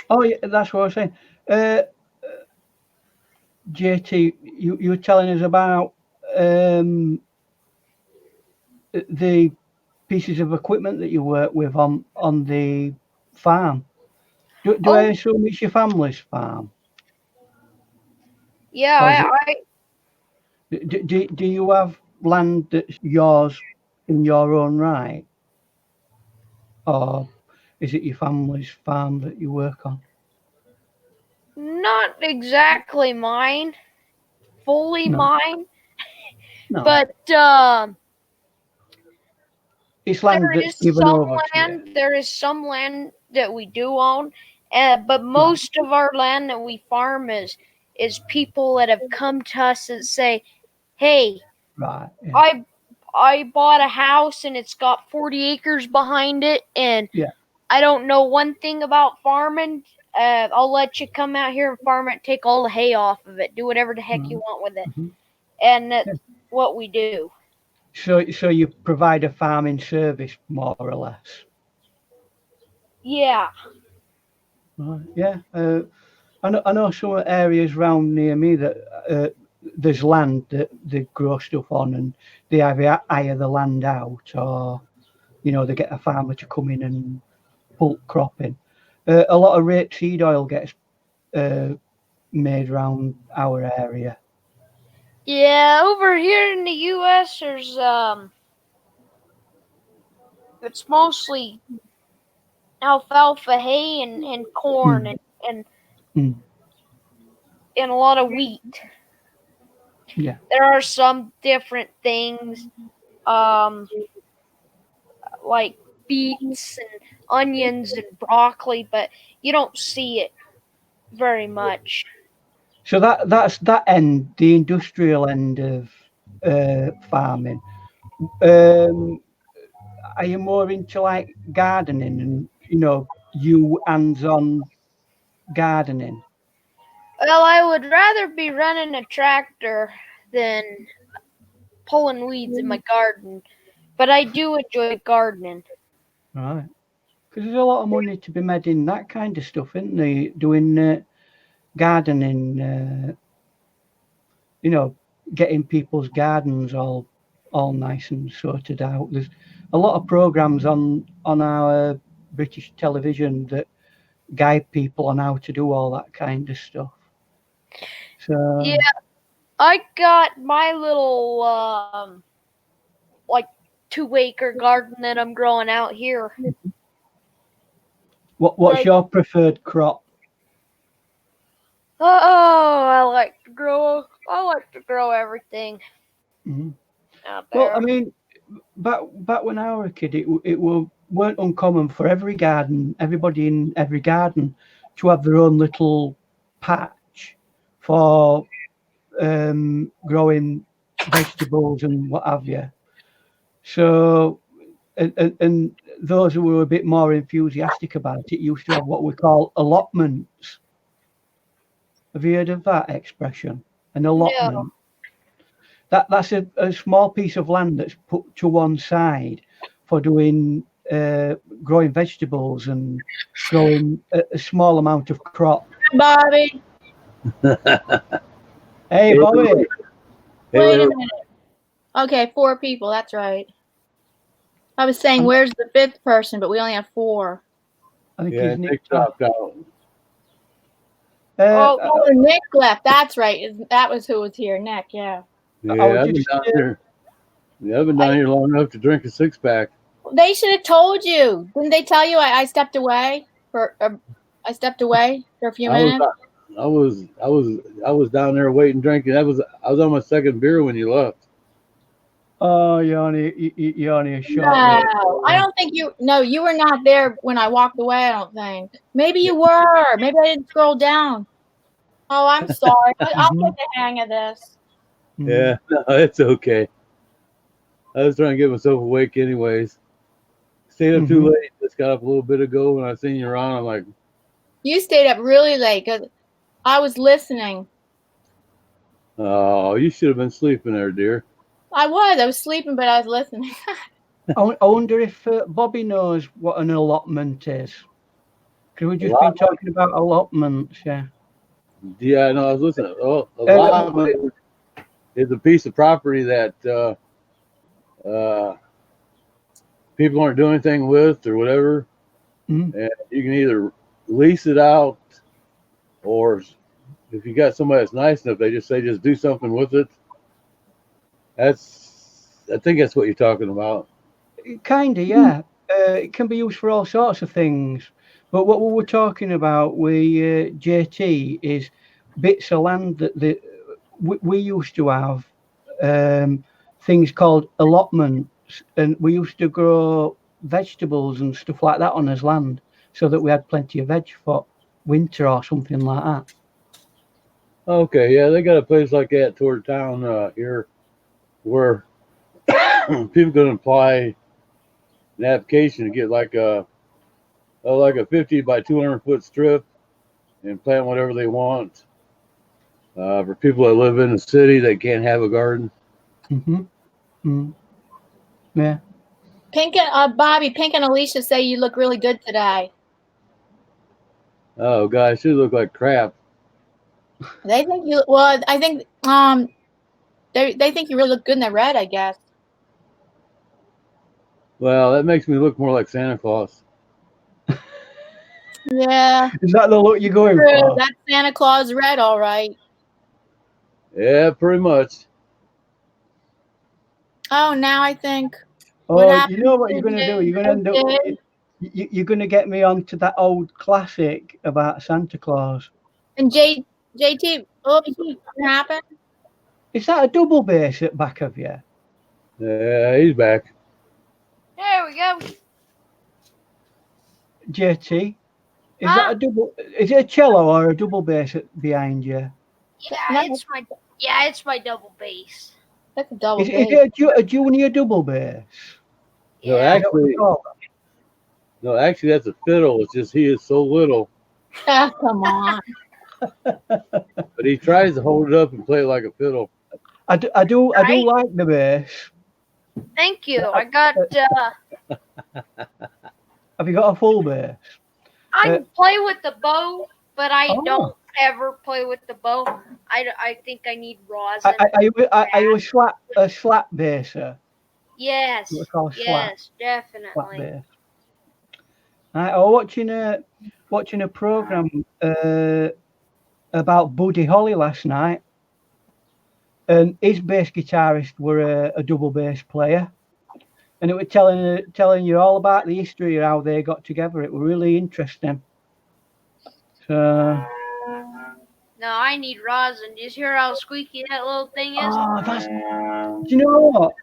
Oh, yeah, that's what I was saying. JT, you were telling us about the pieces of equipment that you work with on the farm. Do I Oh, assume it's your family's farm? yeah, Or is it, I do you have land that's yours in your own right? Or is it your family's farm that you work on? not exactly mine, fully No. mine, No. but It's land there that's is given some over to you. land. There is some land that we do own, but most of our land that we farm is people that have come to us and say, "Hey, Right. Yeah. I bought a house and it's got 40 acres behind it, and Yeah. I don't know one thing about farming. I'll let you come out here and farm it, take all the hay off of it, do whatever the heck you want with it," Mhm. and that's what we do. So you provide a farming service more or less. Yeah. Right. Yeah. I know some areas around near me that there's land that they grow stuff on, and they either hire the land out, or they get a farmer to come in and bulk cropping. A lot of rapeseed oil gets made around our area. Yeah, over here in the US there's it's mostly alfalfa hay and corn and Mm. and a lot of wheat. Yeah. There are some different things, um, like beets and onions and broccoli, but you don't see it very much. So that's that end, the industrial end of farming. Um, are you more into like gardening and you hands-on gardening? Well, I would rather be running a tractor than pulling weeds in my garden, but I do enjoy gardening. Right. Because there's a lot of money to be made in that kind of stuff, isn't there? Doing gardening, getting people's gardens all nice and sorted out. There's a lot of programs on our British television that guide people on how to do all that kind of stuff. So Yeah, I got my little like 2 acre garden that I'm growing out here. what's your preferred crop? Oh, I like to grow everything Mhm. out Well, I there. mean, back when I was a kid, it weren't uncommon for everybody in every garden, to have their own little patch for growing vegetables and what have you. So, and those who were a bit more enthusiastic about it used to have what we call allotments. Have you heard of that expression? An No. allotment. That's a small piece of land that's put to one side for doing growing vegetables and growing a small amount of crop. Bobby, Hey, Bobby. wait a minute. Okay, 4 people. That's right. I was saying, where's the 5th person? But we only have 4. I think Yeah, he's Nick nicked off. dropped out. Oh, Oh, Nick left. That's right. That was who was here. Nick. Yeah. I was Yeah, I've been just down here. Yeah, I've been down here long enough to drink a 6-pack. They should have told you. Didn't they tell you I stepped away for? I stepped away for a few I was, minutes. I was down there waiting, drinking. I was on my second beer when you left. Oh, you're only a short way. No, I don't think you. No, you were not there when I walked away. I don't think. Maybe you were. Maybe I didn't scroll down. Oh, I'm sorry. I'll Mhm. get the hang of this. Yeah, no, it's okay. I was trying to get myself awake anyways. Stayed up too late. Just got up a little bit ago when I seen you on. I'm like, You stayed up really late because I was listening. oh, you should have been sleeping there, dear. I was sleeping, but I was listening. I wonder if Bobby knows what an allotment is. Because we've just been talking about allotments, yeah. Yeah, no, I was listening. Oh, allotment is a piece of property that people aren't doing anything with or whatever. And you can either lease it out, or if you got somebody that's nice enough, they just say just do something with it. I think that's what you're talking about. Kind of, yeah. It can be used for all sorts of things. But what we were talking about with JT is bits of land that we used to have things called allotments, and we used to grow vegetables and stuff like that on his land so that we had plenty of veg for winter or something like that. Okay, yeah, they got a place like that toward town here where people can apply an application to get like a 50 by 200 foot strip and plant whatever they want. For people that live in the city that can't have a garden. Yeah. Pink and Bobby, Pink and Alicia say you look really good today. Oh gosh, you look like crap. They think you. Well, I think they think you really look good in the red, I guess. Well, that makes me look more like Santa Claus. Yeah. Is that the look you're going True. for? That's Santa Claus red, all right. Yeah, pretty much. Oh, now I think. Oh, you know what you're going to do? You're going to end up. You're going to get me onto that old classic about Santa Claus. And JT, what happened? Is that a double bass at back of you? Yeah, he's back. There we go. JT, is that a double? Is it a cello or a double bass behind you? Yeah, it's my double bass. That's a double bass. Is it a junior double bass? Yeah. No, actually, that's a fiddle. It's just he is so little. Oh, come on. But he tries to hold it up and play it like a fiddle. I do like the bass. Thank you. I got. Have you got a full bass? I play with the bow, but I don't ever play with the bow. I think I need rosin. Are you a slap basser? Yes. Yes, definitely. Slap bass. I was watching a program about Buddy Holly last night, and his bass guitarist were a double bass player, and it was telling you all about the history of how they got together. It was really interesting. So. No, I need rosin. Do you hear how squeaky that little thing is? Do you know what?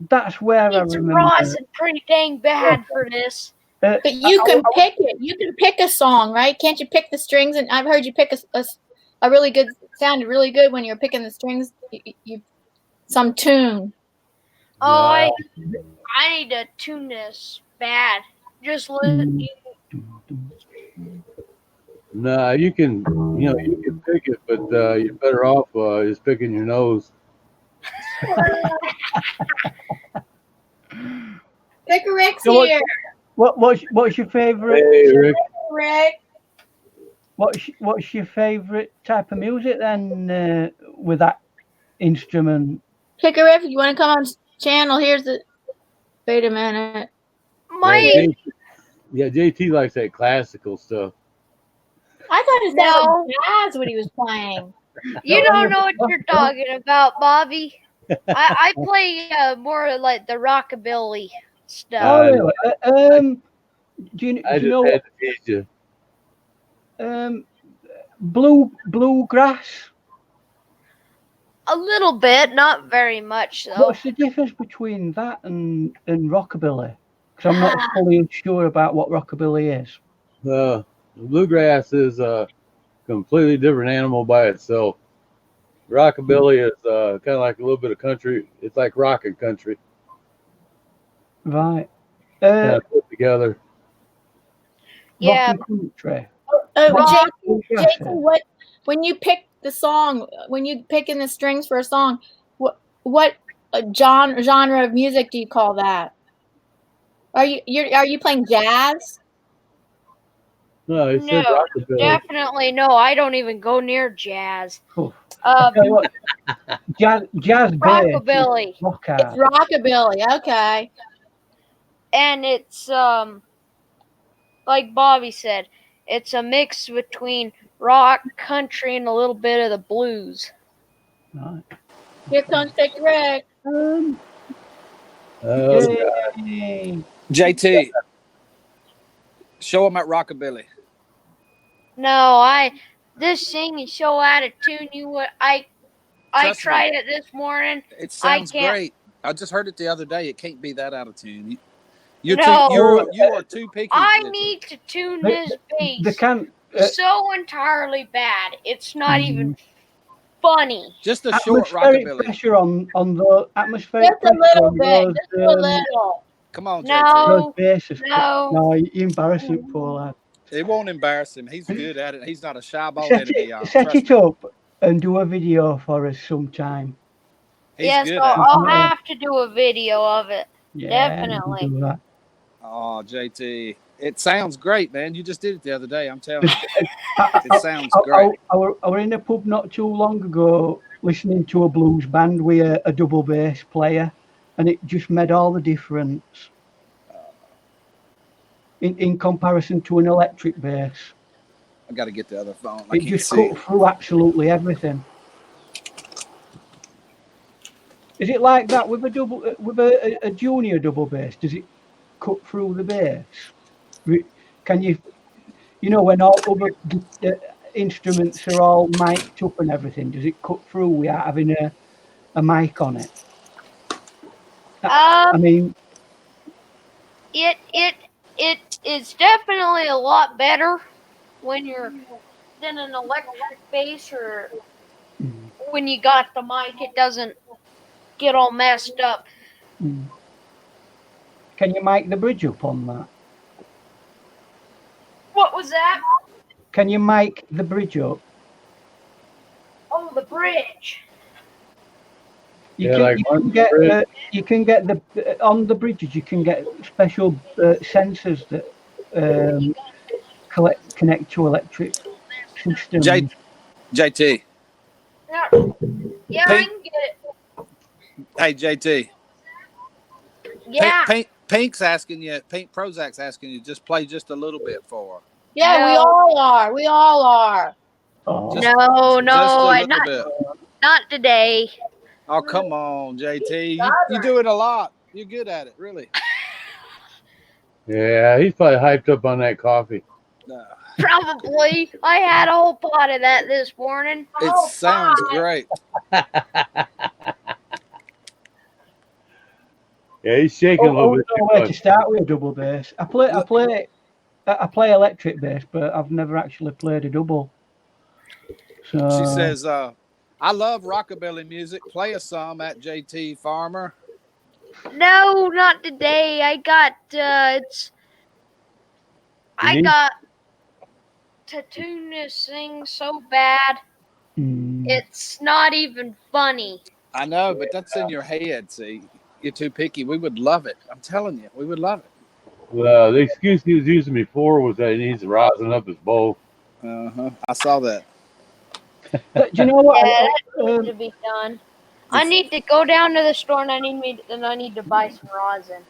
That's where I remember. Rosin pretty dang bad for this. But you can pick it. You can pick a song, right? Can't you pick the strings? And I've heard you pick a really good, sounded really good when you're picking the strings. Some tune. Oh, I need to tune this bad. Just listen. No, you can pick it, but you're better off just picking your nose. Pick Rick's here. What's your favorite? Hey, Rick. Rick. What's your favorite type of music then with that instrument? Pick a riff. You want to come on channel? Here's the. Wait a minute. JT likes that classical stuff. I thought it sounded jazz when he was playing. You don't know what you're talking about, Bobby. I play more like the rockabilly stuff. Oh, really? Do you know had to teach you. Bluegrass? A little bit, not very much though. What's the difference between that and rockabilly? Because I'm not fully sure about what rockabilly is. Bluegrass is a completely different animal by itself. Rockabilly is kind of like a little bit of country. It's like rock and country Right. kind of put together. Rock Yeah, and country. Oh, Rock. JT, what when you pick the song, when you pick in the strings for a song, what genre of music do you call that? Are you playing jazz? No, it said No, rockabilly. definitely no. I don't even go near jazz. Cool. Tell you what, jazz bass. Rockabilly. Rock It's out. rockabilly. Okay. And it's like Bobby said, it's a mix between rock, country, and a little bit of the blues. Right. Here comes Big Rick. Oh, Yay. JT, show him at Rockabilly. No, this thing is so out of tune. I Trust me. tried it this morning. It sounds can't- great. I just heard it the other day. It can't be that out of tune. You No. are too picky. I JT. need to tune They- this They bass can so entirely bad. It's not even funny. Just a short atmospheric Rockabilly. pressure on the atmospheric Just a pressure little on bit. Just a those, little. Come on, JT. those No, basses. no. No, you embarrassing poor lad. It won't embarrass him. He's good at it. He's not a shy bone Set enemy, y'all. it Trust me. up and do a video for us sometime. He's Yes, good so at it. I'll have to do a video of it. Yeah, Definitely. do that. Oh, JT. It sounds great, man. You just did it the other day. I'm telling you. It sounds great. I were in a pub not too long ago listening to a blues band with a double bass player, and it just made all the difference in comparison to an electric bass. I got to get the other phone. I It can't just see. cut through absolutely everything. Is it like that with a junior double bass? Does it cut through the bass? Can you when all other instruments are all mic'd up and everything, does it cut through without having a mic on it? I mean, It is definitely a lot better when you're than an electric bass, or when you got the mic, it doesn't get all messed up. can you mic the bridge up on that? What was that? Can you mic the bridge up? Oh, the bridge. You Yeah, can, like you can on the get bridge. you can get on the bridges. You can get special sensors that connect to electric systems. JT. Yeah, I can get it. Hey, JT. Yeah. Pink's asking you. Pink Prozac's asking you. Just play just a little bit for her. Yeah, we No. all are. We all are. Oh, Just- No, Just a little not bit. not today. Oh, come on, JT. You do it a lot. You're good at it, really. Yeah, he's probably hyped up on that coffee. Probably. I had a whole pot of that this morning. It sounds great. Yeah, he's shaking a I little wouldn't bit know too where to much. start with a double bass. I play electric bass, but I've never actually played a double. So She says, I love rockabilly music. Play us some at JT Farmer. No, not today. I got to tune this thing so bad. It's not even funny. I know, but that's in your head, see. You're too picky. We would love it. I'm telling you, we would love it. The excuse he was using before was that he needs to rosin up his bowl. I saw that. do you know what? Yeah, that needs to be done. I need to go down to the store and I need to buy some rosin.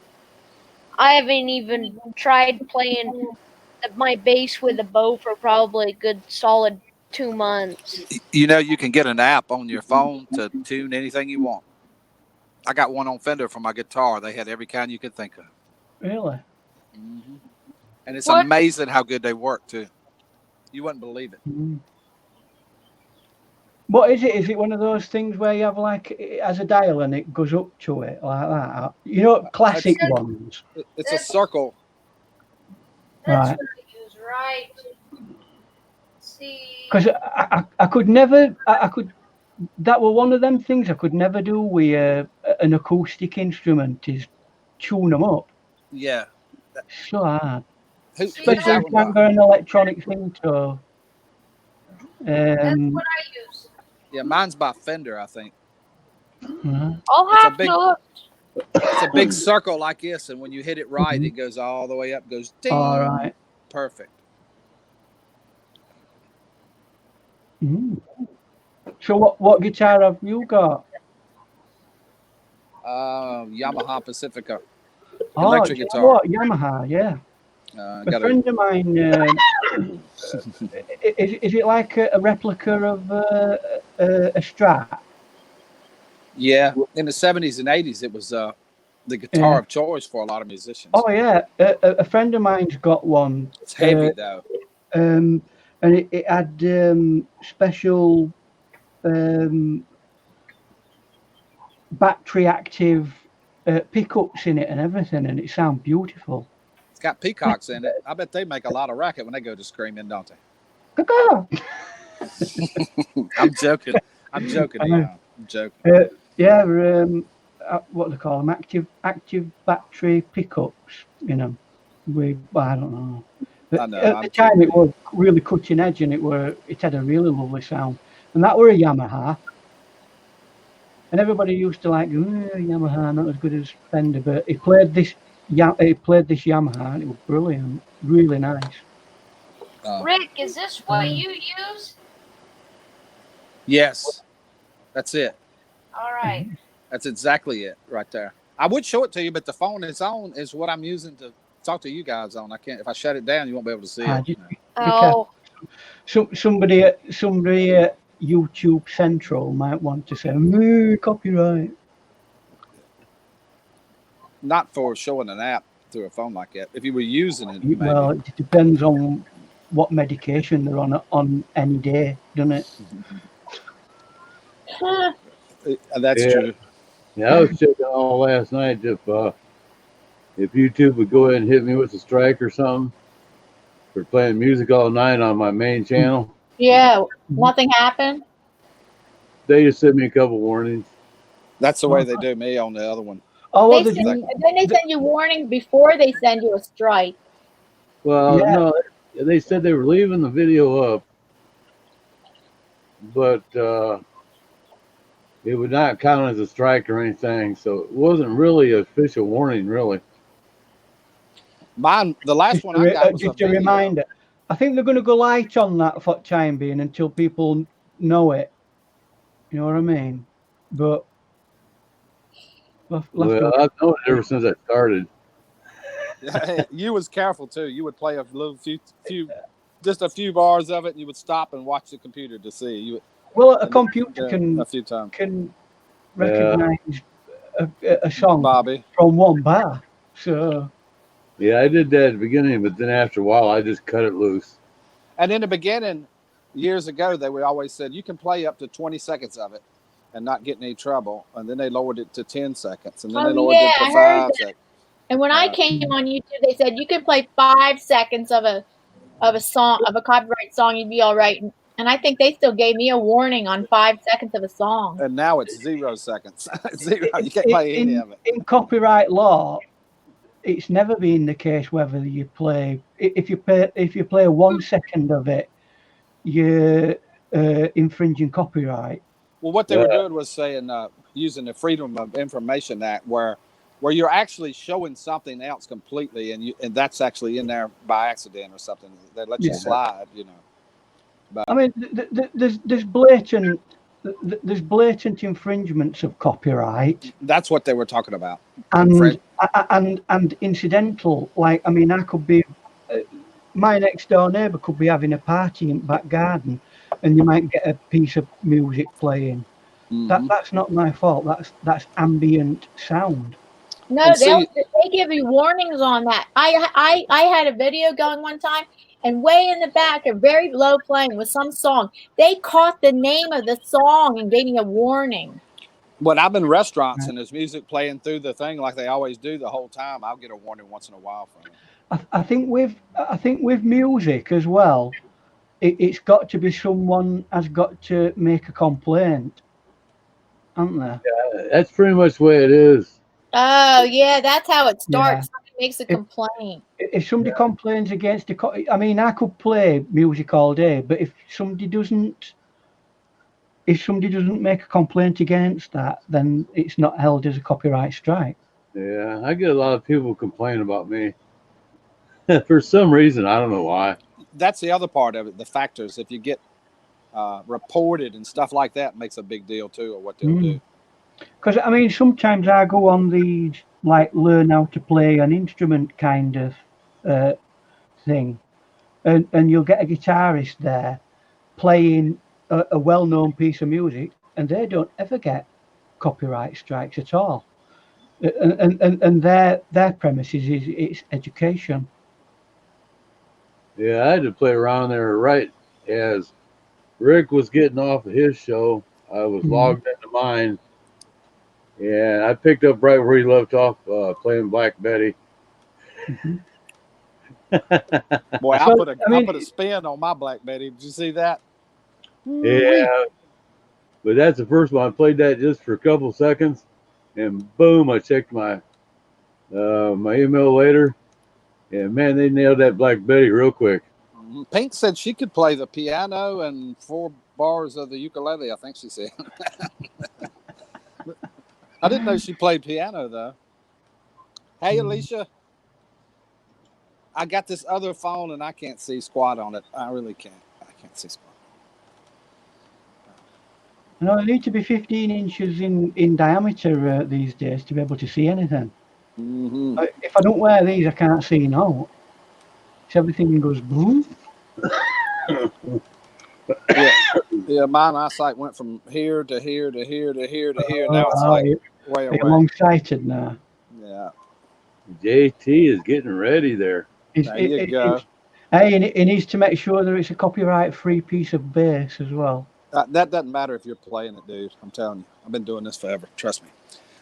I haven't even tried playing my bass with a bow for probably a good solid 2 months. You know, you can get an app on your phone to tune anything you want. I got one on Fender for my guitar. They had every kind you could think of. Really? And it's What? amazing how good they work, too. You wouldn't believe it. What is it? Is it one of those things where you have like it has a dial and it goes up to it like that? You know, classic ones. It's a circle. That's Right. right. See. Because I could never, that were one of them things I could never do with an acoustic instrument, is tune them up. Yeah. So hard. Who's Especially that if one you haven't by? got an electronic thing to. That's what I use. Yeah, mine's by Fender, I think. I'll It's a have big- to look. It's a big circle like this, and when you hit it right, it goes all the way up, goes ding. All right. Perfect. So what guitar have you got? Yamaha Pacifica. Oh, Electric do you know guitar. what? Yamaha, yeah. I A got friend of mine, is it like a replica of a Strat? Yeah, in the 70s and 80s, it was the guitar of choice for a lot of musicians. Oh yeah, a friend of mine's got one. It's heavy though. And it had special battery active pickups in it and everything, and it sounds beautiful. It's got peacocks in it. I bet they make a lot of racket when they go to screaming, don't they? I'm joking. I'm joking. Yeah, I'm joking. Yeah, what do they call them? Active battery pickups. You know, I don't know. But I know, at the time, it was really cutting edge, and it had a really lovely sound. And that were a Yamaha. And everybody used to like, Yamaha, not as good as Fender, but he played this Yamaha, and it was brilliant, really nice. Rick, is this what you use? Yes, that's it. All right. That's exactly it right there. I would show it to you, but the phone it's on is what I'm using to talk to you guys on. I can't. If I shut it down, you won't be able to see it. Oh. Somebody at YouTube Central might want to say, copyright. Not for showing an app through a phone like that. If you were using it, maybe. Well, it depends on what medication they're on any day, doesn't it? That's true. Yeah, I was checking all last night if YouTube would go ahead and hit me with a strike or something for playing music all night on my main channel. Yeah, nothing happened. They just sent me a couple warnings. That's the way they do me on the other one. Oh, Then they send you warning before they send you a strike. Well, no, they said they were leaving the video up, but it would not count as a strike or anything, so it wasn't really an official warning, really. Mine, the last one I got was just a reminder. I think they're going to go light on that for the time being until people know it. You know what I mean? But I've known it ever since I started. You was careful too. You would play a little just a few bars of it, and you would stop and watch the computer to see. Well, a computer a few times can recognize a song Bobby from one bar. So yeah, I did that at the beginning, but then after a while, I just cut it loose. And in the beginning, years ago, they would always said you can play up to 20 seconds of it and not get in any trouble. And then they lowered it to 10 seconds, and then they lowered it to 5 seconds. And when I came on YouTube, they said you could play 5 seconds of a song, of a copyright song, you'd be all right. And I think they still gave me a warning on 5 seconds of a song. And now it's 0 seconds. 0. You can't play any of it. In copyright law, it's never been the case whether you play if you play 1 second of it, you're infringing copyright. Well, what they were doing was saying using the Freedom of Information Act, where you're actually showing something else completely, and that's actually in there by accident or something. They let you slide, you know. But I mean, there's blatant infringements of copyright. That's what they were talking about. And incidental, like, I mean, I could be, my next door neighbour could be having a party in the back garden, and you might get a piece of music playing. That's not my fault. That's ambient sound. No, they give you warnings on that. I had a video going one time, and way in the back, a very low playing with some song. They caught the name of the song and gave me a warning. When I'm in restaurants and there's music playing through the thing like they always do the whole time, I'll get a warning once in a while from it. I think with music as well, it's got to be someone has got to make a complaint, aren't there? That's pretty much the way it is. Oh, yeah, that's how it Yeah. starts. Somebody makes a complaint. If somebody complains against I mean, I could play music all day, but if somebody doesn't make a complaint against that, then it's not held as a copyright strike. Yeah, I get a lot of people complain about me. For some reason, I don't know why. That's the other part of it. The factors, if you get reported and stuff like that, makes a big deal too, of what they'll do. Because I mean, sometimes I go on these like learn how to play an instrument kind of thing, and you'll get a guitarist there playing a well-known piece of music, and they don't ever get copyright strikes at all. And their premise is it's education. Yeah, I had to play around there right as Rick was getting off of his show. I was logged into mine, and I picked up right where he left off, playing Black Betty. Boy, I put a spin on my Black Betty. Did you see that? Yeah, but that's the first one. I played that just for a couple seconds, and boom! I checked my my email later, and man, they nailed that Black Betty real quick. Pink said she could play the piano and 4 bars of the ukulele, I think she said. I didn't know she played piano, though. Hey, Alicia. I got this other phone, and I can't see squat on it. I really can't. I can't see squat. No, they need to be 15 inches in diameter these days to be able to see anything. If I don't wear these, I can't see now. So everything goes boom. Yeah, mine eyesight went from here to here to here to here to here. Now it's like way away. Long-sighted now. Yeah. JT is getting ready there. There you go. Hey, and it needs to make sure that it's a copyright-free piece of bass as well. That doesn't matter if you're playing it, dude. I'm telling you. I've been doing this forever. Trust me.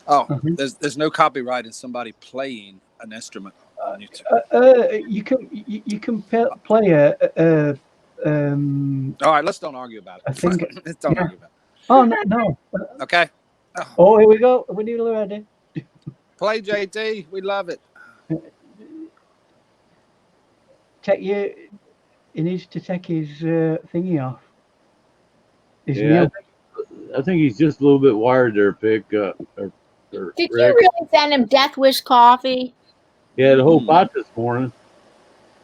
Oh, there's no copyright in somebody playing an instrument on YouTube. You can play a all right, let's don't argue about it. Let's don't argue about it. Oh no. Okay. Oh, here we go. We need ready. Play, JT. We love it. He needs to take his thingy off. Yeah, I think he's just a little bit wired there, Pick. Did you really send him Death Wish coffee? Yeah, the whole pot this morning.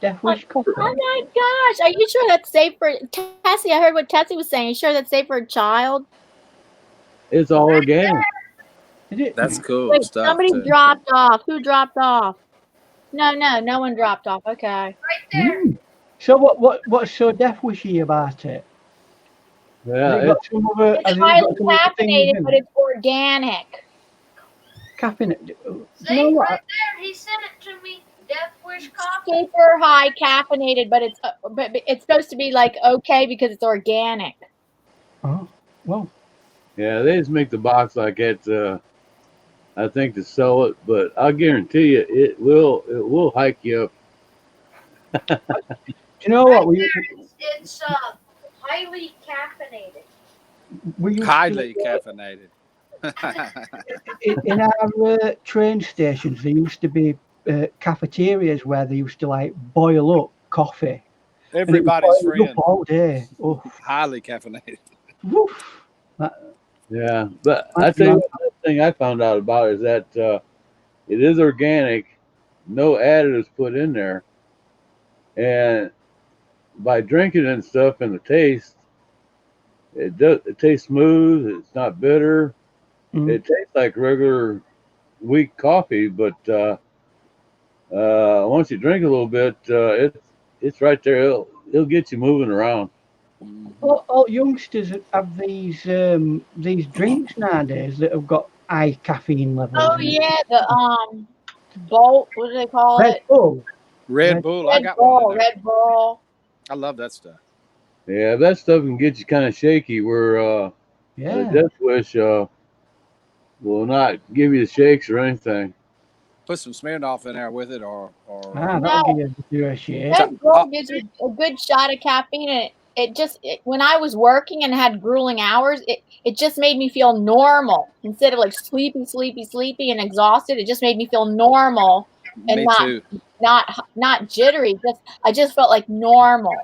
Death Wish coffee. Oh my gosh! Are you sure that's safe for Tessie? I heard what Tessie was saying. You sure that's safe for a child? It's all organic. That's cool. Wait, stuff. Somebody dropped off. Who dropped off? No one dropped off. Okay. Right there. So what's so Death Wishy about it? Yeah, it's highly caffeinated, but it's organic. Caffeinated. See, right there, he sent it to me. Death Wish coffee. Super high caffeinated, but it's supposed to be like okay because it's organic. Oh, well. Yeah, they just make the box like that. I think to sell it, but I guarantee you, it will hike you up. You know what? It's highly caffeinated. Highly caffeinated. In our train stations, there used to be cafeterias where they used to like boil up coffee. Everybody's friend. Up all day. Oh. Highly caffeinated. Woof. Yeah, but I tell you what, the thing I found out about is that it is organic, no additives put in there, and by drinking and stuff and the taste, it tastes smooth. It's not bitter. It tastes like regular weak coffee, but once you drink a little bit, it's right there. It'll get you moving around. Well, all youngsters have these drinks nowadays that have got high caffeine levels. Oh yeah, the Bolt. What do they call Red it? Bull. Red Bull. I got Bull, one. Red Bull. I love that stuff. Yeah, that stuff can get you kind of shaky. Where the Death Wish will not give you the shakes or anything. Put some Smirnoff in there with it, or that'll give you a shake. Red Bull gives you a good shot of caffeine, when I was working and had grueling hours, it just made me feel normal instead of like sleepy and exhausted. It just made me feel normal and Me too. not jittery. I just felt like normal.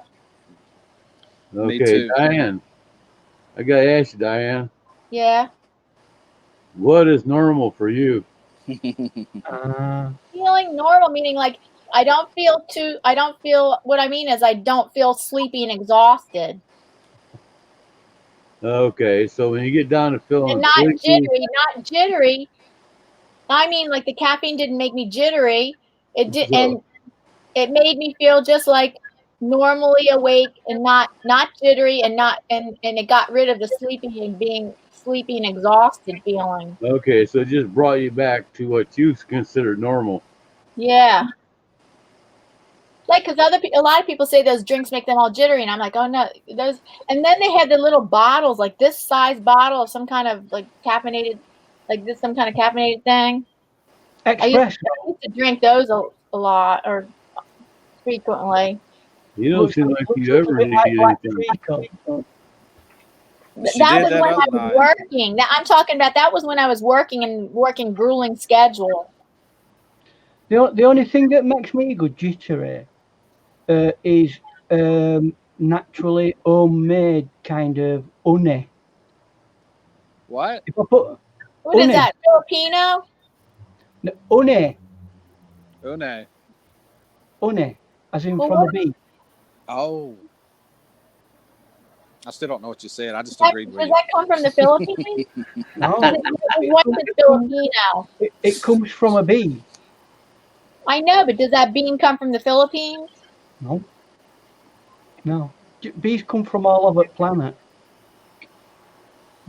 Me Okay, too. Diane. I gotta ask you, Diane. Yeah. What is normal for you? Feeling normal, meaning like I don't feel what I mean is I don't feel sleepy and exhausted. Okay, so when you get down to And feeling not sleepy, jittery. I mean, like the caffeine didn't make me jittery. It did, and it made me feel just like normally awake and not jittery and it got rid of the sleepy and being sleepy and exhausted feeling. okay, so it just brought you back to what you consider normal. Yeah. Like, because a lot of people say those drinks make them all jittery, and I'm like, oh no, those. And then they had the little bottles, like this size bottle of some kind of like caffeinated, like this some kind of caffeinated thing. I used to drink those a lot or frequently. You don't seem like you ever need anything. That was when I was working. I'm talking about that was when I was working grueling schedule. The only thing that makes me go jittery is naturally homemade kind of honey. What? If I put What is that? Filipino? No, honey. Honey. Honey, as in from a bee. Oh. I still don't know what you said. I just agreed with you. Does that come from the Philippines? No. What's a Filipino? It comes from a bee. I know, but does that bean come from the Philippines? No. No. Bees come from all over the planet.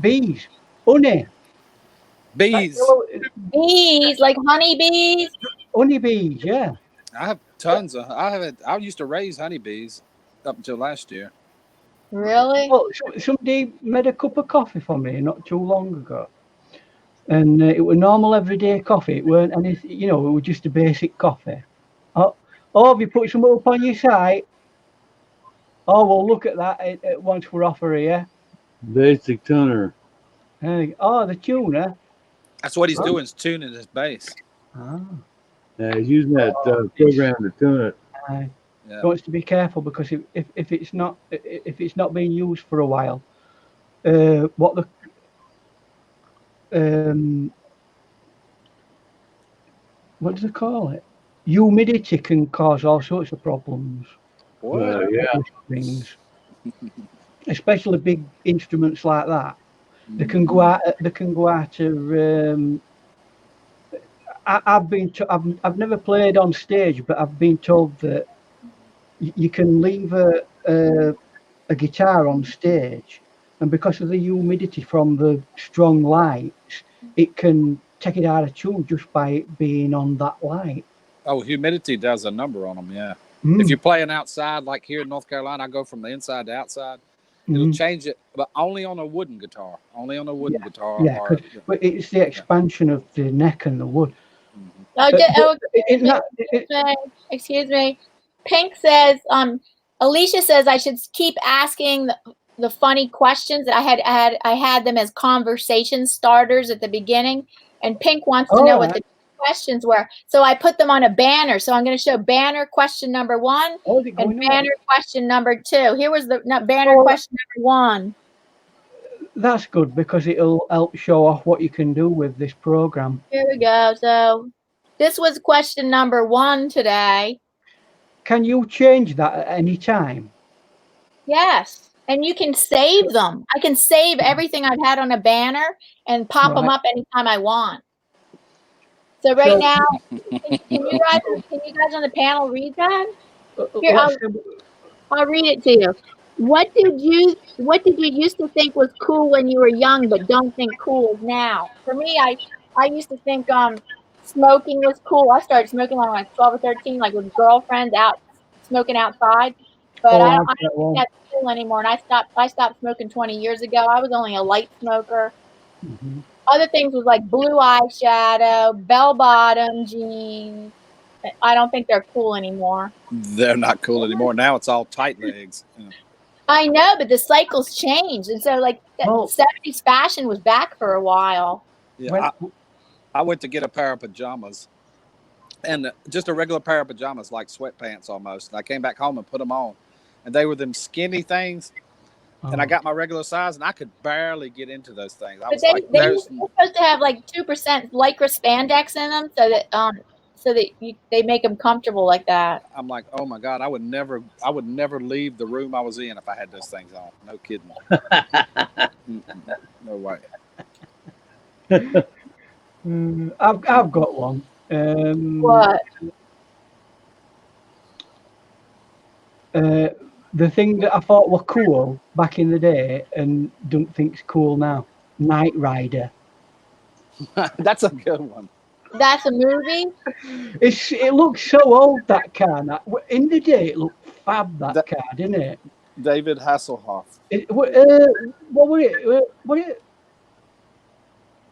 Bees. Honey. Bees. Bees, like honeybees? Honeybees, yeah. I have tons of. I used to raise honeybees up until last year. Really? Well, somebody made a cup of coffee for me not too long ago. And it was normal everyday coffee. It weren't anything, it was just a basic coffee. Oh, have you put some up on your site? Oh, well, look at that once we're off of here. Basic tuner. Oh, the tuner. That's what he's doing, is tuning his bass. Yeah, he's using that program to tune it. He wants to be careful because if it's not being used for a while, what do they call it? Humidity can cause all sorts of problems. Yeah. Things, especially big instruments like that. They can go out. They can go out of. I've never played on stage, but I've been told that you can leave a guitar on stage, and because of the humidity from the strong lights, it can take it out of tune just by it being on that light. Oh, humidity does a number on them, yeah. If you're playing outside, like here in North Carolina, I go from the inside to outside. It'll change it, but only on a wooden guitar. Only on a wooden guitar. Yeah, but it's the expansion of the neck and the wood. Excuse me. Pink says, Alicia says I should keep asking the funny questions. That I had them as conversation starters at the beginning, and Pink wants to know what the questions were. So I put them on a banner. So I'm going to show banner question number 1 and banner question number 2. Here was the banner question number 1. That's good because it'll help show off what you can do with this program. Here we go. So this was question number 1 today. Can you change that at any time? Yes. And you can save them. I can save everything I've had on a banner and pop them up anytime I want. So right now, can you guys on the panel read that? Here, I'll read it to you. What did you used to think was cool when you were young, but don't think cool now? For me, I used to think smoking was cool. I started smoking when I was 12 or 13, like with girlfriends out smoking outside. But I don't think that's cool anymore. And I stopped smoking 20 years ago. I was only a light smoker. Other things was like blue eyeshadow, bell-bottom jeans. I don't think they're cool anymore. They're not cool anymore. Now it's all tight legs. I know, but the cycles changed, and so like that Well- 70s fashion was back for a while. Yeah, When- I went to get a pair of pajamas, and just a regular pair of pajamas, like sweatpants almost. And I came back home and put them on, and they were them skinny things. And I Oh. got my regular size, and I could barely get into those things. I But was like, they're "There's." supposed to have like 2% lycra spandex in them, so that they make them comfortable like that. I'm like, oh my god, I would never leave the room I was in if I had those things on. No kidding. No way. I've got one. What? The thing that I thought were cool back in the day and don't think's cool now. Knight Rider. That's a good one. That's a movie? It looks so old, that car. In the day, it looked fab, that car, didn't it? David Hasselhoff. What were it?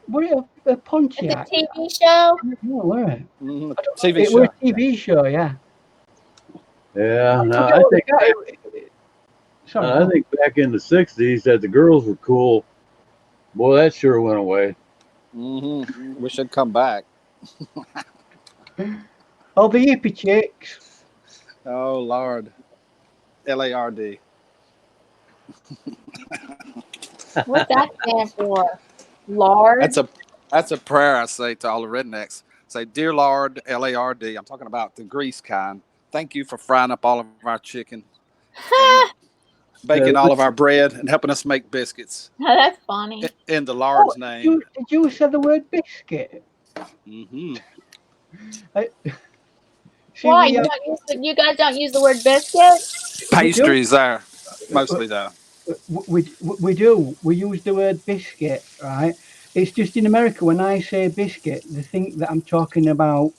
Were it a Pontiac? It's a TV show? No, were it? TV It show. was a TV show, yeah. Yeah, no, Okay, I think Sorry. I think back in the '60s that the girls were cool. Boy, that sure went away. Wish it'd come back. Oh, the hippie chicks. Oh Lord. LARD. What's that stand for? Lard? That's a prayer I say to all the rednecks. Say, dear Lord, LARD. I'm talking about the grease kind. Thank you for frying up all of our chicken, baking all of our bread, and helping us make biscuits. Oh, that's funny. In the Lord's name. Did you say the word biscuit? Why? You guys don't use the word biscuit? Pastries there, mostly though. We do. We use the word biscuit, right? It's just in America when I say biscuit, they think that I'm talking about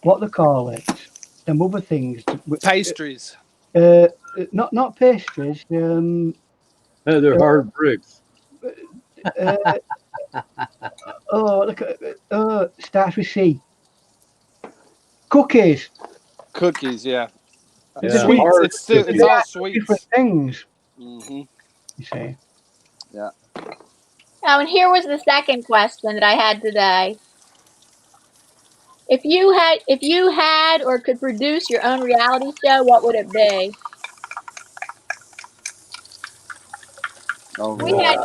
what they call it, them other things. Pastries. Not pastries. They're hard bricks. Look at starts with C. Cookies. Cookies, yeah. Yeah, Sweets. hard It's cookies. all sweets. Different things. You see. Yeah. Now, and here was the second question that I had today. If you had or could produce your own reality show, what would it be? Oh, We had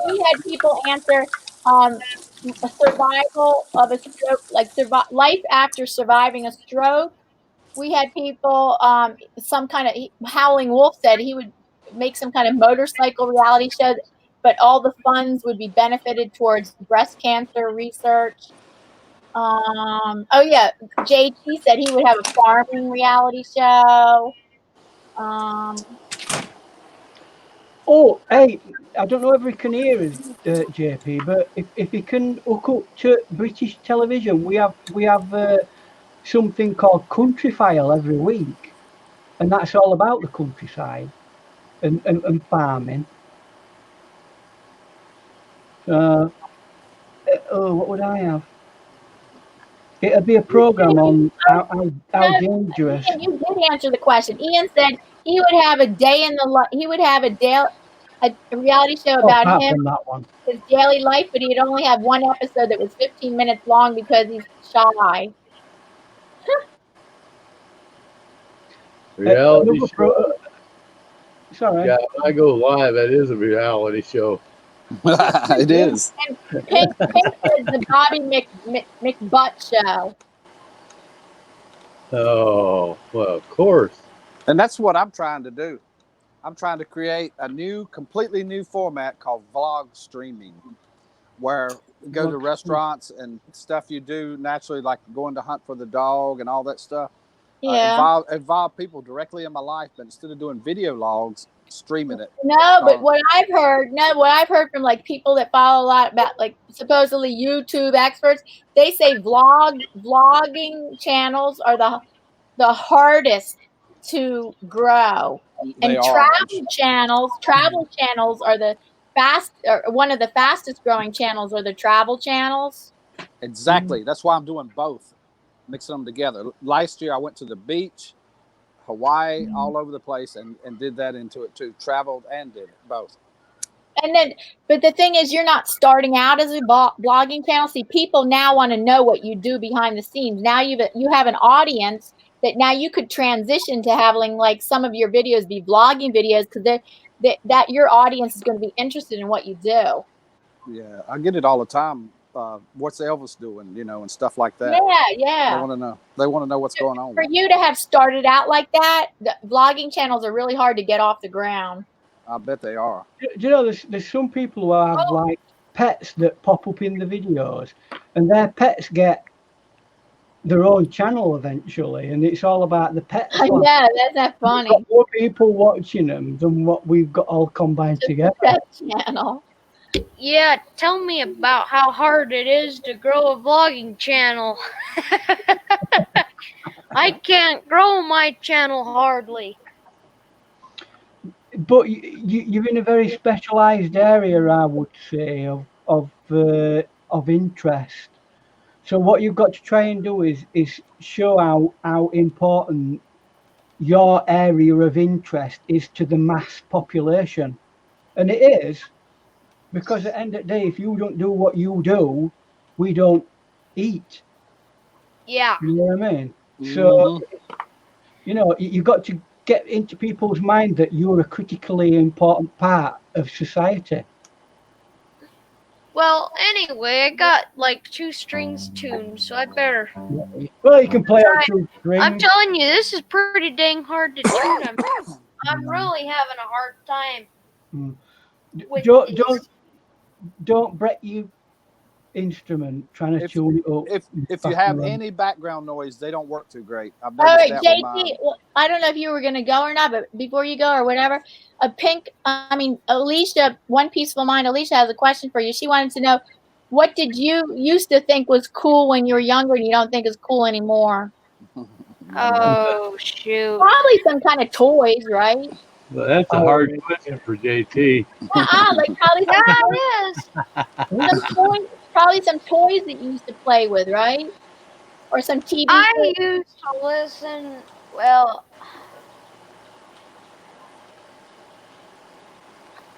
people answer a survival of a stroke, like life after surviving a stroke. We had people some kind of Howling Wolf said he would make some kind of motorcycle reality show, but all the funds would be benefited towards breast cancer research. Oh yeah, JT said he would have a farming reality show. Oh, hey, I don't know if you can hear us, JP, but if you can hook up to British television, we have something called Country File every week, and that's all about the countryside and farming. What would I have? It'd be a program on how dangerous. You did answer the question. Ian said he would have a day in the he would have a reality show about him, that one. his daily life, but he'd only have one episode that was 15 minutes long because he's shy. Reality show. Sorry. Yeah, when I go live, that is a reality show. It is. And Pink is the Bobby McButt show. Oh, well, of course. And that's what I'm trying to do. I'm trying to create a completely new format called vlog streaming, where you go to restaurants and stuff you do naturally, like going to hunt for the dog and all that stuff. Yeah. Involve people directly in my life, but instead of doing video logs, streaming it. No, but what I've heard from like people that follow a lot about like supposedly YouTube experts, they say vlogging channels are the hardest to grow. And travel channels are one of the fastest growing channels are the travel channels. Exactly. That's why I'm doing both, mixing them together. Last year I went to the beach, Hawaii, all over the place, and did that into it too. Traveled and did it both. And then, but the thing is, you're not starting out as a blogging channel. See, people now want to know what you do behind the scenes. Now you have an audience that now you could transition to having like some of your videos be blogging videos because that your audience is going to be interested in what you do. Yeah, I get it all the time. What's Elvis doing? You know, and stuff like that. Yeah. They want to know. They want to know what's going on. For you to have started out like that, the vlogging channels are really hard to get off the ground. I bet they are. Do you know, there's some people who have like pets that pop up in the videos, and their pets get their own channel eventually, and it's all about the pets. Yeah, that's not funny. We've got more people watching them than what we've got all combined together. Pet channel. Yeah, tell me about how hard it is to grow a vlogging channel. I can't grow my channel hardly. But you're in a very specialised area, I would say, of interest. So what you've got to try and do is show how important your area of interest is to the mass population, and it is, because at the end of the day, if you don't do what you do, we don't eat. Yeah. You know what I mean? So you know, you've got to get into people's mind that you're a critically important part of society. Well, anyway, I got like 2 strings tuned, so I better. Well, you can play on 2 strings. I'm telling you, this is pretty dang hard to tune. I'm really having a hard time. With Don't break your instrument trying to tune it up. If you have any background noise, they don't work too great. I've All right, noticed that with mine. JT, well, I don't know if you were going to go or not, but before you go or whatever, Alicia, One Peaceful Mind, Alicia has a question for you. She wanted to know, what did you used to think was cool when you were younger and you don't think is cool anymore? Oh, shoot. Probably some kind of toys, right? Well, that's a hard question for JT. Like probably some toys that you used to play with, right? Or some TV. I used to listen. Well,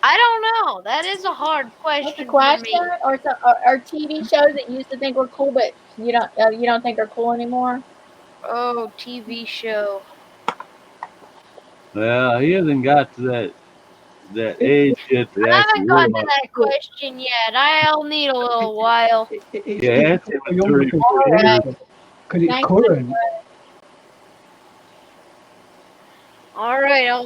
I don't know. That is a hard question. For me. Or TV shows that you used to think were cool, but you don't think are cool anymore. Oh, TV show. Well, he hasn't got to that age yet to I haven't gotten to realize. that question yet. I'll need a little while. Yeah, it's because it's current. All right, I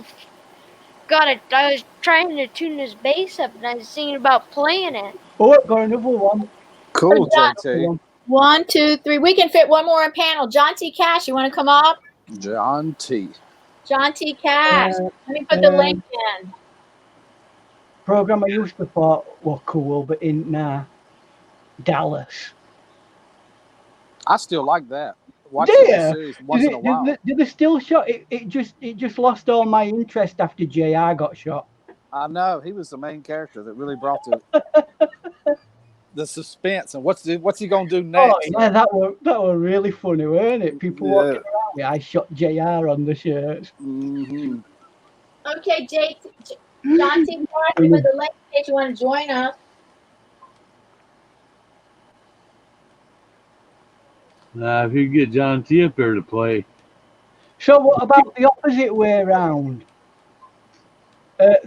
was trying to tune this bass up, and I was thinking about playing it. Oh, I've got another one. Cool, JT. 1, 2, 3. We can fit one more in panel. John T. Cash, you want to come up? John T. John T. Cash. Let me put the link in. Program I used to thought were cool, but in Dallas. I still like that. Watch the series once in a while. Did they still shot? It just lost all my interest after JR got shot. I know, he was the main character that really brought the suspense and what's he gonna do next? Oh yeah, that were really funny, weren't it? People walking around. Yeah, I shot JR on the shirts. Mm-hmm. Okay, John T. Cash, with the link in case you want to join us. If you get John T up there to play. So what about the opposite way around?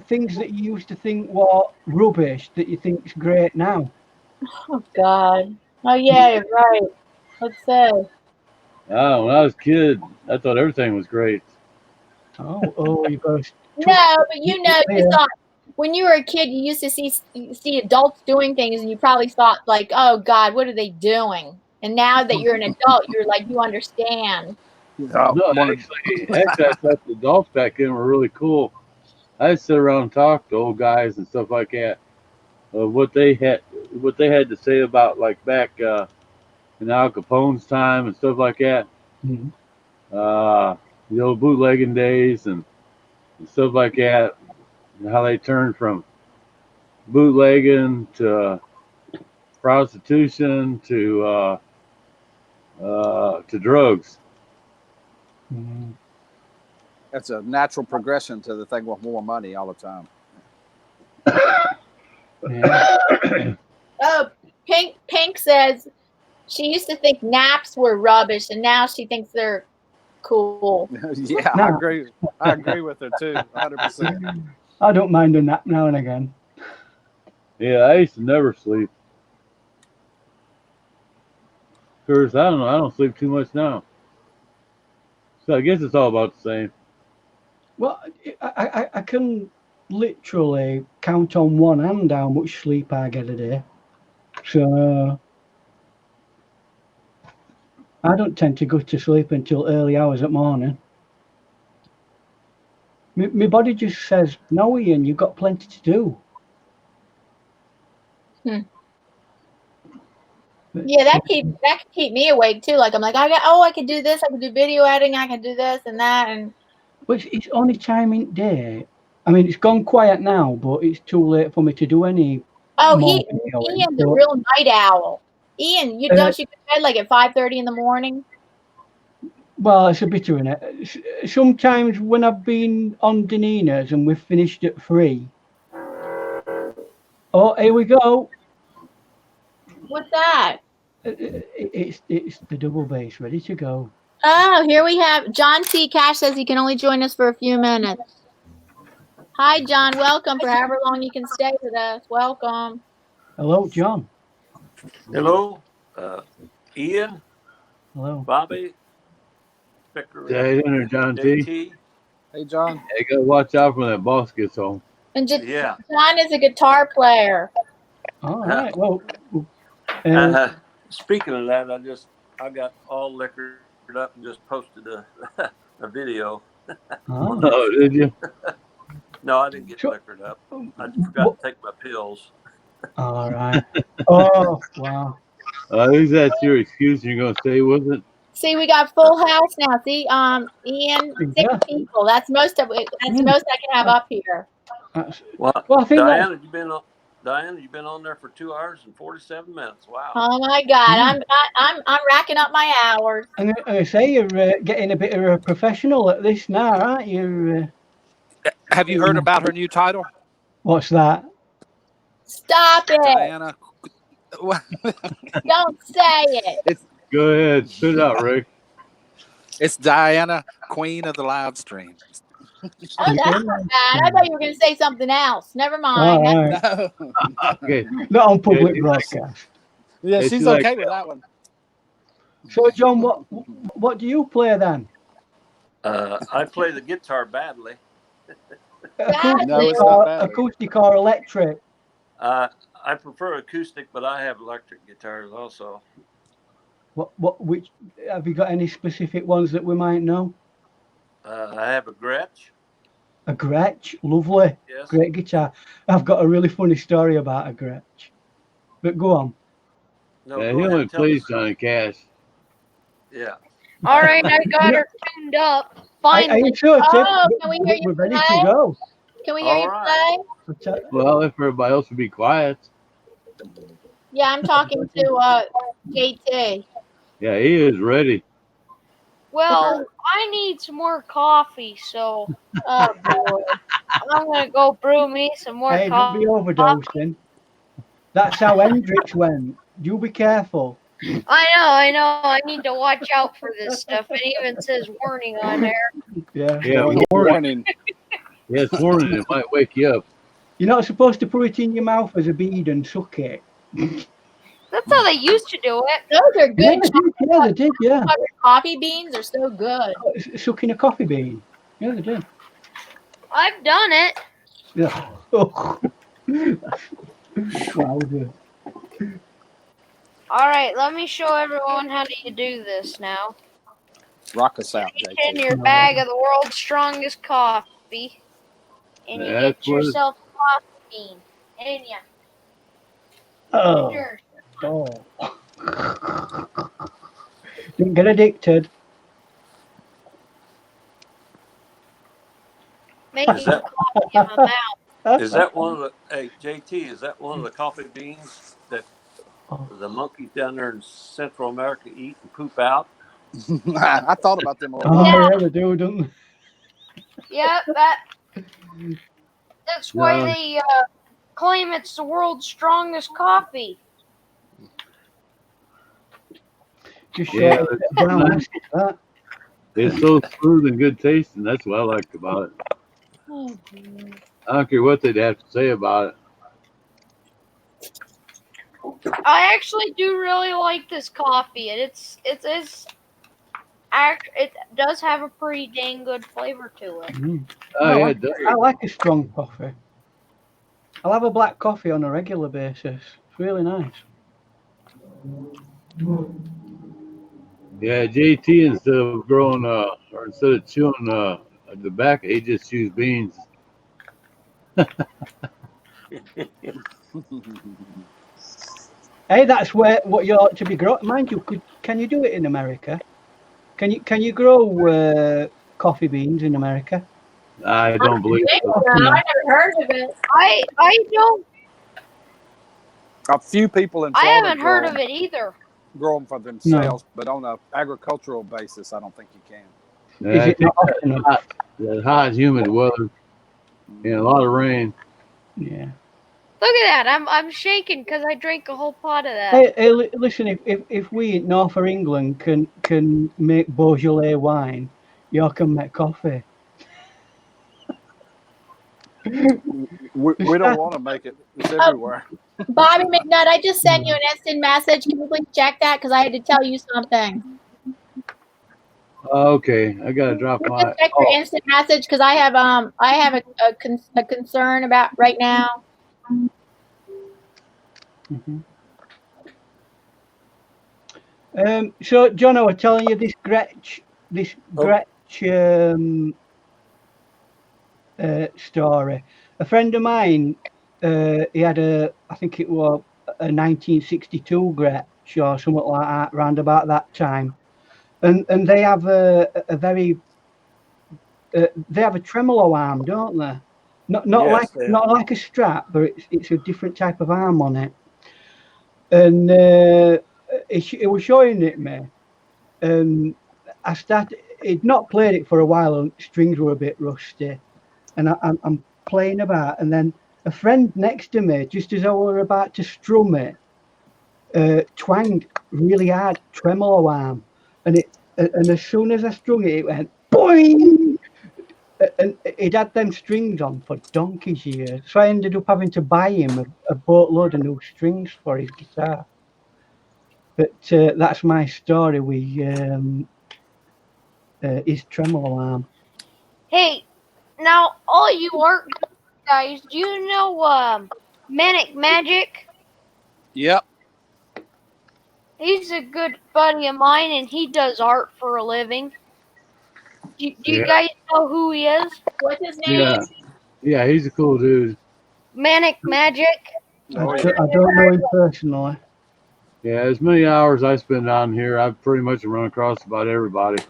Things that you used to think were rubbish that you think is great now. Oh God! Oh yeah, you're right. Let's say. Oh, when I was a kid, I thought everything was great. Oh, you guys. No, but you thought when you were a kid, you used to see adults doing things, and you probably thought like, "Oh God, what are they doing?" And now that you're an adult, you're like, you understand. No, actually, I thought the adults back then were really cool. I'd sit around and talk to old guys and stuff like that. What they had to say about like back in Al Capone's time and stuff like that. Mm-hmm. The old bootlegging days and stuff like that. And how they turned from bootlegging to prostitution to drugs. Mm-hmm. It's a natural progression to the thing with more money all the time. Yeah. Oh, Pink says she used to think naps were rubbish, and now she thinks they're cool. Yeah, No. I agree with her too, 100%. I don't mind a nap now and again. Yeah, I used to never sleep. Cause I don't know, I don't sleep too much now. So I guess it's all about the same. Well, I can literally count on one hand how much sleep I get a day. So I don't tend to go to sleep until early hours at morning. My body just says, no, Ian, you've got plenty to do. Yeah, that can keep me awake too. Like I'm like, I can do this, I can do video editing, I can do this and that, and But it's only time in day. I mean, it's gone quiet now, but it's too late for me to do any. Ian's morning a going. real night owl. Ian, don't you go to bed like at 5:30 in the morning? Well, it's a bit of it. Sometimes when I've been on Danina's and we've finished at 3. Oh, here we go. What's that? It's the double bass ready to go. Oh, here we have John T. Cash says he can only join us for a few minutes. Hi, John. Welcome for however long you can stay with us. Welcome. Hello, John. Hello, Ian. Hello, Bobby. Victor. Hey there, John T. JT. Hey, John. You gotta watch out when that boss gets home. And Yeah. John is a guitar player. All right. Well, Speaking of that, I got all liquored up and just posted a video. Oh, did you? No, I didn't get liquored up. I forgot to take my pills. All right. Oh, wow. At least that's your excuse. You're gonna stay with it. See, we got full house now. See, Ian, 6 people. That's most of it. That's the most I can have up here. Well, I think Diana, you've been on there for 2 hours and 47 minutes. Wow. Oh my God, I'm racking up my hours. And I say you're getting a bit of a professional at this now, aren't you? Have you heard about her new title? What's that? Stop it, Diana. Don't say it. Go ahead, spit it out, Rick. It's Diana, Queen of the live stream. Oh, that's not bad. I thought you were going to say something else. Never mind. Right. Okay. Not on public broadcast. Yeah, she's okay with that one. So, John, what do you play then? I play the guitar badly. Acoustic or electric? I prefer acoustic, but I have electric guitars also. Which have you got any specific ones that we might know? I have a Gretsch. A Gretsch, lovely. Yes. Great guitar. I've got a really funny story about a Gretsch. But go on. No, Yeah, go he ahead only and tell plays us. Johnny Cash. Yeah. All right, I got her tuned up. Finally. Sure, Oh, can we hear you we're ready play? to go. Can we hear you play? Well, if everybody else would be quiet. Yeah, I'm talking to JT. Yeah, he is ready. Well, I need some more coffee, so oh boy, I'm gonna go brew me some more Hey, don't coffee. be overdosing. That's how Hendrix went. You be careful. I know. I need to watch out for this stuff. It even says warning on there. Yeah, warning. Yeah, it's warning. It might wake you up. You're not supposed to put it in your mouth as a bead and suck it. That's how they used to do it. Those are good. Yeah, they did, yeah. Coffee beans are so good. Sucking a coffee bean. Yeah, they did. I've done it. Yeah. Oh. Wow, good. All right, let me show everyone how you do this now. Rock us out, Get JT. in your bag of the world's strongest coffee, and you get yourself a coffee bean. And ya. Oh. Sure. Oh. Don't get addicted. Making coffee in my mouth. Is that one of the? Hey, JT, is that one of the coffee beans that the monkeys down there in Central America eat and poop out? I thought about them a little Oh, bit. yeah, they do, don't they? Yeah, that's why they claim it's the world's strongest coffee. Just Yeah, short it down. That's that. it's so smooth and good tasting. That's what I like about it. I don't care what they'd have to say about it. I actually do really like this coffee, and it does have a pretty dang good flavor to it. Oh, yeah, it does. I like a strong coffee. I'll have a black coffee on a regular basis. It's really nice. Yeah, JT, instead of growing, or instead of chewing tobacco, he just chews beans. Hey, that's what you ought to be growing. Mind you, can you do it in America? Can you grow coffee beans in America? I don't believe so. I never heard of it. I don't. A few people in I Florida haven't heard of it either. grow them for themselves, but on an agricultural basis, I don't think you can. Yeah, Is it not often enough? that hot, humid weather and a lot of rain. Yeah. Look at that! I'm shaking because I drank a whole pot of that. Hey, listen, if we in North of England can make Beaujolais wine, you can make coffee. We don't want to make it. It's everywhere. Bobby McNutt, I just sent you an instant message. Can you please check that? Because I had to tell you something. Okay, I gotta drop my. Just check your instant message because I have a concern about right now. So, John, I was telling you this Gretsch story. A friend of mine, he had I think it was a 1962 Gretsch or something like that, round about that time, and they have a very they have a tremolo arm, don't they? Not like a strap, but it's a different type of arm on it. And it was showing it me, and I started. He'd not played it for a while, and strings were a bit rusty. And I'm playing about, and then a friend next to me, just as I were about to strum it, twanged really hard, tremolo arm, and as soon as I strung it, it went boing. And he'd had them strings on for donkey's years, so I ended up having to buy him a boatload of new strings for his guitar. But that's my story with his tremolo arm. Hey, now all you art guys, do you know Manic Magic? Yep. He's a good buddy of mine, and he does art for a living. Do you guys know who he is? What's his name? Yeah, he's a cool dude. Manic Magic. I don't know him personally. Yeah, as many hours I spend down here, I've pretty much run across about everybody.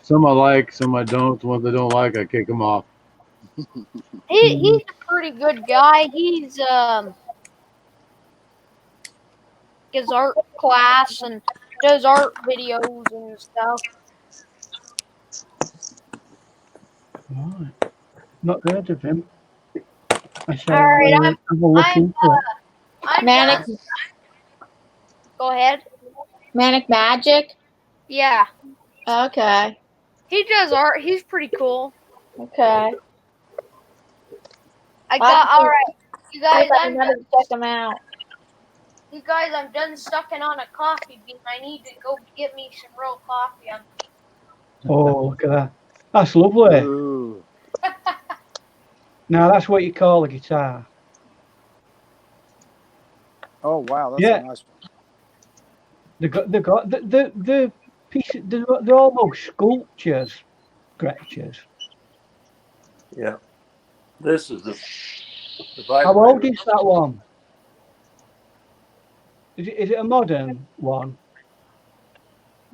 Some I like, some I don't. The ones I don't like, I kick them off. He's a pretty good guy. He's his art class and does art videos and stuff. Right. Not heard of him. I shall All right, have a look into it. Manic. Go ahead. Manic Magic. Yeah. Okay. He does art. He's pretty cool. Okay. All right. You guys, I'm gonna check them out. You guys, I'm done sucking on a coffee bean. I need to go get me some real coffee. Oh, look at that. That's lovely. Ooh. Now that's what you call a guitar. Oh wow, that's a nice one. They got the pieces. They're almost sculptures, Gretches. Yeah. This is the How old is that one? Is it a modern one?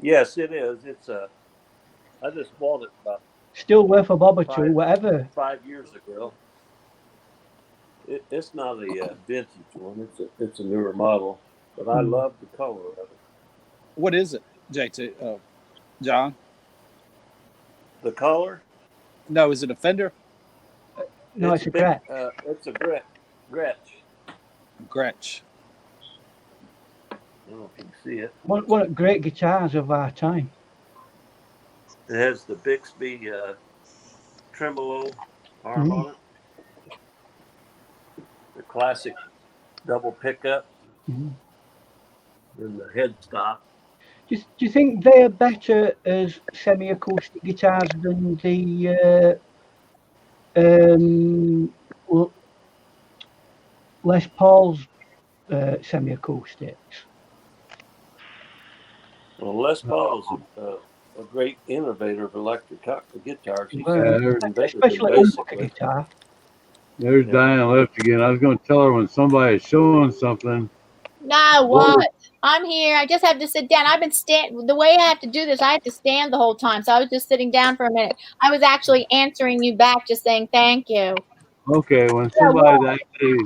Yes, it is. It's I just bought it about Still worth a bob or two, whatever. 5 years ago. It's not a vintage one. It's a newer model, but I love the color of it. What is it, JT? John? The color? No, is it a Fender? No, it's a big, Gretsch. it's a Gretsch. Gretsch. I don't know if you can see it. One of the great guitars of our time. It has the Bixby tremolo arm on it. The classic double pickup and the headstock. Do you think they are better as semi-acoustic guitars than the Les Paul's semi-acoustics? Well, Les Paul's a great innovator of electric guitars. He invented Especially them humbucker basically. guitar. There's Diane left again. I was going to tell her when somebody's showing something. No, what? I'm here. I just have to sit down. I've been the way I have to do this, I have to stand the whole time. So I was just sitting down for a minute. I was actually answering you back, just saying thank you. Okay, when Yeah, somebody's actually,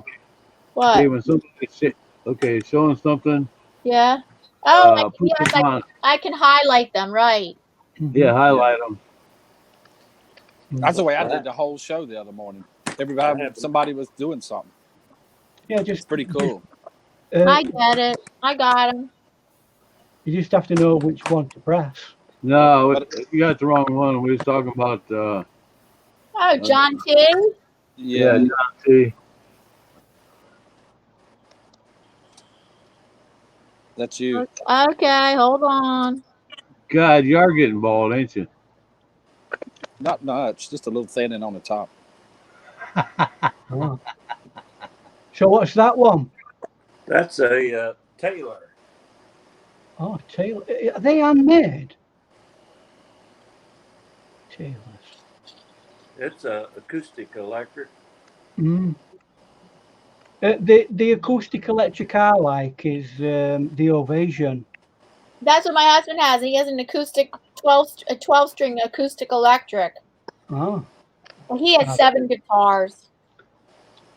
What? okay, when somebody's showing something, Yeah. Oh, put yes, them on. I can highlight them, right? Yeah, highlight them. That's the way I did the whole show the other morning. Everybody, somebody was doing something. Yeah, It's pretty cool. I get it. I got them. You just have to know which one to press. No, you got the wrong one. We was talking about. Oh, John T. Yeah, John T. That's you. Okay, hold on. God, you are getting bald, ain't you? Not much, just a little thinning on the top. Oh. So what's that one? That's a Taylor. Oh, Taylor. Are they handmade? Taylors. It's a acoustic electric. The acoustic electric I like is the Ovation. That's what my husband has. He has an acoustic 12-string acoustic electric. Oh. Well, he has 7 guitars.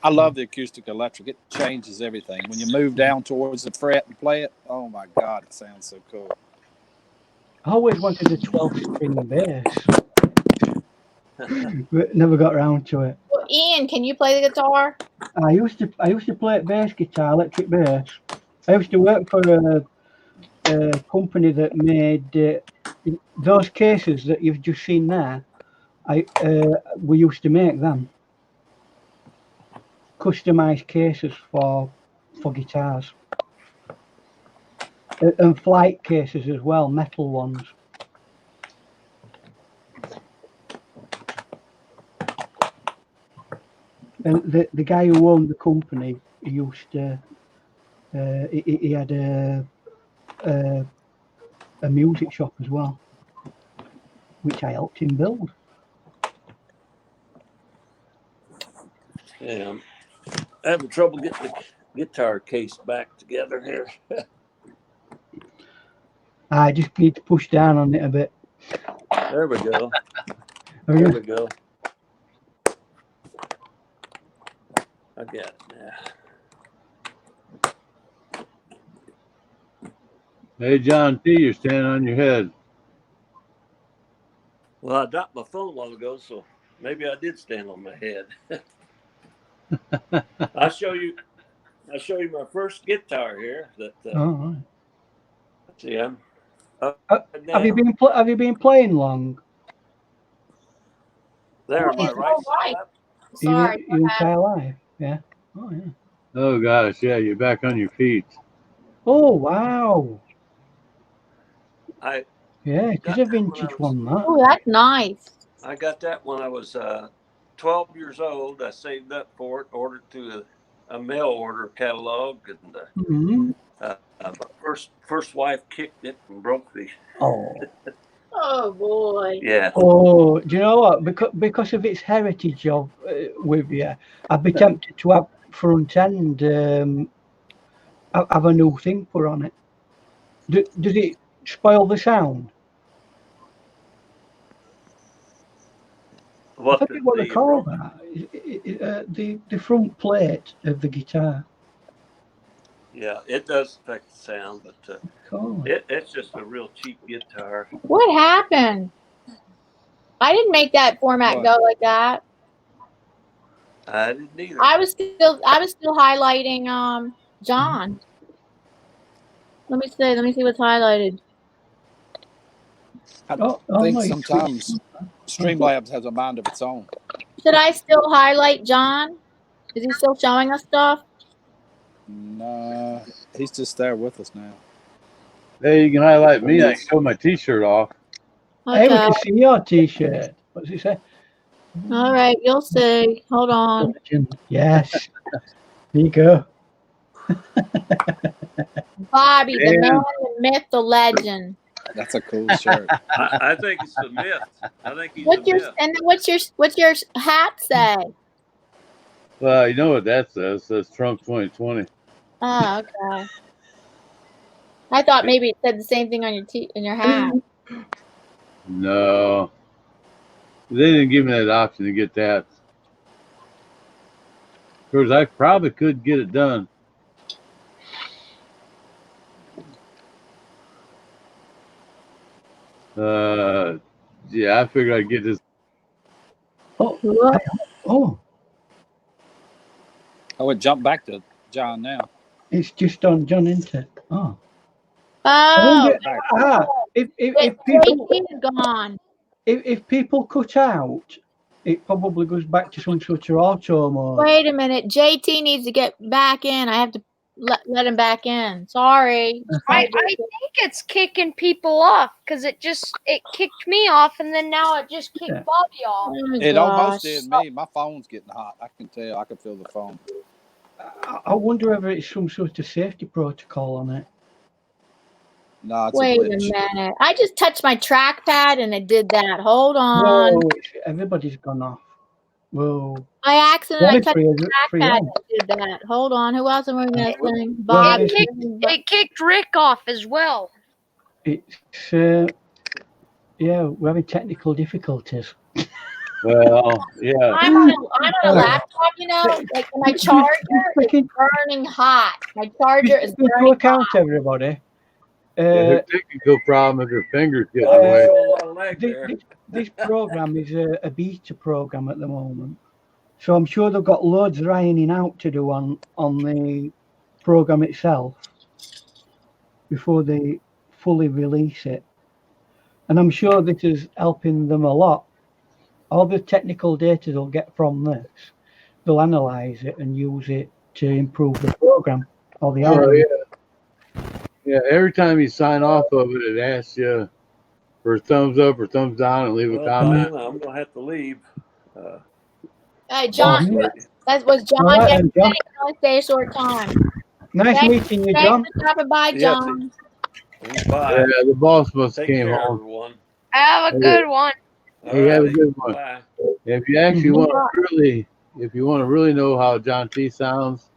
I love the acoustic electric. It changes everything. When you move down towards the fret and play it, oh my God, it sounds so cool. I always wanted a 12-string bass, but never got around to it. Well, Ian, can you play the guitar? I used to play bass guitar, electric bass. I used to work for a company that made those cases that you've just seen there. We used to make them, customized cases for guitars, and flight cases as well, metal ones. And the guy who owned the company, he used to, he had a music shop as well, which I helped him build. Yeah, I'm having trouble getting the guitar case back together here. I just need to push down on it a bit. There we go. There we go. I got it now. Hey, John T., you're standing on your head. Well, I dropped my phone a while ago, so maybe I did stand on my head. I'll show you my first guitar here. That right. see, I'm have you been playing long? There, am I right? Sorry. Your entire life, yeah. Oh yeah. Oh gosh, yeah, you're back on your feet. Oh wow. Yeah, because a got vintage one, that. Oh, that's nice. I got that when I was 12 years old. I saved up for it, ordered through a mail order catalog, and my first wife kicked it and broke the. Oh boy. Yeah. Oh, do you know what? Because of its heritage of with you, I'd be tempted to have front end have a new thing put on it. Does it spoil the sound? I forget what they call that. The front plate of the guitar. Yeah, it does affect the sound, but it's just a real cheap guitar. What happened? I didn't make that format What? go like that. I didn't either. I was still highlighting John. Let me see what's highlighted. I Oh, think my sometimes Streamlabs has a mind of its own. Should I still highlight John? Is he still showing us stuff? No, he's just there with us now. Hey, you can highlight me. I can show my T-shirt off. Hey, we Okay. can see your T-shirt. What does it say? All right, you'll see. Hold on. Yes. There you go. Bobby, the Yeah. man, the myth, the legend. That's a cool shirt. I think it's the myth. I think he's What's the your myth. and then what's your hat say? Well, you know what that says? It says Trump 2020. Oh, okay. I thought maybe it said the same thing on your hat. No. They didn't give me that option to get that. Of course, I probably could get it done. Yeah, I figured I'd get this. Oh, I would jump back to John now. it's just on John, isn't it? Oh. Oh, If people JT is gone. if people cut out, it probably goes back to some sort of auto mode. Wait a minute. JT needs to get back in. I have to let him back in. Sorry. I think it's kicking people off because it kicked me off, and then now it just kicked Bobby off. Oh, It almost gosh. did me. My phone's getting hot. I can tell. I can feel the phone. I wonder if it's some sort of safety protocol on it. No, it's Wait a a glitch. minute. I just touched my trackpad and it did that. Hold on. No, everybody's gone off. Whoa. By accident, I touched the for trackpad you. and it did that. Hold on. Who else am I missing? Bobby. It kicked Rick off as well. It's yeah, we're having technical difficulties. Well, yeah. I'm on a laptop, you know, like my charger is burning hot. My charger is Into burning account, hot. everybody. Her technical problem is her fingers getting Oh, away. show a lot of leg there. This program is a beta program at the moment, so I'm sure they've got loads of ironing out to do on the program itself before they fully release it. And I'm sure this is helping them a lot. All the technical data they'll get from this, they'll analyze it and use it to improve the program or the algorithm. Yeah, every time you sign off of it, it asks you for a thumbs up or thumbs down and leave a comment. I'm going to have to leave. Hey, John, that was John. All right, Get then, John. ready. Stay a short time. Nice meeting you, John. Thanks for stopping by, John. Bye. Yeah, the boss must have Take came care, home. everyone. Have a good one. Hey, have a good one. Bye. If you actually want to really know how John T sounds,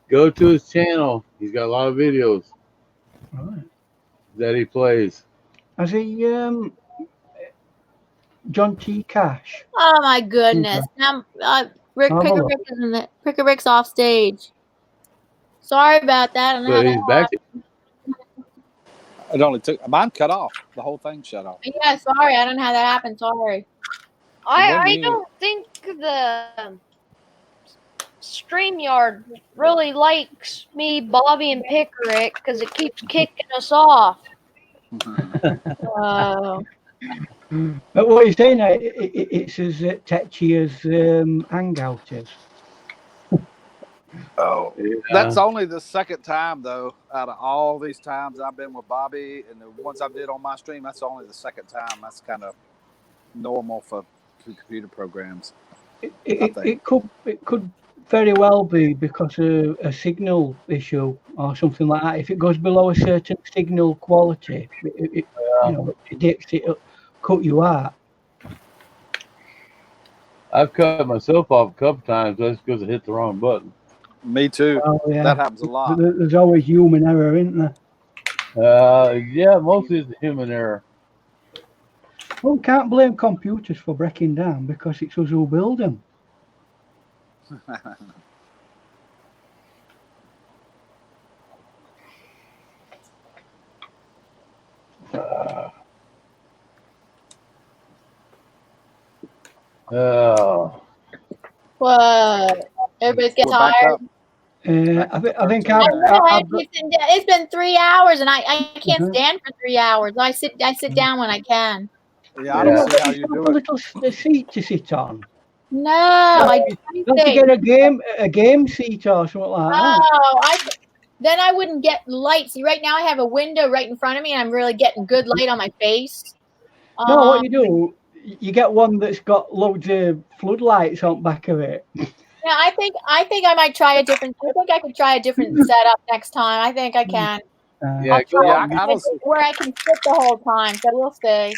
go to his channel. He's got a lot of videos that he plays. Has he John T Cash? Oh my goodness! Now, Picker Rick's off stage. Sorry about that. So he's back. It only took mine cut off. The whole thing shut off. Yeah, sorry. I don't know how that happened. Sorry. I don't think the StreamYard really likes me, Bobby, and Pickerick because it keeps kicking us off. But what you're saying, it's as touchy as Hangout is. Oh, that's only the second time though. Out of all these times I've been with Bobby, and the ones I did on my stream, that's only the second time. That's kind of normal for computer programs. It could very well be because of a signal issue or something like that. If it goes below a certain signal quality, it dips, it'll cut you out. I've cut myself off a couple times just because I hit the wrong button. Me too. Oh, yeah. That happens a lot. There's always human error, isn't there? Yeah, mostly it's the human error. Well, can't blame computers for breaking down because it's us who build them. Oh, What? Everybody's getting We're back tired. up. I think I I've, know. I've, It's been 3 hours, and I can't Mhm. stand for 3 hours. I sit down when I can. Yeah, I don't Yeah. see how you you've got do a it. little seat to sit on. No, I Don't you get a game seat or something like that? Oh, then I wouldn't get light. See, right now I have a window right in front of me, and I'm really getting good light on my face. No, what you do, you get one that's got loads of floodlights on the back of it. Yeah, I think I might try a different. I think I could try a different setup next time. I think I can. Yeah, I'll go try out. I don't. where I can sit the whole time. So we'll see.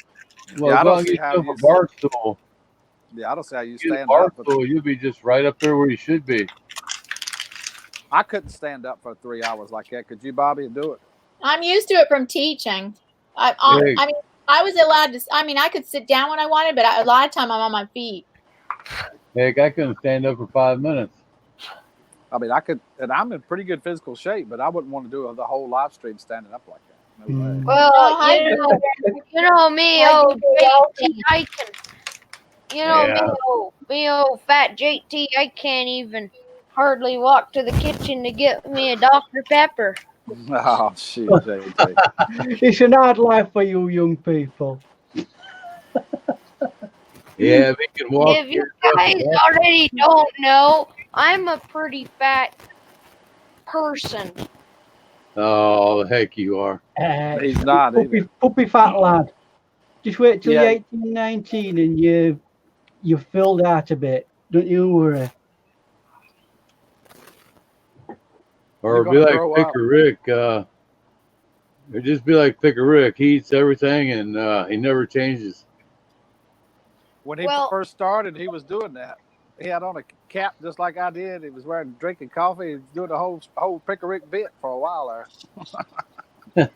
Well, Yeah, I go don't out and see get how yourself you. a bar stool. Yeah, I don't see how you Get a stand bar up. But stool, you'll be just right up there where you should be. I couldn't stand up for 3 hours like that. Could you, Bobby, do it? I'm used to it from teaching. Hey. I mean, I was allowed to. I mean, I could sit down when I wanted, but a lot of time I'm on my feet. Heck, I couldn't stand up for 5 minutes. I mean, I could, and I'm in pretty good physical shape, but I wouldn't want to do the whole live stream standing up like that. No way. Well, I you know me, I old do JT, I can. You know Yeah. me, old fat JT, I can't even hardly walk to the kitchen to get me a Dr. Pepper. Oh, shoot, JT. It's an hard life for you young people. Yeah, we can walk. If you guys already don't know, I'm a pretty fat person. Oh, the heck you are. He's not either. Puppy fat lad. Just wait till Yeah. you're 18, 19 and you're filled out a bit. Don't you worry. Or You're be gonna like grow up. Picker Rick. Or just be like Picker Rick. He eats everything and he never changes. When he Well- first started, he was doing that. He had on a cap just like I did. He was drinking coffee. He was doing the whole Pickerick bit for a while there.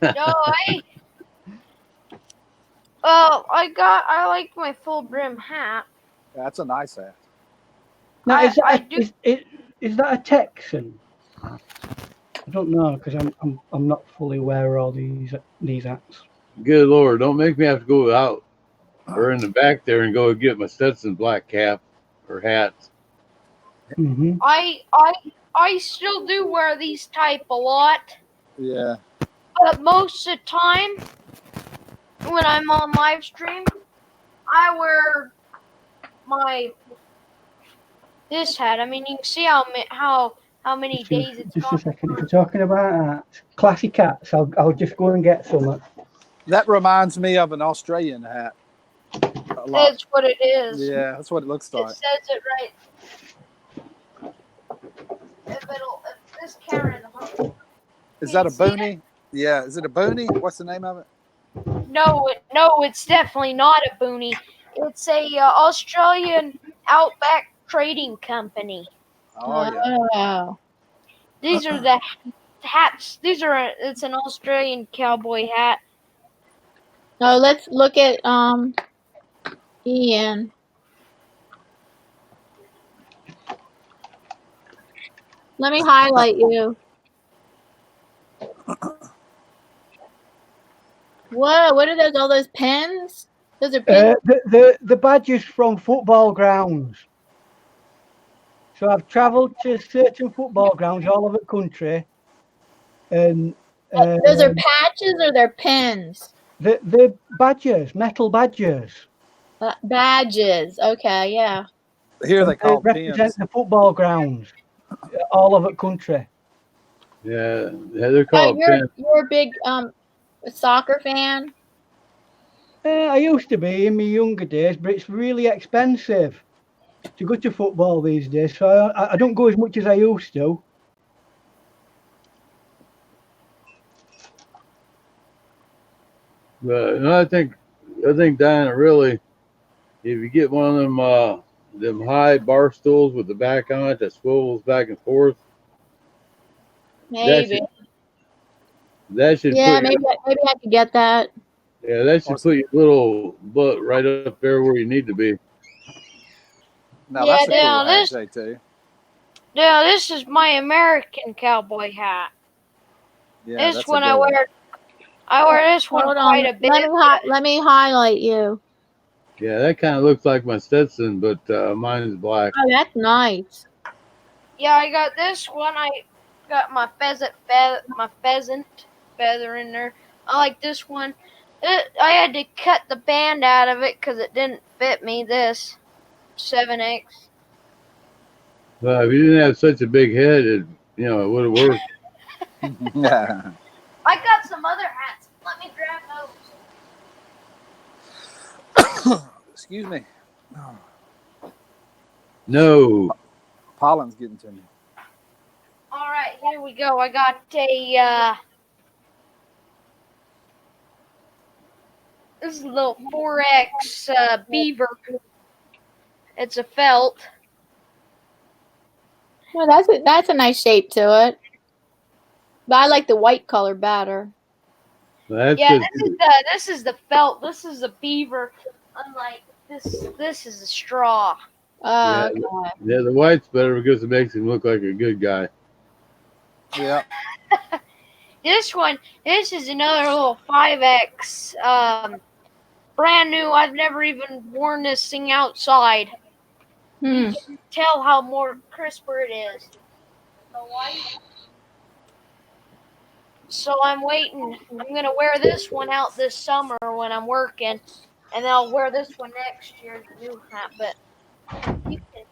No, I like my full brim hat. That's a nice hat. Now, I do. Is that a Texan? I don't know because I'm not fully aware of all these hats. Good Lord, don't make me have to go out or in the back there and go get my Stetson black cap or hat. Mm-hmm. I still do wear these type a lot, Yeah. but most of the time when I'm on live stream, I wear this hat. I mean, you can see how many days it's Just a gone. second. If you're talking about classic hats, I'll just go and get some. That reminds me of an Australian hat. A lot. That's what it is. Yeah, that's what it looks It like. says it right. If this camera Is that a boonie? Yeah, is it a boonie? What's the name of it? No, it's definitely not a boonie. It's a Australian Outback Trading Company. Oh yeah. Oh. These are the hats. It's an Australian cowboy hat. No, let's look at Ian. Let me highlight you. Whoa, what are those? All those pins? Those are pins. The badges from football grounds. So I've travelled to certain football grounds all over the country, and Those are patches or they're pins? the badges, metal badges. Badges. Okay, yeah. Here they call represent pins. the football grounds all over the country. Yeah, they're called pins. You're a big soccer fan? I used to be in my younger days, but it's really expensive to go to football these days. So I don't go as much as I used to. But no, I think Diana, really, if you get one of them high bar stools with the back on it that swivels back and forth, Maybe. that should Yeah, put maybe I could get that. that should put your little butt right up there where you need to be. Now Yeah, that's a cool now hat, this- JT. Now this is my American cowboy hat. Yeah, This that's a one good I wear this one Hold quite on. a bit. Let me highlight you. Yeah, that kind of looks like my Stetson, but mine is black. Oh, that's nice. Yeah, I got this one. I got my pheasant feather in there. I like this one. I had to cut the band out of it because it didn't fit me. This 7X. Well, if you didn't have such a big head, it would have worked. Yeah. I got some other hats. Let me grab those. Excuse me. No. Pollen's getting to me. All right, here we go. I got a this is a little 4X beaver. It's a felt. Well, that's a nice shape to it. But I like the white color better. That's Yeah, good. this is the felt. This is a beaver. Unlike this is a straw. Yeah, Okay. yeah, the white's better because it makes him look like a good guy. Yeah. This is another little 5X. Brand new. I've never even worn this thing outside. You can tell how more crisper it is. The white. So I'm waiting. I'm going to wear this one out this summer when I'm working. And then I'll wear this one next year, the new hat. But you can.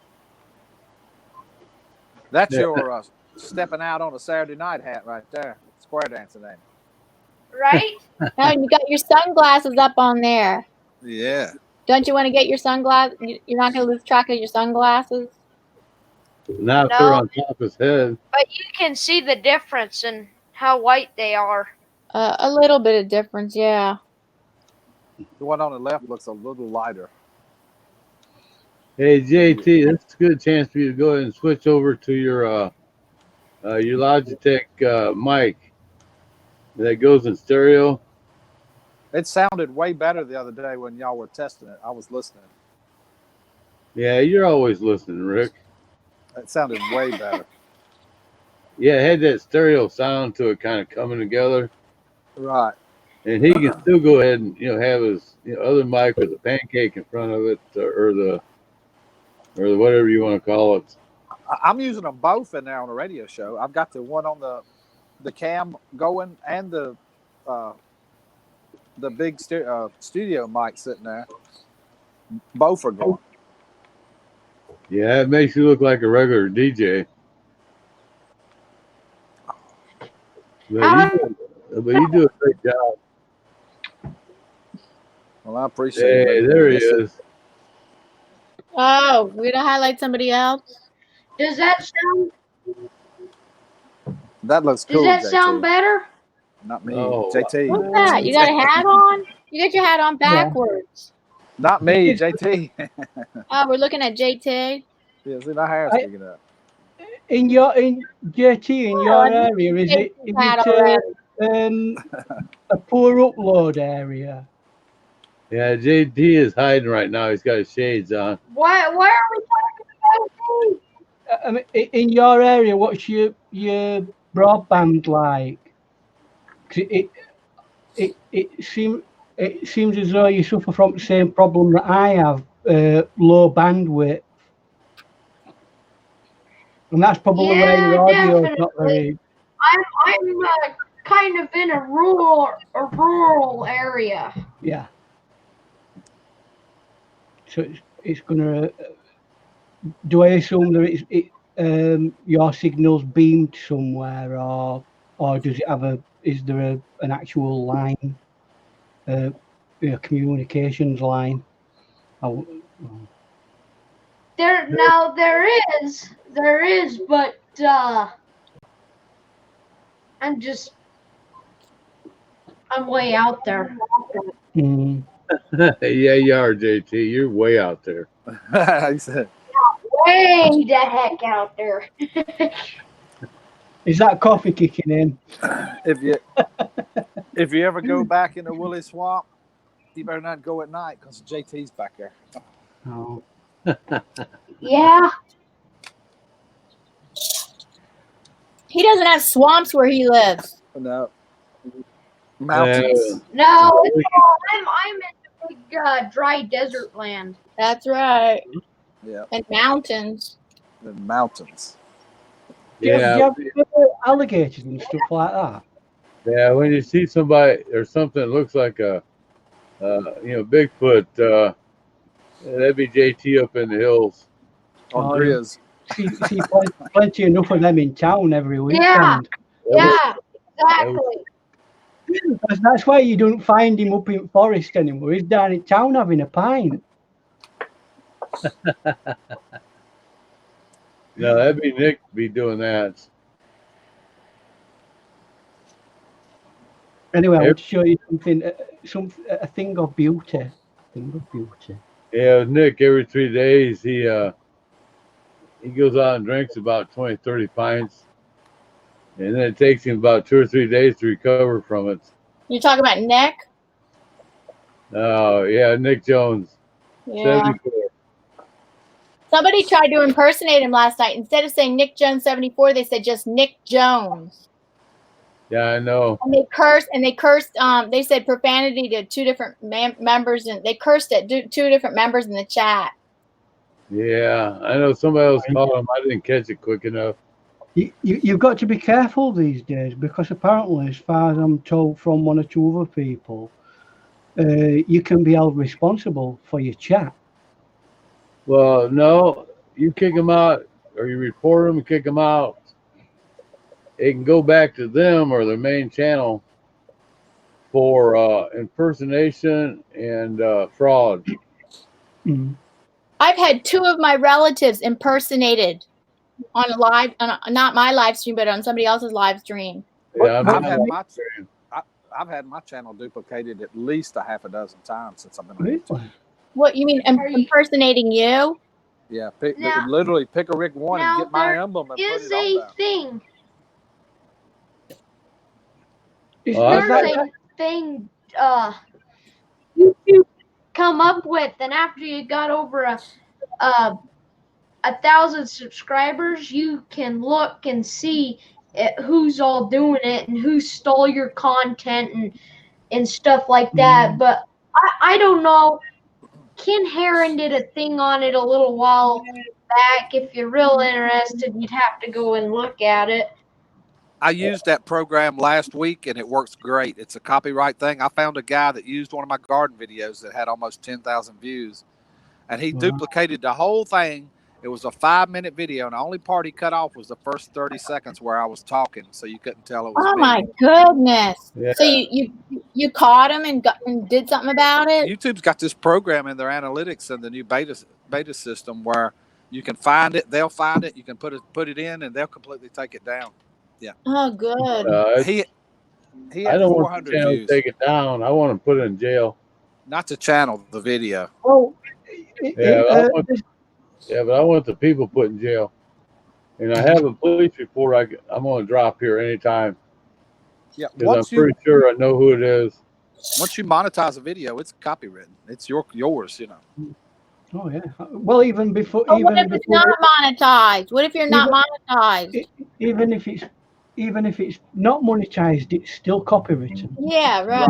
That's Yeah. your stepping out on a Saturday night hat right there. Square dancing, ain't Right? Oh, you got your sunglasses up on there. it? Yeah. Don't you want to get your sunglasses? You're not going to lose track of your sunglasses? Now if they're on top of his head. But you can see the difference in how white they are. A little bit of difference, yeah. The one on the left looks a little lighter. Hey JT, that's a good chance for you to go ahead and switch over to your Logitech mic that goes in stereo. It sounded way better the other day when y'all were testing it. I was listening. Yeah, you're always listening, Rick. It sounded way better. Yeah, it had that stereo sound to it, kind of coming together. Right. And he can still go ahead and have his other mic with a pancake in front of it, or the whatever you want to call it. I'm using them both in there on the radio show. I've got the one on the cam going and the big studio mic sitting there. Both are going. Yeah, it makes you look like a regular DJ. But you do a great job. Well, I appreciate it. Hey, there he is. Oh, we're going to highlight somebody else? Does that sound? That looks cool. Does that JT. sound better? Not me, Oh, JT. What's that? You got a hat on? You got your hat on backwards. Not me, JT. Oh, we're looking at JT. Yeah, see my hair's sticking up. In JT, in your area, is it a poor upload area? Yeah, JT is hiding right now. He's got his shades on. Why are we talking about I mean, in your area, what's your broadband like? 'Cause it seems as though you suffer from the same problem that I have, low bandwidth, and that's probably where your audio is not very. I'm kind of in a rural area. Yeah. So it's gonna. Do I assume that your signal's beamed somewhere, or does it have is there an actual line, communications line? There is, but I'm way out there. Mm. Yeah, you are, JT. You're way out there. I said, Way the heck out there. Is that coffee kicking in? if you ever go back in the Woolly Swamp, you better not go at night because JT's back there. Oh. Yeah. He doesn't have swamps where he lives. No. Mountains. No, I'm in the dry desert land. That's right. Yeah. And mountains. The mountains. Do you Yeah, have alligators and stuff like that? yeah. When you see somebody or something that looks like a, Bigfoot, that'd be JT up in the hills. Or Oh, Grizz. See plenty enough of them in town every Yeah, weekend. yeah, exactly. That's why you don't find him up in forest anymore. He's down in town having a pint. No, that'd be Nick be doing that. Anyway, I Yep. want to show you something, a thing of beauty. A thing of beauty. Yeah, Nick, every 3 days he goes out and drinks about 20, 30 pints. And then it takes him about 2 or 3 days to recover from it. You're talking about Nick? Oh, yeah, Nick Jones. Yeah. 74. Somebody tried to impersonate him last night. Instead of saying Nick Jones 74, they said just Nick Jones. Yeah, I know. And they cursed. They said profanity to two different members, and they cursed at two different members in the chat. Yeah, I know somebody else called him. I didn't catch it quick enough. You've got to be careful these days, because apparently, as far as I'm told from one or two other people, you can be held responsible for your chat. Well, no, you kick them out or you report them and kick them out. It can go back to them or their main channel for impersonation and fraud. Mm. I've had two of my relatives impersonated on a live, not my live stream, but on somebody else's live stream. Yeah, I've had my channel duplicated at least a half a dozen times since I've been on Really? YouTube. What you mean impersonating you? Yeah, Now- literally pick a Rick one and now get my there emblem and put Is it on a there. thing. Is Well, that There's right? a thing YouTube come up with, and after you got over a 1,000 subscribers, you can look and see who's all doing it and who stole your content and stuff like that. But I don't know. Ken Herron did a thing on it a little while back. If you're real interested, you'd have to go and look at it. I used that program last week and it works great. It's a copyright thing. I found a guy that used one of my garden videos that had almost 10,000 views, and he duplicated the whole thing. It was a 5-minute video, and the only part he cut off was the first 30 seconds where I was talking, so you couldn't tell it was Oh me. my goodness! Yeah. So you caught him and did something about it? YouTube's got this program in their analytics and the new beta system where you can find it, they'll find it, you can put it in, and they'll completely take it down. Yeah. Oh, good. He I had don't want 400 the channel to views. take it down. I want to put it in jail. Not the channel, the video. Oh, But I want the people put in jail. And I have a police report I'm going to drop here anytime. Yeah. Because I'm pretty sure I know who it is. Once you monetize a video, it's copywritten. It's yours, you know. Oh yeah. Well, even before. But what if it's not monetized? What if you're not monetized? Even if it's not monetized, it's still copywritten. Yeah, right.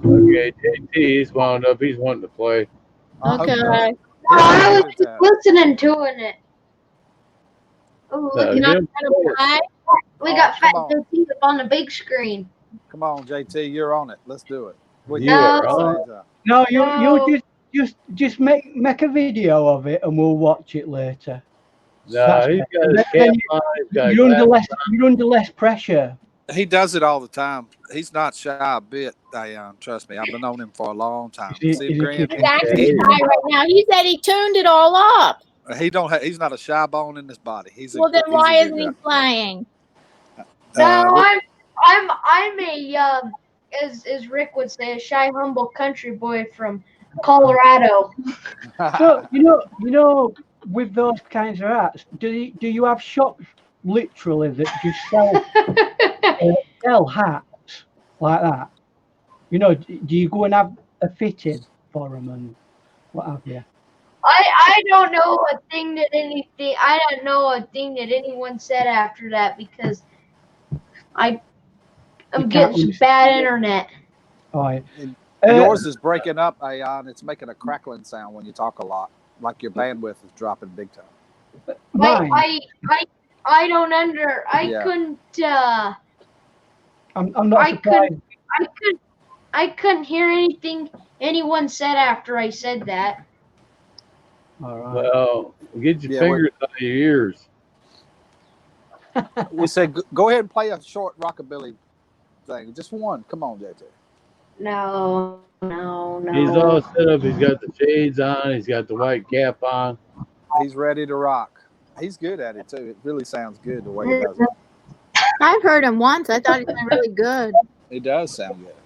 Okay, JT, he's wound up. He's wanting to play. Okay. I was just listening to it. Oh, look, You're not gonna play? we got Fat JT up on the big screen. Come on, JT, you're on it. Let's do it. No, you just make a video of it and we'll watch it later. No, he's got his cap on. You're under less pressure. He does it all the time. He's not shy a bit, Diane. Trust me. I've been on him for a long time. He's actually shy right now. He said he tuned it all up. He's not a shy bone in his body. Well, then why isn't he playing? No, I'm a as Rick would say, a shy, humble country boy from Colorado. So you know, with those kinds of hats, do you have shops literally that just sell hats like that? You know, do you go and have a fitting for them and what have you? I don't know a thing that anyone said after that, because I'm getting some bad internet. Oh, yeah. Yours is breaking up, Ayan. It's making a crackling sound when you talk a lot, like your bandwidth is dropping big time. I don't couldn't. I'm not surprised. I couldn't hear anything anyone said after I said that. All right. Well, get your fingers out of your ears. We said, go ahead and play a short rockabilly thing. Just one. Come on, JT. No. He's all set up. He's got the shades on. He's got the white cap on. He's ready to rock. He's good at it, too. It really sounds good the way he does it. I've heard him once. I thought he was really good. It does sound good.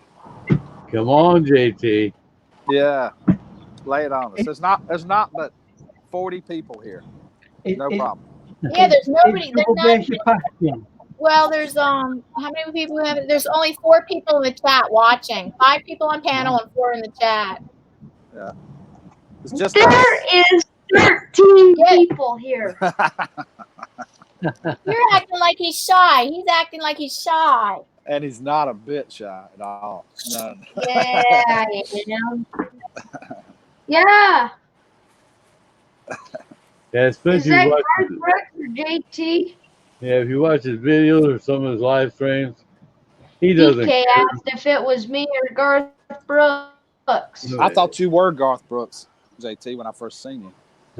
Come on, JT. Yeah. Lay it on us. There's not but 40 people here. No problem. Yeah, there's nobody. Well, there's how many people have it? There's only 4 people in the chat watching. 5 people on panel and 4 in the chat. Yeah. It's just there is 13 people here. You're acting like he's shy. He's acting like he's shy. And he's not a bit shy at all. No. Yeah, I am. Yeah. Yeah, especially is that Garth Brooks or JT? Yeah, if you watch his videos or some of his live streams, he doesn't DK care. asked if it was me or Garth Brooks. I thought you were Garth Brooks, JT, when I first seen you.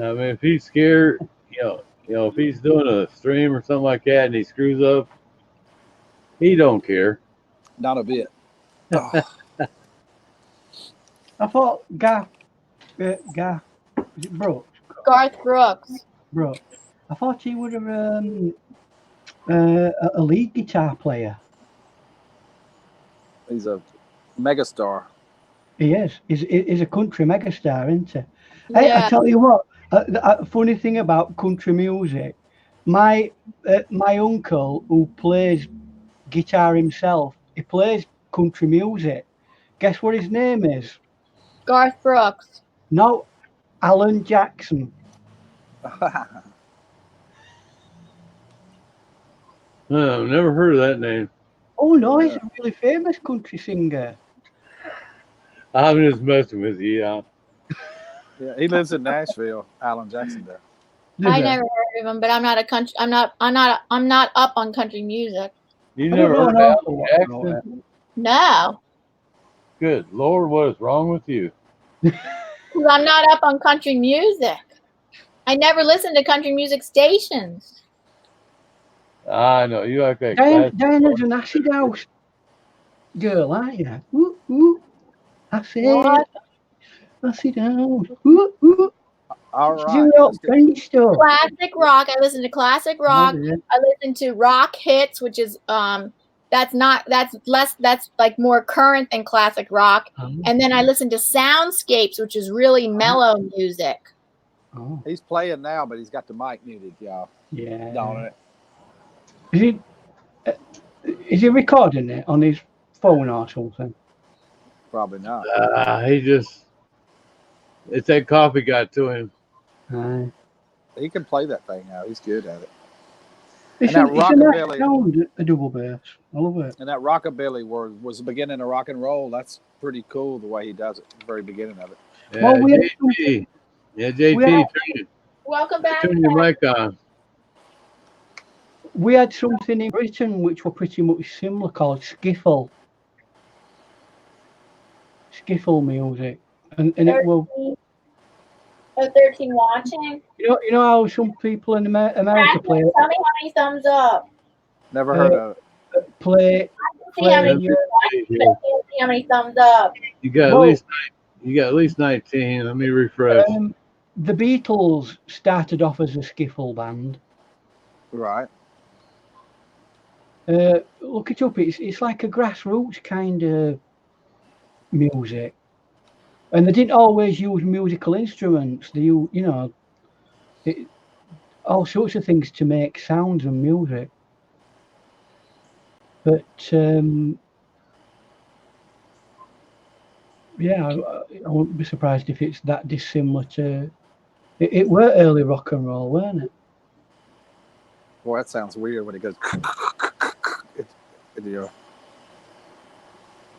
I mean, if he's scared, you know, if he's doing a stream or something like that and he screws up, he don't care. Not a bit. I thought Garth, is it Brooks? Garth Brooks. Brooks. I thought he was a lead guitar player. He's a megastar. He is. He's a country megastar, isn't he? Yeah. Hey, I tell you what. Funny thing about country music, my uncle who plays guitar himself, he plays country music. Guess what his name is? Garth Brooks. No, Alan Jackson. No, I've never heard of that name. Oh no, he's a really famous country singer. I'm just messing with you, yeah. Yeah, he lives in Nashville, Alan Jackson there. I never heard of him, but I'm not up on country music. You never heard of Alan Jackson? No. Good Lord, what is wrong with you? I'm not up on country music. I never listened to country music stations. I know, you like that. Diana's an acid house girl, aren't you? Woo, woo. Acid. What? Acid house. Woo, woo. All right. Classic rock. I listen to classic rock. I listen to rock hits, which is that's like more current than classic rock. And then I listen to soundscapes, which is really mellow music. Oh. He's playing now, but he's got the mic muted, y'all. Yeah. Don't it? Is he recording it on his phone or something? Probably not. It's that coffee got to him. He can play that thing now. He's good at it. It's and that rockabilly, sound, a double bass. I love it. And that rockabilly was the beginning of rock and roll. That's pretty cool the way he does it. The very beginning of it. Yeah, well, JT. Yeah, JT. Welcome back. Turn your mic on. We had something in Britain which were pretty much similar called skiffle. Skiffle music, and it will. 13 watching. You know how some people in America play. Tell me how many thumbs up. Never heard of it. Play. How many thumbs up? You got at least 19. Let me refresh. The Beatles started off as a skiffle band. Right. Look it up. It's like a grassroots kind of music. And they didn't always use musical instruments. They used, all sorts of things to make sounds and music. But yeah, I wouldn't be surprised if it's that dissimilar to. It were early rock and roll, weren't it? Well, that sounds weird when it goes.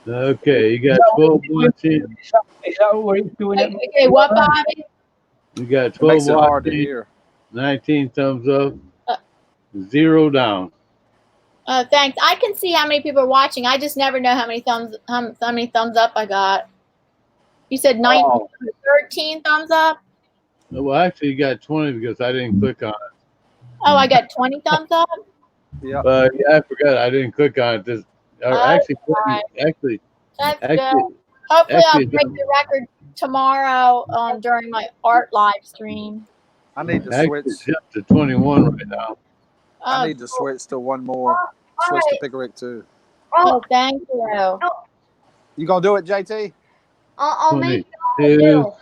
Okay, you got 12 watching. Is that what it's doing? Okay, what, Bobby? You got It 12 makes it hard to watching. hear. 19 thumbs up. Uh, 0 down. Thanks. I can see how many people are watching. I just never know how many thumbs up I got. You said 19 or 13 thumbs up? Well, actually, you got 20 because I didn't click on it. Oh, I got 20 thumbs up? Yeah. But yeah, I forgot I didn't click on it. This, or actually, right. actually, That's actually, good. Hopefully I'll actually, break the record tomorrow during my art live stream. I need to actually switch. it's up to 21 right now. I need to switch to one more. Switch to Pickerick too. Oh, thank you. You gonna do it, JT? I'll make y'all a deal.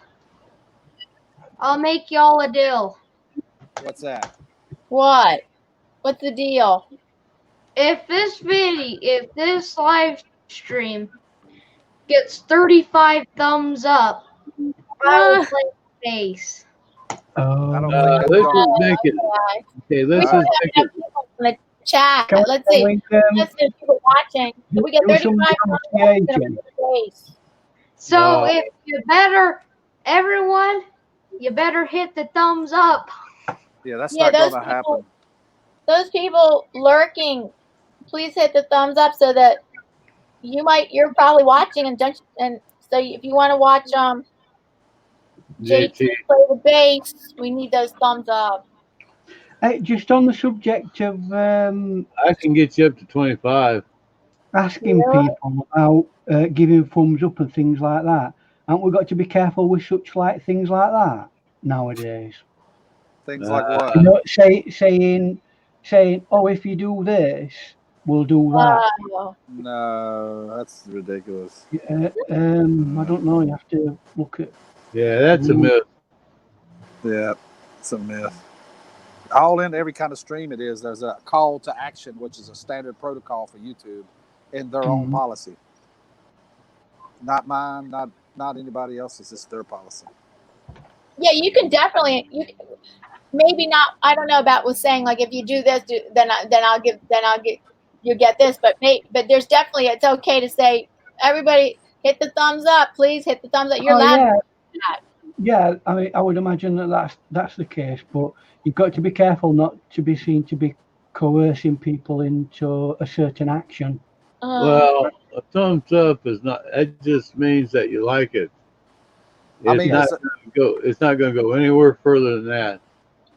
I'll make y'all a deal. What's that? What? What's the deal? If this live stream gets 35 thumbs up, I will play bass. I don't Let's think just make it. Okay, let's just make it. In the chat. Can Let's see. we, Let's see people watching. If we get do some 35 pronunciation? So if you better, everyone, you better hit the thumbs up. Yeah, that's not those gonna happen. Those people lurking, please hit the thumbs up so that you're probably watching and so if you want to watch JT play the bass, we need those thumbs up. Hey, just on the subject of I can get you up to 25. asking people about giving thumbs up and things like that, haven't we got to be careful with such like things like that nowadays? Things like what? You know, saying, oh, if you do this, we'll do that. No, that's ridiculous. I don't know. You have to look at. Yeah, that's a myth. Yeah, it's a myth. All in every kind of stream it is. There's a call to action, which is a standard protocol for YouTube in their own policy. Not mine, not anybody else's. It's their policy. Yeah, you can definitely. Maybe not. I don't know about was saying like if you do this, then I'll get you get this. But there's definitely it's okay to say everybody hit the thumbs up. Please hit the thumbs up. You're allowed. Yeah, I mean, I would imagine that's the case, but you've got to be careful not to be seen to be coercing people into a certain action. Well, a thumbs up is not. It just means that you like it. It's not going to go anywhere further than that.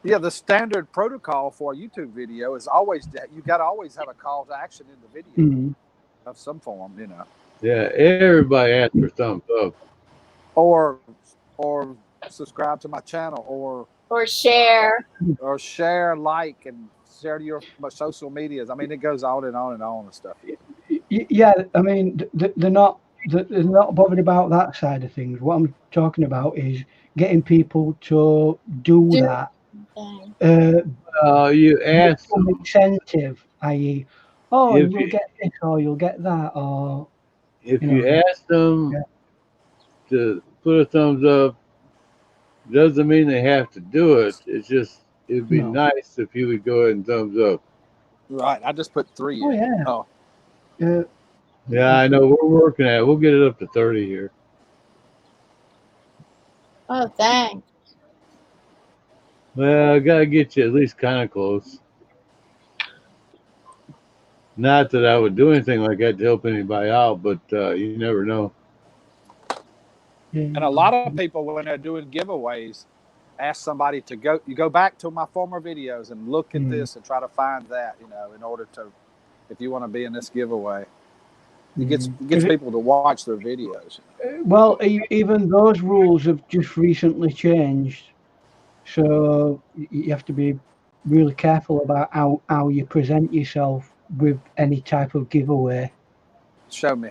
Yeah, the standard protocol for a YouTube video is always you got to always have a call to action in the video of some form, you know. Yeah, everybody asks for thumbs up. Or subscribe to my channel, or share, like, and share to your social medias. I mean, it goes on and on and on and stuff. Yeah, I mean, they're not bothered about that side of things. What I'm talking about is getting people to do that. You ask some incentive, i.e., you'll get this or you'll get that, or if you ask them to put a thumbs up, doesn't mean they have to do it. It's just it'd be nice if you would go ahead and thumbs up. Right, I just put 3 in. Yeah. Oh. Yeah, I know. We're working at it. We'll get it up to 30 here. Oh, thanks. Well, I gotta get you at least kind of close. Not that I would do anything like that to help anybody out, but you never know. And a lot of people, when they're doing giveaways, ask somebody to go back to my former videos and look at this and try to find that, you know, in order to, if you want to be in this giveaway. It gets people to watch their videos. Well, even those rules have just recently changed. So you have to be really careful about how you present yourself with any type of giveaway. Show me.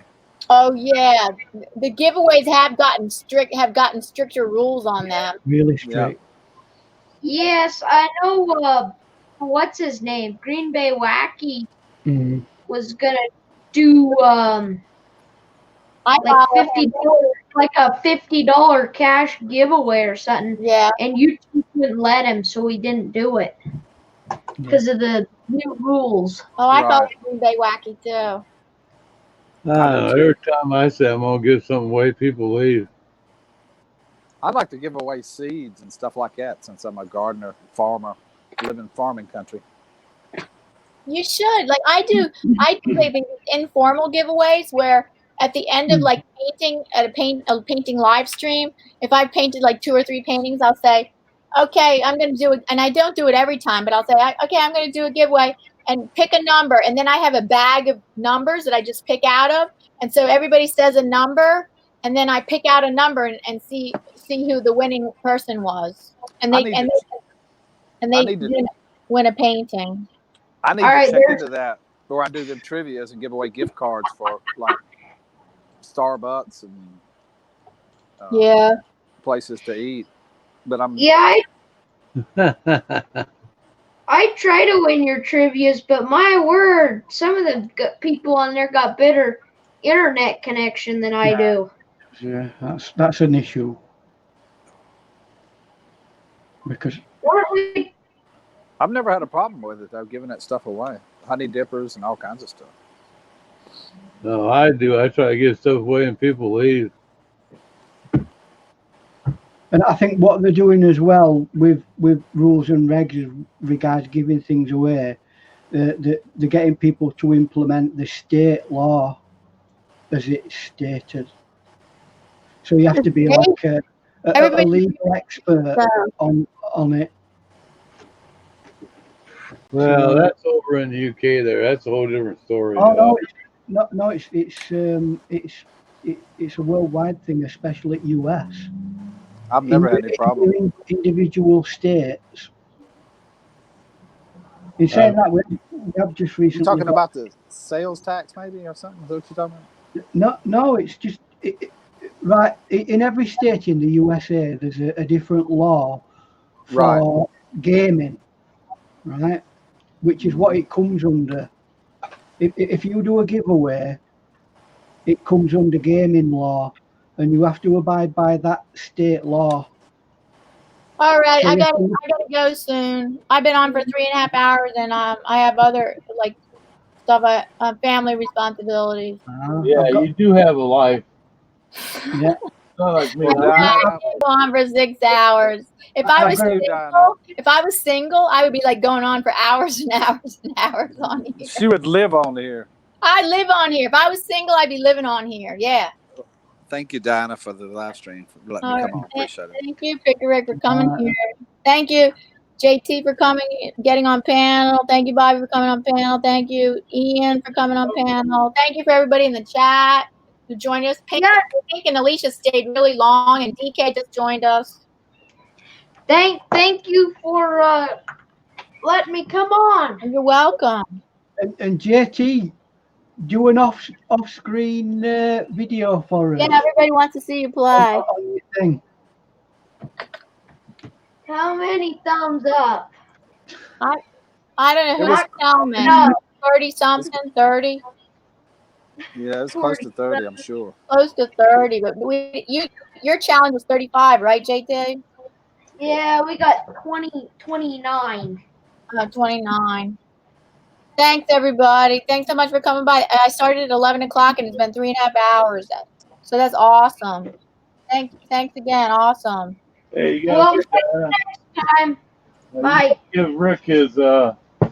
Oh yeah, the giveaways have gotten stricter rules on them. Really strict. Yes, I know. What's his name? Green Bay Wacky was gonna do like $50, like a $50 cash giveaway or something. Yeah. And YouTube wouldn't let him, so he didn't do it because of the new rules. Oh, I thought Green Bay Wacky too. Every time I say I'm gonna give something away, people leave. I'd like to give away seeds and stuff like that since I'm a gardener, farmer, live in farming country. You should. Like I do like informal giveaways where at the end of like painting at a painting live stream, if I painted like 2 or 3 paintings, I'll say, okay, I'm going to do it. And I don't do it every time, but I'll say, okay, I'm going to do a giveaway and pick a number. And then I have a bag of numbers that I just pick out of. And so everybody says a number and then I pick out a number and see who the winning person was. And they win a painting. I need to check into that where I do them trivias and give away gift cards for like Starbucks and places to eat. But I'm I try to win your trivias, but my word, some of the people on there got better internet connection than I do. Yeah, that's an issue. Because I've never had a problem with it though, giving that stuff away. Honey dippers and all kinds of stuff. No, I do. I try to give stuff away and people leave. And I think what they're doing as well with rules and regs regards giving things away, they're getting people to implement the state law as it's stated. So you have to be like a legal expert on it. Well, that's over in the UK. That's a whole different story. Oh no, it's a worldwide thing, especially US. I've never had any problem. In individual states. In saying that, we have just recently. You're talking about the sales tax, maybe, or something? Is that what you're talking about? No, it's just right. In every state in the USA, there's a different law for gaming, right? Which is what it comes under. If you do a giveaway, it comes under gaming law, and you have to abide by that state law. All right, so I gotta go soon. I've been on for 3.5 hours, and I have other like stuff, family responsibilities. You do have a life. Yeah. Not like me. I've been on for 6 hours. If I was single, I would be like going on for hours and hours and hours on here. She would live on here. I live on here. If I was single, I'd be living on here. Yeah. Thank you, Diana, for the live stream. For letting me come on. Appreciate it. Thank you, Pickerick, for coming here. Thank you, JT, for coming, getting on panel. Thank you, Bobby, for coming on panel. Thank you, Ian, for coming on panel. Thank you for everybody in the chat who joined us. Pink and Alicia stayed really long, and DK just joined us. Thank you for letting me come on. You're welcome. And JT, do an off-screen video for us. Yeah, everybody wants to see you play. How many thumbs up? I don't know who's filming. 30 something, 30. Yeah, it's close to 30, I'm sure. Close to 30, but your challenge was 35, right, JT? Yeah, we got 29. 29. Thanks, everybody. Thanks so much for coming by. I started at 11 o'clock, and it's been 3.5 hours. So that's awesome. Thanks again. Awesome. Hey, you guys. Next time. Bye. Give Rick his